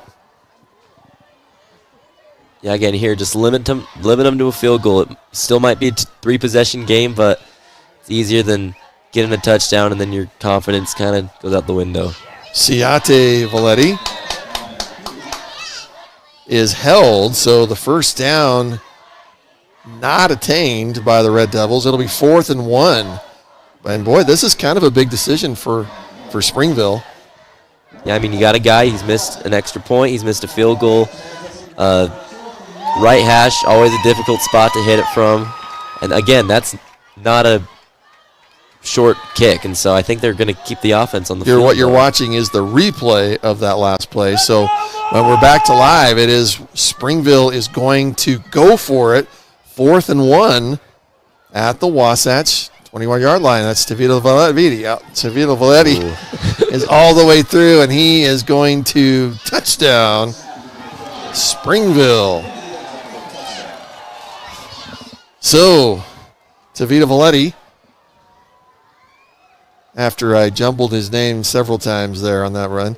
Yeah, again, here, just limit them to a field goal. It still might be a 3-possession game, but it's easier than getting a touchdown, and then your confidence kind of goes out the window. Siate Valetti is held, so the first down not attained by the Red Devils. It'll be 4th and 1. And, boy, this is kind of a big decision for Springville. Yeah, I mean, you got a guy, he's missed an extra point, he's missed a field goal. Right hash, always a difficult spot to hit it from. And, again, that's not a short kick, and so I think they're going to keep the offense on the field. What you're watching is the replay of that last play. So when we're back to live, it is Springville is going to go for it, 4th and 1 at the Wasatch 21-yard line. That's Tavito Valetti. Yeah, Tavito Valetti is all the way through, and he is going to touchdown Springville. So, Tavito Valetti, after I jumbled his name several times there on that run,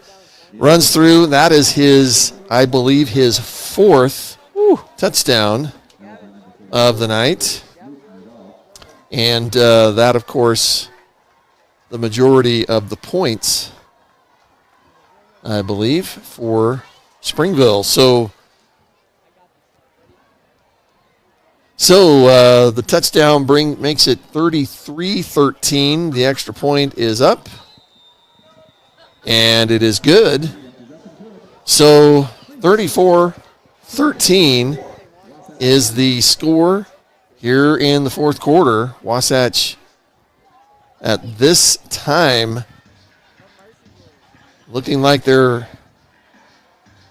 runs through. That is his, I believe, his 4th touchdown of the night. And that, of course, the majority of the points, I believe, for Springville. So the touchdown makes it 33-13. The extra point is up, and it is good. So 34-13 is the score here in the fourth quarter. Wasatch at this time looking like they're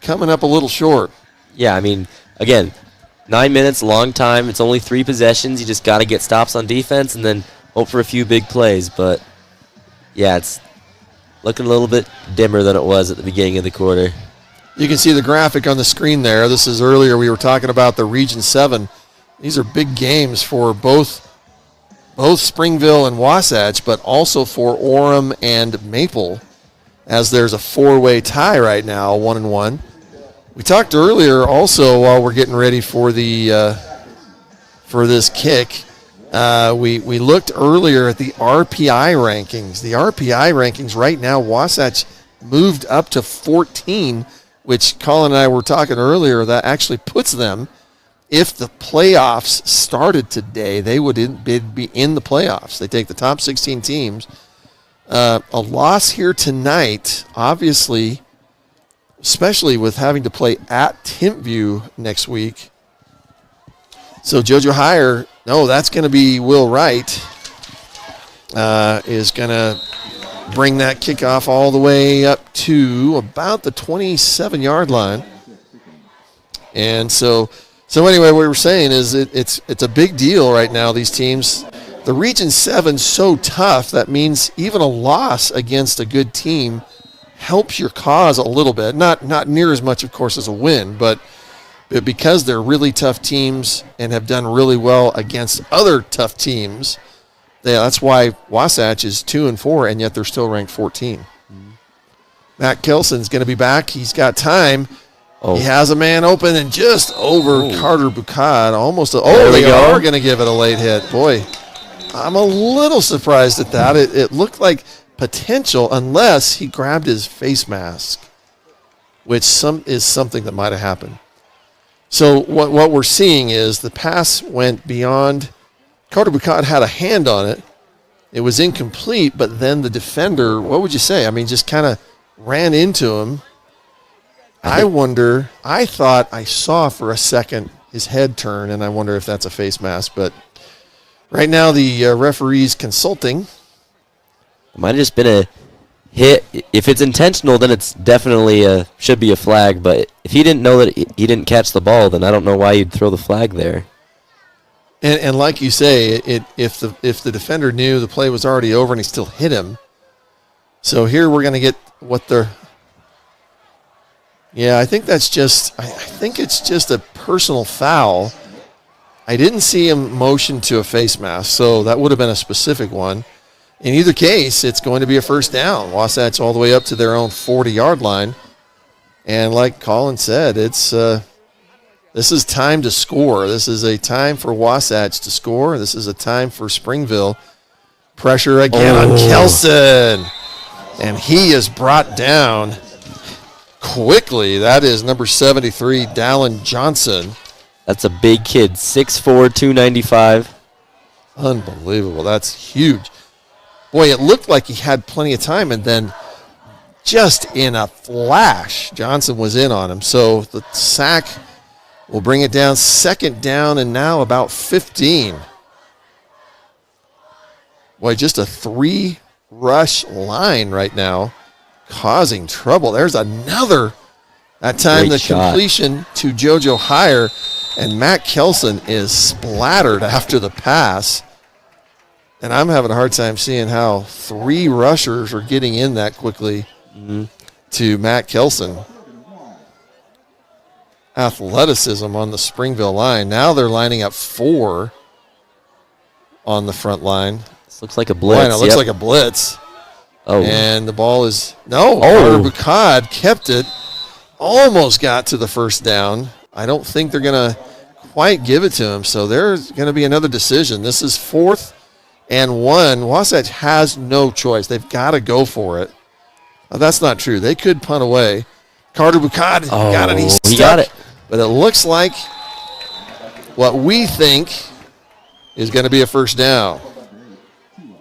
coming up a little short. Yeah, I mean, again, 9 minutes, long time. It's only 3 possessions. You just got to get stops on defense and then hope for a few big plays. But, yeah, it's looking a little bit dimmer than it was at the beginning of the quarter. You can see the graphic on the screen there. This is earlier we were talking about the Region 7. These are big games for both Springville and Wasatch, but also for Orem and Maple, as there's a 4-way tie right now, 1-1. We talked earlier also while we're getting ready for the for this kick. We looked earlier at the RPI rankings. The RPI rankings right now, Wasatch moved up to 14, which Colin and I were talking earlier. That actually puts them, if the playoffs started today, they would be in the playoffs. They take the top 16 teams. A loss here tonight, obviously, especially with having to play at Timpview next week. So JoJo Heyer, that's going to be Will Wright, is going to bring that kickoff all the way up to about the 27-yard line. And so anyway, what we're saying is it's a big deal right now, these teams. The Region 7's so tough, that means even a loss against a good team helps your cause a little bit. Not near as much, of course, as a win, but because they're really tough teams and have done really well against other tough teams, that's why Wasatch is 2-4, and yet they're still ranked 14. Mm-hmm. Matt Kelson's going to be back. He's got time. Oh. He has a man open and just over Carter Bucad. Almost. They are going to give it a late hit. Boy, I'm a little surprised at that. It looked like potential unless he grabbed his face mask, which is something that might have happened. So what we're seeing is the pass went beyond. Carter Bucad had a hand on it. It was incomplete, but then the defender, what would you say? I mean, just kind of ran into him. I thought I saw for a second his head turn, and I wonder if that's a face mask. But right now the referee's consulting. It might have just been a hit. If it's intentional, then it's definitely should be a flag. But if he didn't know that he didn't catch the ball, then I don't know why you'd throw the flag there. And like you say, if the defender knew the play was already over and he still hit him. So here we're going to get what they're. Yeah, I think it's just a personal foul. I didn't see him motion to a face mask, so that would have been a specific one. In either case, it's going to be a first down. Wasatch all the way up to their own 40-yard line. And like Colin said, this is time to score. This is a time for Wasatch to score. This is a time for Springville. Pressure again on Kelson. And he is brought down quickly. That is number 73, Dallin Johnson. That's a big kid, 6'4", 295. Unbelievable. That's huge. Boy, it looked like he had plenty of time, and then just in a flash, Johnson was in on him. So the sack will bring it down, second down, and now about 15. Boy, just a 3-rush line right now, causing trouble. There's another. That time the completion to JoJo Heyer, and Matt Kelson is splattered after the pass. And I'm having a hard time seeing how 3 rushers are getting in that quickly to Matt Kelson. Athleticism on the Springville line. Now they're lining up 4 on the front line. This looks like a blitz. It looks like a blitz. Oh. And the ball is, no, Oh. Carter Bucad kept it. Almost got to the first down. I don't think they're going to quite give it to him. So there's going to be another decision. This is 4th and 1. Wasatch has no choice. They've got to go for it. That's not true. They could punt away. Carter Bucad got it. He got it. But it looks like what we think is going to be a first down.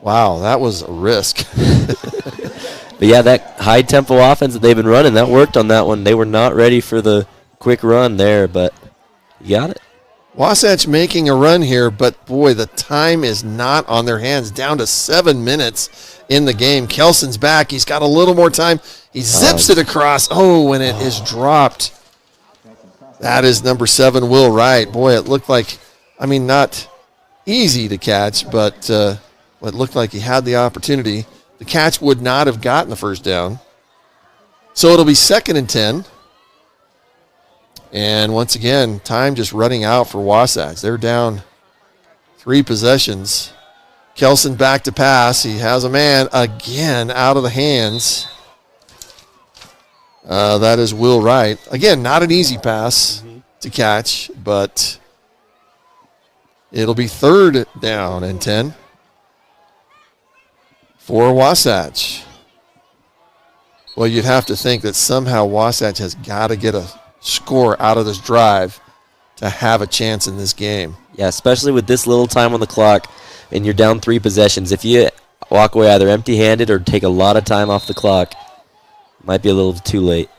Wow, that was a risk. But yeah, that high-tempo offense that they've been running, that worked on that one. They were not ready for the quick run there, but you got it. Wasatch making a run here, but boy, the time is not on their hands. Down to 7 minutes in the game. Kelson's back. He's got a little more time. He zips it across. Oh, and it is dropped. That is number 7, Will Wright. Boy, it looked like, not easy to catch, but it looked like he had the opportunity. The catch would not have gotten the first down. So it'll be 2nd and 10. And once again, time just running out for Wasatch. They're down 3 possessions. Kelson back to pass. He has a man again out of the hands. That is Will Wright. Again, not an easy pass to catch, but it'll be 3rd down and 10 for Wasatch. Well, you'd have to think that somehow Wasatch has got to get a score out of this drive to have a chance in this game. Yeah, especially with this little time on the clock and you're down 3 possessions. If you walk away either empty-handed or take a lot of time off the clock, might be a little too late.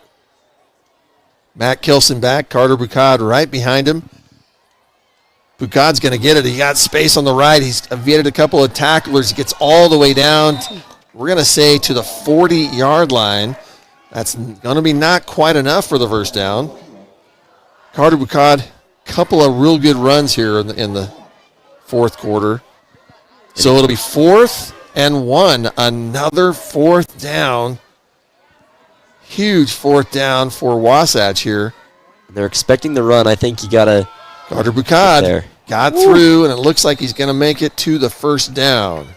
Matt Kilson back, Carter Bucad right behind him. Bucad's going to get it. He got space on the right. He's evaded a couple of tacklers. He gets all the way down, we're going to say, to the 40-yard line. That's going to be not quite enough for the first down. Carter Bucad, couple of real good runs here in the 4th quarter. So it'll be 4th and 1, another 4th down. Huge 4th down for Wasatch here. They're expecting the run. I think you got to. Carter Bucad got through, and it looks like he's going to make it to the first down.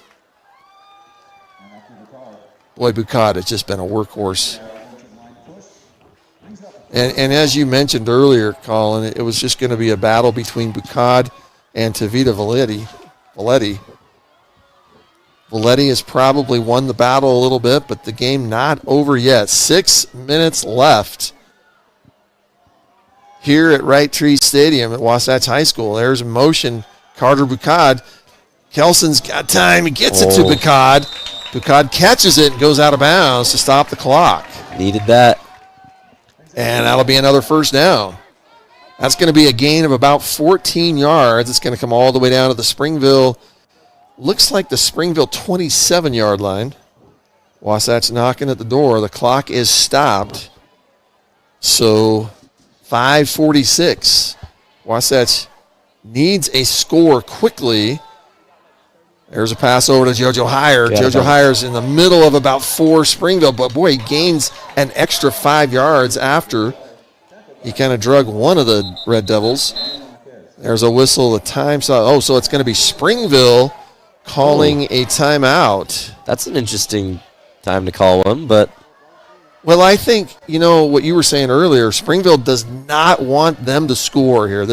Boy, Bucad has just been a workhorse. And as you mentioned earlier, Colin, it was just going to be a battle between Bucad and Tavita Valetti. Valetti has probably won the battle a little bit, but the game not over yet. 6 minutes left here at Wright Tree Stadium at Wasatch High School. There's motion. Carter Bucad. Kelson's got time. He gets it to Bucad. Bucad catches it and goes out of bounds to stop the clock. Needed that. And that'll be another first down. That's going to be a gain of about 14 yards. It's going to come all the way down to the Springville, looks like the Springville 27-yard line. Wasatch knocking at the door. The clock is stopped. So 5:46. Wasatch needs a score quickly. There's a pass over to JoJo Heyer. JoJo Heyer's in the middle of about 4 Springville, but boy, he gains an extra 5 yards after he kind of drug one of the Red Devils. There's a whistle, the time. So it's going to be Springville calling a timeout. That's an interesting time to call one, but. Well, I think, what you were saying earlier, Springville does not want them to score here.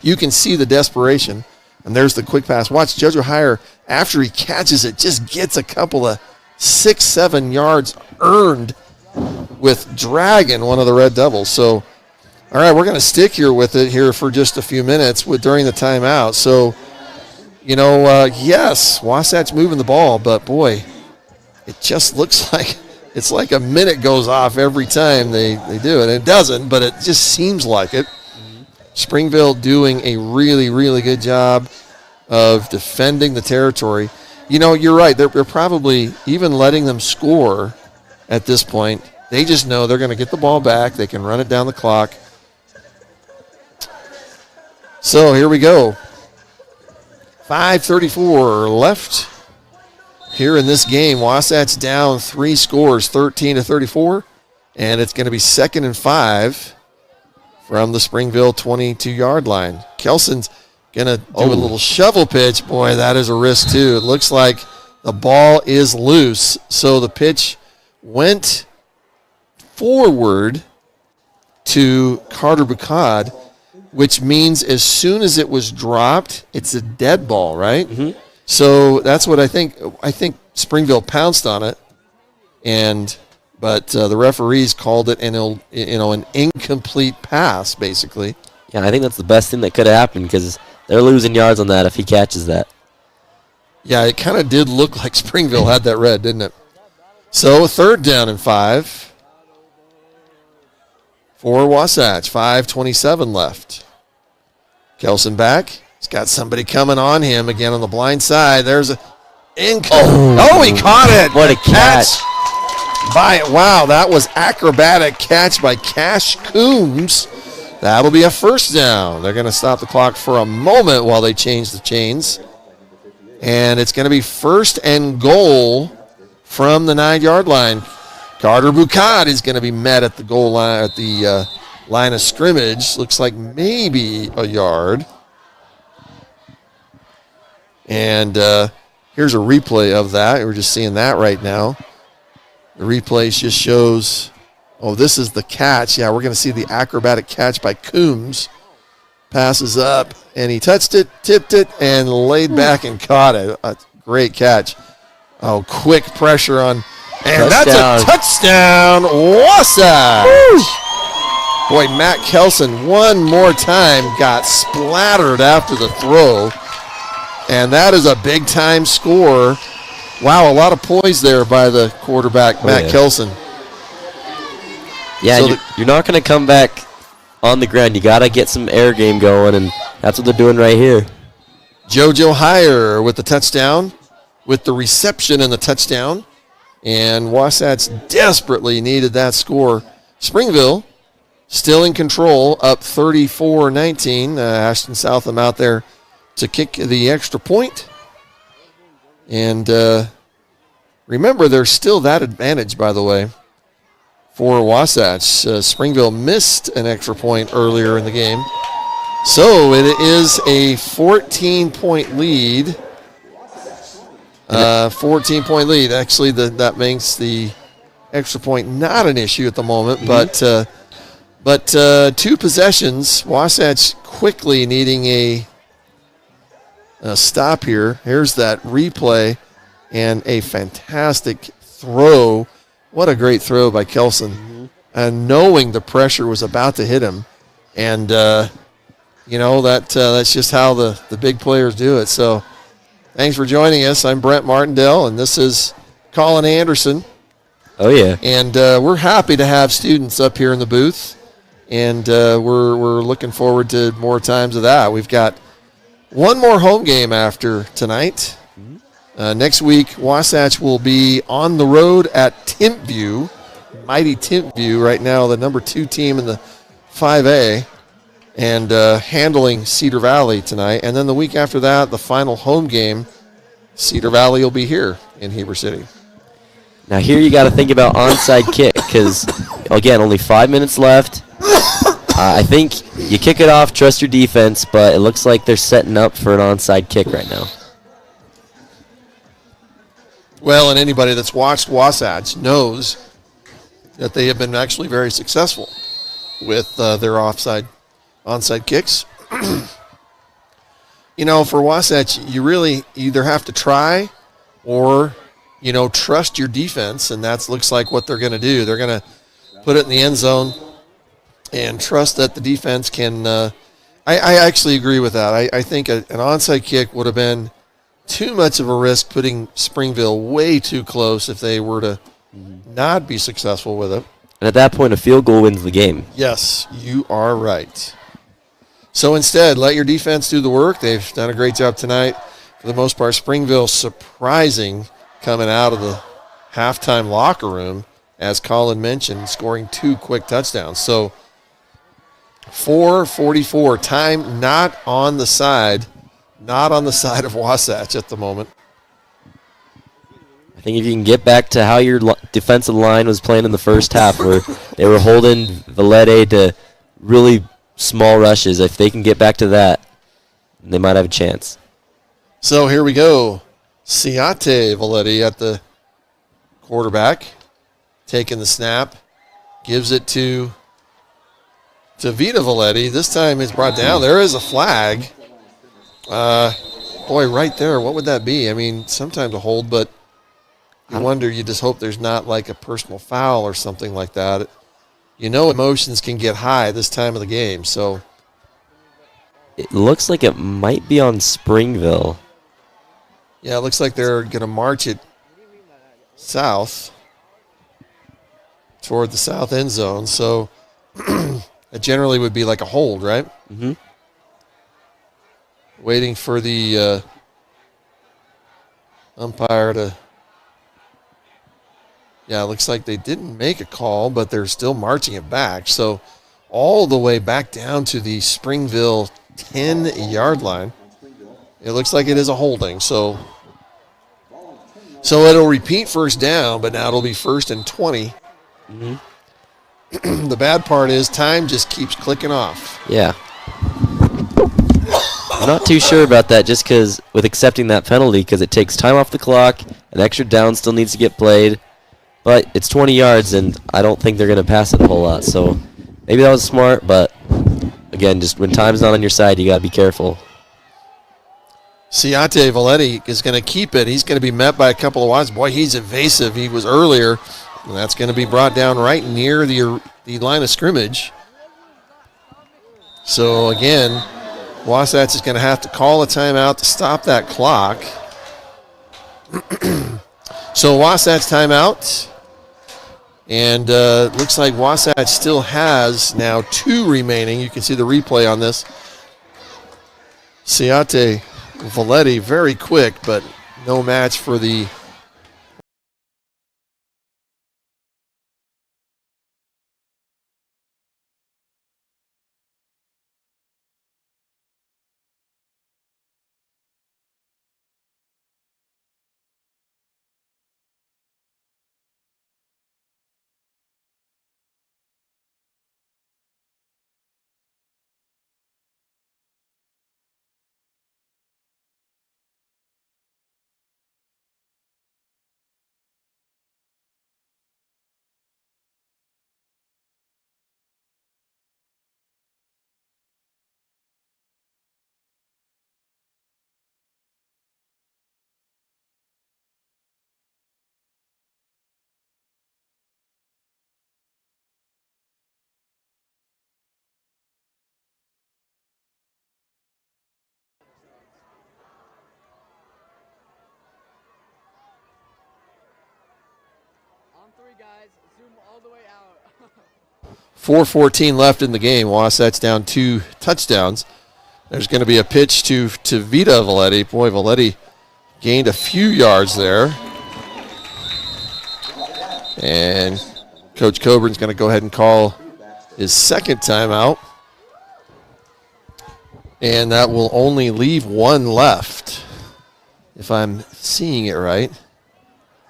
You can see the desperation. And there's the quick pass. Watch JoJo Heyer, after he catches it, just gets a couple of 6-7 yards earned with dragging one of the Red Devils. So, all right, we're going to stick here with it here for just a few minutes during the timeout. So, yes, Wasatch moving the ball, but boy, it just looks like it's like a minute goes off every time they do it. It doesn't, but it just seems like it. Springville doing a really, really good job of defending the territory. You're right. They're probably even letting them score at this point. They just know they're going to get the ball back. They can run it down the clock. So here we go. 5:34 left here in this game. Wasatch down 3 scores, 13-34, and it's going to be 2nd and 5 from the Springville 22-yard line. Kelson's going to do a little shovel pitch. Boy, that is a risk too. It looks like the ball is loose, so the pitch went forward to Carter Bucad, which means as soon as it was dropped, it's a dead ball, right? Mm-hmm. So that's what I think. I think Springville pounced on it, but the referees called it an incomplete pass, basically. Yeah, I think that's the best thing that could have happened because they're losing yards on that if he catches that. Yeah, it kind of did look like Springville had that red, didn't it? So 3rd down and 5 for Wasatch. 5:27 left. Kelson back. He's got somebody coming on him again on the blind side. There's a Oh, he caught it. What a catch. Wow, that was acrobatic catch by Cash Coombs. That'll be a 1st down. They're going to stop the clock for a moment while they change the chains. And it's going to be 1st and goal from the 9-yard line. Carter Bucad is going to be met at the goal line, at the line of scrimmage. Looks like maybe a yard. And here's a replay of that. We're just seeing that right now. The replay just shows, this is the catch. Yeah, we're going to see the acrobatic catch by Coombs. Passes up, and he touched it, tipped it, and laid back and caught it. A great catch. Oh, quick pressure on, and that's a touchdown, Wasatch. Boy, Matt Kelson one more time got splattered after the throw, and that is a big-time score. Wow, a lot of poise there by the quarterback, Matt Kelson. Yeah, so you're not going to come back on the ground. You got to get some air game going, and that's what they're doing right here. JoJo Heyer with the touchdown, with the reception and the touchdown. And Wasatch desperately needed that score. Springville still in control, up 34-19. Ashton Southam out there to kick the extra point. And remember, there's still that advantage, by the way, for Wasatch. Springville missed an extra point earlier in the game. So it is a 14-point lead. 14-point lead. Actually, that makes the extra point not an issue at the moment. But 2 possessions. Wasatch quickly needing a stop here. Here's that replay and a fantastic throw. What a great throw by Kelson. And knowing the pressure was about to hit him. And, that's just how the big players do it. So thanks for joining us. I'm Brent Martindale, and this is Colin Anderson. Oh, yeah. And we're happy to have students up here in the booth. And we're looking forward to more times of that. We've got one more home game after tonight. Next week, Wasatch will be on the road at Timpview, mighty Timpview right now, the number 2 team in the 5A, and handling Cedar Valley tonight. And then the week after that, the final home game, Cedar Valley will be here in Heber City. Now here you got to think about onside kick because, again, only 5 minutes left. I think you kick it off, trust your defense, but it looks like they're setting up for an onside kick right now. Well, and anybody that's watched Wasatch knows that they have been actually very successful with their onside kicks. For Wasatch, you really either have to try or, trust your defense, and that looks like what they're going to do. They're going to put it in the end zone and trust that the defense can I actually agree with that. I think an onside kick would have been too much of a risk, putting Springville way too close if they were to not be successful with it. And at that point, a field goal wins the game. Yes, you are right. So instead, let your defense do the work. They've done a great job tonight. For the most part, Springville surprising coming out of the halftime locker room, as Colin mentioned, scoring 2 quick touchdowns. So 4:44, time not on the side of Wasatch at the moment. I think if you can get back to how your defensive line was playing in the first half, where they were holding Valette to really small rushes, if they can get back to that, they might have a chance. So here we go. Siate Valette at the quarterback, taking the snap, gives it to Vita Valette. This time it's brought down. There is a flag. Boy, right there, what would that be? I mean, sometimes a hold, but you wonder, you just hope there's not like a personal foul or something like that. You know, emotions can get high this time of the game, so. It looks like it might be on Springville. Yeah, it looks like they're going to march it south toward the south end zone, so it generally would be like a hold, right? Mm-hmm. Waiting for the umpire to. Yeah, it looks like they didn't make a call, but they're still marching it back. So all the way back down to the Springville 10-yard line. It looks like it is a holding. So it'll repeat first down, but now it'll be 1st and 20. Mm-hmm. The bad part is time just keeps clicking off. Yeah. I'm not too sure about that just because with accepting that penalty, because it takes time off the clock, an extra down still needs to get played, but it's 20 yards, and I don't think they're going to pass it a whole lot. So maybe that was smart, but again, just when time's not on your side, you got to be careful. Siate Valette is going to keep it. He's going to be met by a couple of wides. Boy, he's evasive. He was earlier, and that's going to be brought down right near the line of scrimmage. So again, Wasatch is going to have to call a timeout to stop that clock. So Wasatch timeout. And looks like Wasatch still has now 2 remaining. You can see the replay on this. Siate Valette, very quick, but no match for the On 3, guys. Zoom all the way out. 4:14 left in the game. Wasatch down 2 touchdowns. There's going to be a pitch to Vita Valette. Boy, Valette gained a few yards there. And Coach Coburn's going to go ahead and call his second timeout. And that will only leave 1 left, if I'm seeing it right.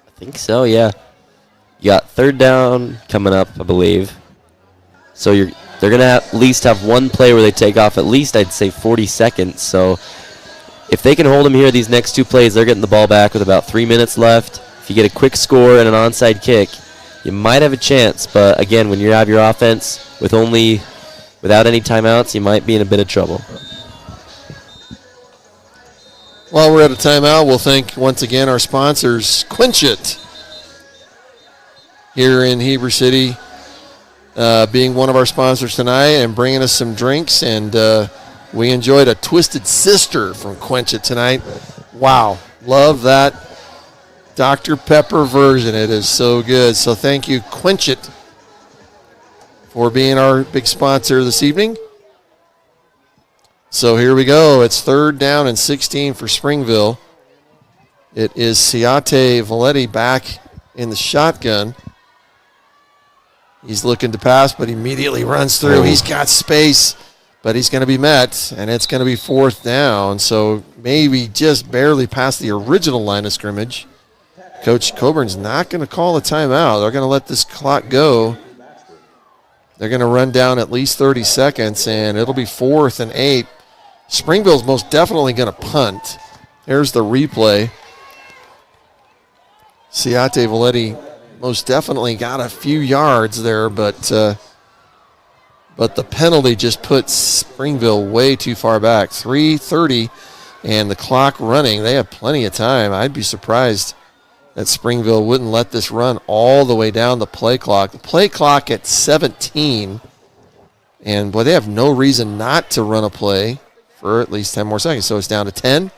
I think so, yeah. You got 3rd down coming up, I believe. So they're going to at least have 1 play where they take off at least, I'd say, 40 seconds. So if they can hold them here these next 2 plays, they're getting the ball back with about 3 minutes left. If you get a quick score and an onside kick, you might have a chance. But, again, when you have your offense without any timeouts, you might be in a bit of trouble. While we're at a timeout, we'll thank once again our sponsors, Quench It, here in Heber City, being one of our sponsors tonight and bringing us some drinks. And we enjoyed a Twisted Sister from Quench It tonight. Wow, love that Dr. Pepper version. It is so good. So thank you, Quench It, for being our big sponsor this evening. So here we go. It's 3rd down and 16 for Springville. It is Siate Valette back in the shotgun. He's looking to pass, but immediately runs through. He's got space, but he's going to be met, and it's going to be 4th down. So maybe just barely past the original line of scrimmage. Coach Coburn's not going to call a timeout. They're going to let this clock go. They're going to run down at least 30 seconds, and it'll be 4th and 8. Springville's most definitely going to punt. Here's the replay. Ciate Valetti most definitely got a few yards there, but the penalty just puts Springville way too far back. 3:30 and the clock running. They have plenty of time. I'd be surprised that Springville wouldn't let this run all the way down the play clock. The play clock at 17. And, boy, they have no reason not to run a play for at least 10 more seconds. So it's down to 10,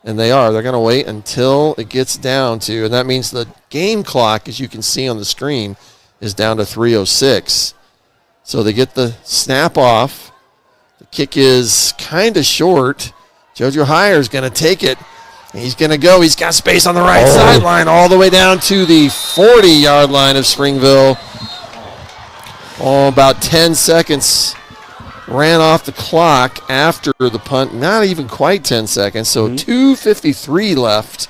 and they are. They're going to wait until it gets down to, and that means the game clock, as you can see on the screen, is down to 3:06. So they get the snap off. The kick is kind of short. JoJo Heyer's going to take it. He's going to go. He's got space on the right sideline all the way down to the 40-yard line of Springville. About 10 seconds ran off the clock after the punt. Not even quite 10 seconds. So 2:53 left.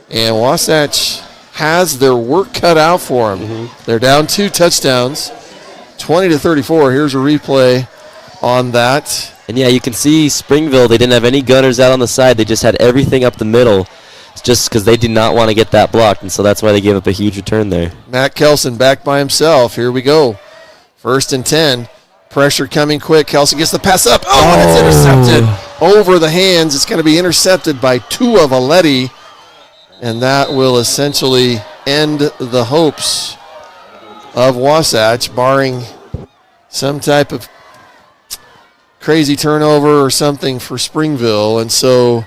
And Wasatch has their work cut out for them. They're down 2 touchdowns, 20-34. Here's a replay on that. And, yeah, you can see Springville, they didn't have any gunners out on the side. They just had everything up the middle just because they did not want to get that blocked, and so that's why they gave up a huge return there. Matt Kelson back by himself. Here we go. 1st and 10. Pressure coming quick. Kelson gets the pass up. And it's intercepted over the hands. It's going to be intercepted by Tua Valetti, and that will essentially end the hopes of Wasatch, barring some type of crazy turnover or something for Springville. And so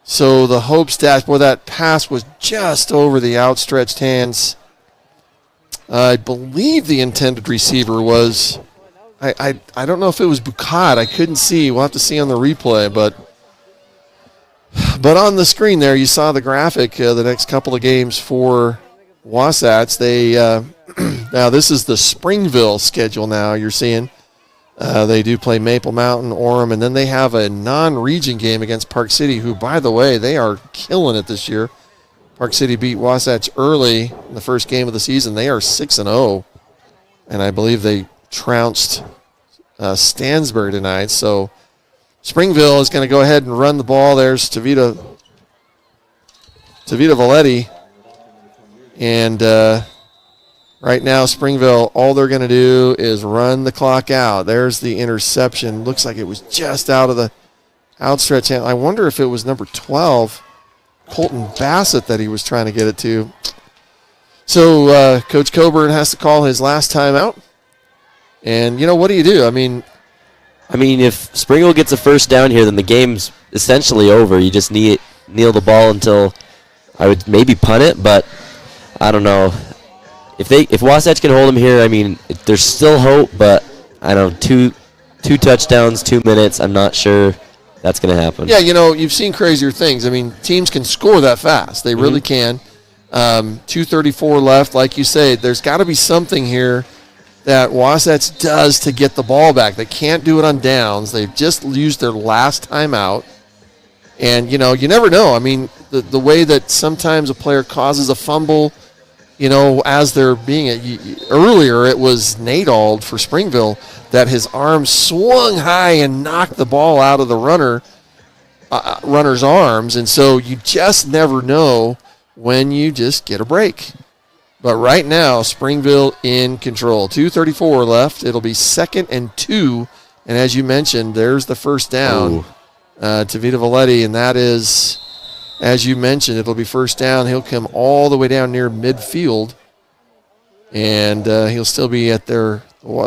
the hopes dashed. Boy, that pass was just over the outstretched hands. I believe the intended receiver was, I don't know if it was Bucat. I couldn't see. We'll have to see on the replay. But on the screen there, you saw the graphic the next couple of games for Wasatch. They now this is the Springville schedule now you're seeing. They do play Maple Mountain, Orem, and then they have a non-region game against Park City, who, by the way, they are killing it this year. Park City beat Wasatch early in the first game of the season. They are 6-0, and I believe they trounced Stansbury tonight. So Springville is going to go ahead and run the ball. There's Tavita Valetti, and right now, Springville, all they're going to do is run the clock out. There's the interception. Looks like it was just out of the outstretched hand. I wonder if it was number 12, Colton Bassett, that he was trying to get it to. So Coach Coburn has to call his last timeout. And, what do you do? I mean, if Springville gets a first down here, then the game's essentially over. You just kneel the ball until I would maybe punt it, but I don't know. If Wasatch can hold them here, there's still hope, but I don't know, two touchdowns, 2 minutes, I'm not sure that's going to happen. Yeah, you've seen crazier things. Teams can score that fast. They really can. 2:34 left. Like you say, there's got to be something here that Wasatch does to get the ball back. They can't do it on downs. They've just used their last timeout. And, you never know. The way that sometimes a player causes a fumble, as they're being earlier, it was Nadald for Springville that his arm swung high and knocked the ball out of the runner's arms. And so you just never know when you just get a break. But right now, Springville in control. 2:34 left. It'll be 2nd and 2. And as you mentioned, there's the first down to Vita Valetti, and that is, as you mentioned, it'll be first down. He'll come all the way down near midfield, and he'll still be at the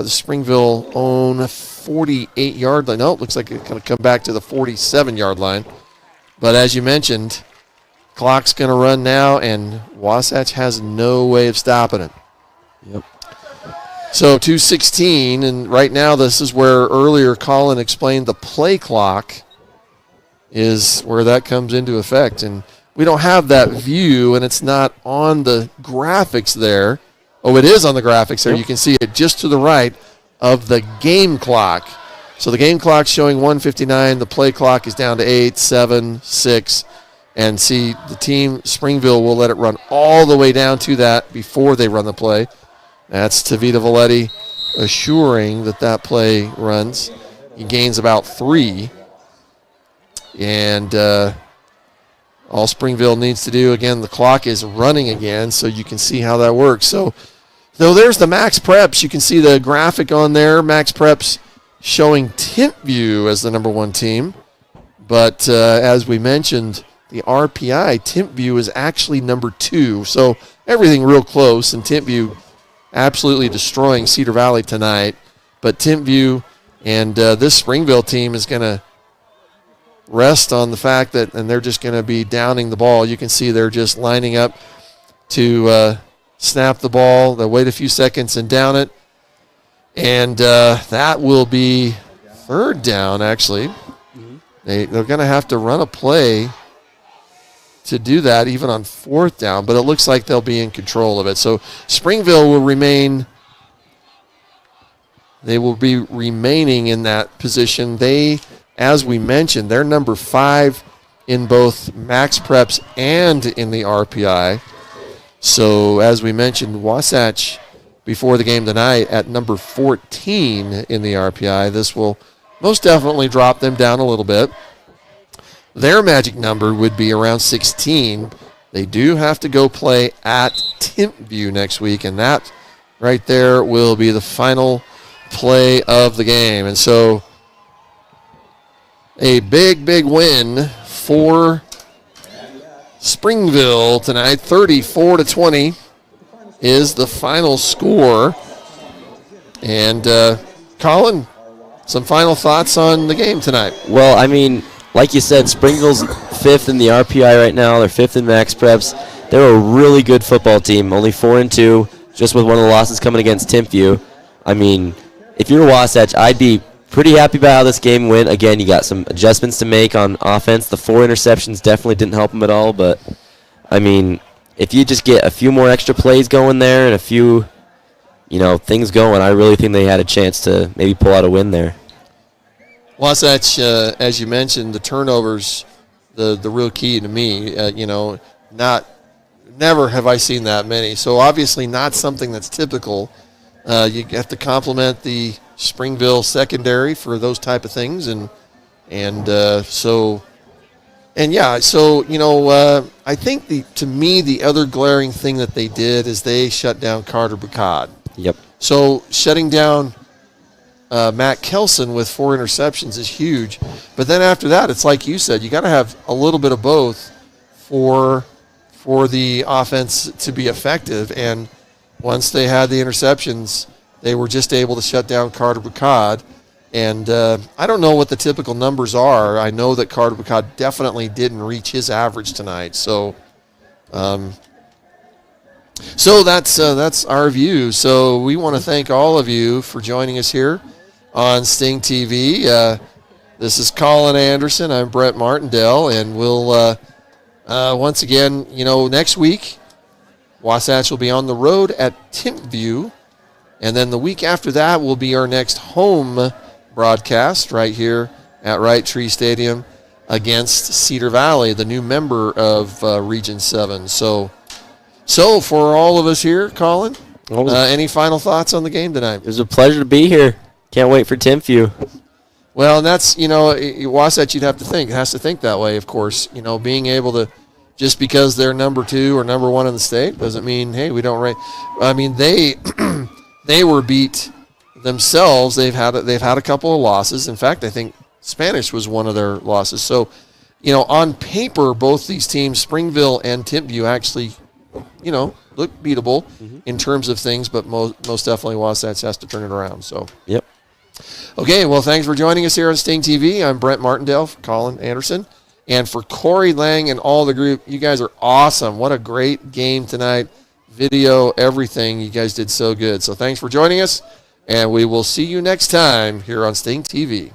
Springville own 48-yard line. No, it looks like it's going to come back to the 47-yard line. But as you mentioned, clock's going to run now, and Wasatch has no way of stopping it. Yep. So 2:16, and right now this is where earlier Colin explained the play clock is where that comes into effect. And we don't have that view, and it's not on the graphics there. Oh, it is on the graphics there. Yep. You can see it just to the right of the game clock. So the game clock's showing 1:59. The play clock is down to 8, 7, 6. And see, the team, Springville, will let it run all the way down to that before they run the play. That's Tavita Valetti assuring that play runs. He gains about 3. And all Springville needs to do, again, the clock is running again, so you can see how that works. So there's the Max Preps. You can see the graphic on there. Max Preps showing Timpview as the number 1 team. But as we mentioned, the RPI, Timpview is actually number 2. So everything real close, and Timpview absolutely destroying Cedar Valley tonight. But Timpview and this Springville team is going to rest on the fact that, and they're just going to be downing the ball. You can see they're just lining up to snap the ball. They'll wait a few seconds and down it. And that will be 3rd down, actually. Mm-hmm. They're going to have to run a play to do that, even on 4th down, but it looks like they'll be in control of it. So Springville will remain, they will be remaining in that position. They, as we mentioned, they're number 5 in both Max Preps and in the RPI. So as we mentioned, Wasatch before the game tonight at number 14 in the RPI. This will most definitely drop them down a little bit. Their magic number would be around 16. They do have to go play at Timpview next week, and that right there will be the final play of the game. And so a big, big win for Springville tonight. 34-20 is the final score. And Colin, some final thoughts on the game tonight? Well, I mean, like you said, Springville's 5th in the RPI right now. They're 5th in Max Preps. They're a really good football team, only 4-2, just with one of the losses coming against Timpview. I mean, if you're Wasatch, I'd be pretty happy about how this game went. Again, you got some adjustments to make on offense. The 4 interceptions definitely didn't help them at all, but, I mean, if you just get a few more extra plays going there and a few, things going, I really think they had a chance to maybe pull out a win there. Wasatch, as you mentioned, the turnovers, the real key to me. Never have I seen that many. So obviously not something that's typical. You have to compliment the Springville secondary for those type of things, I think to me the other glaring thing that they did is they shut down Carter Bacad. Yep. So shutting down Matt Kelson with 4 interceptions is huge. But then after that, it's like you said, you got to have a little bit of both for the offense to be effective. And once they had the interceptions, they were just able to shut down Carter Bacad. And I don't know what the typical numbers are. I know that Carter Bacad definitely didn't reach his average tonight. So that's our view. So we want to thank all of you for joining us here on Sting TV. This is Colin Anderson. I'm Brett Martindale, and we'll once again, next week, Wasatch will be on the road at Timpview, and then the week after that will be our next home broadcast right here at Wright Tree Stadium against Cedar Valley, the new member of Region 7. So for all of us here, Colin, any final thoughts on the game tonight? It was a pleasure to be here. Can't wait for Timpview. Well, and that's, Wasatch, you'd have to think. It has to think that way, of course. Being able to, just because they're number 2 or number 1 in the state doesn't mean, hey, we don't rate. I mean, they were beat themselves. They've had a couple of losses. In fact, I think Spanish was one of their losses. So, on paper, both these teams, Springville and Timpview, actually, look beatable in terms of things, but most definitely Wasatch has to turn it around. So, yep. Okay, well, thanks for joining us here on Sting TV. I'm Brent Martindale, for Colin Anderson, and for Corey Lang and all the group. You guys are awesome. What a great game tonight. Video, everything. You guys did so good. So thanks for joining us, and we will see you next time here on Sting TV.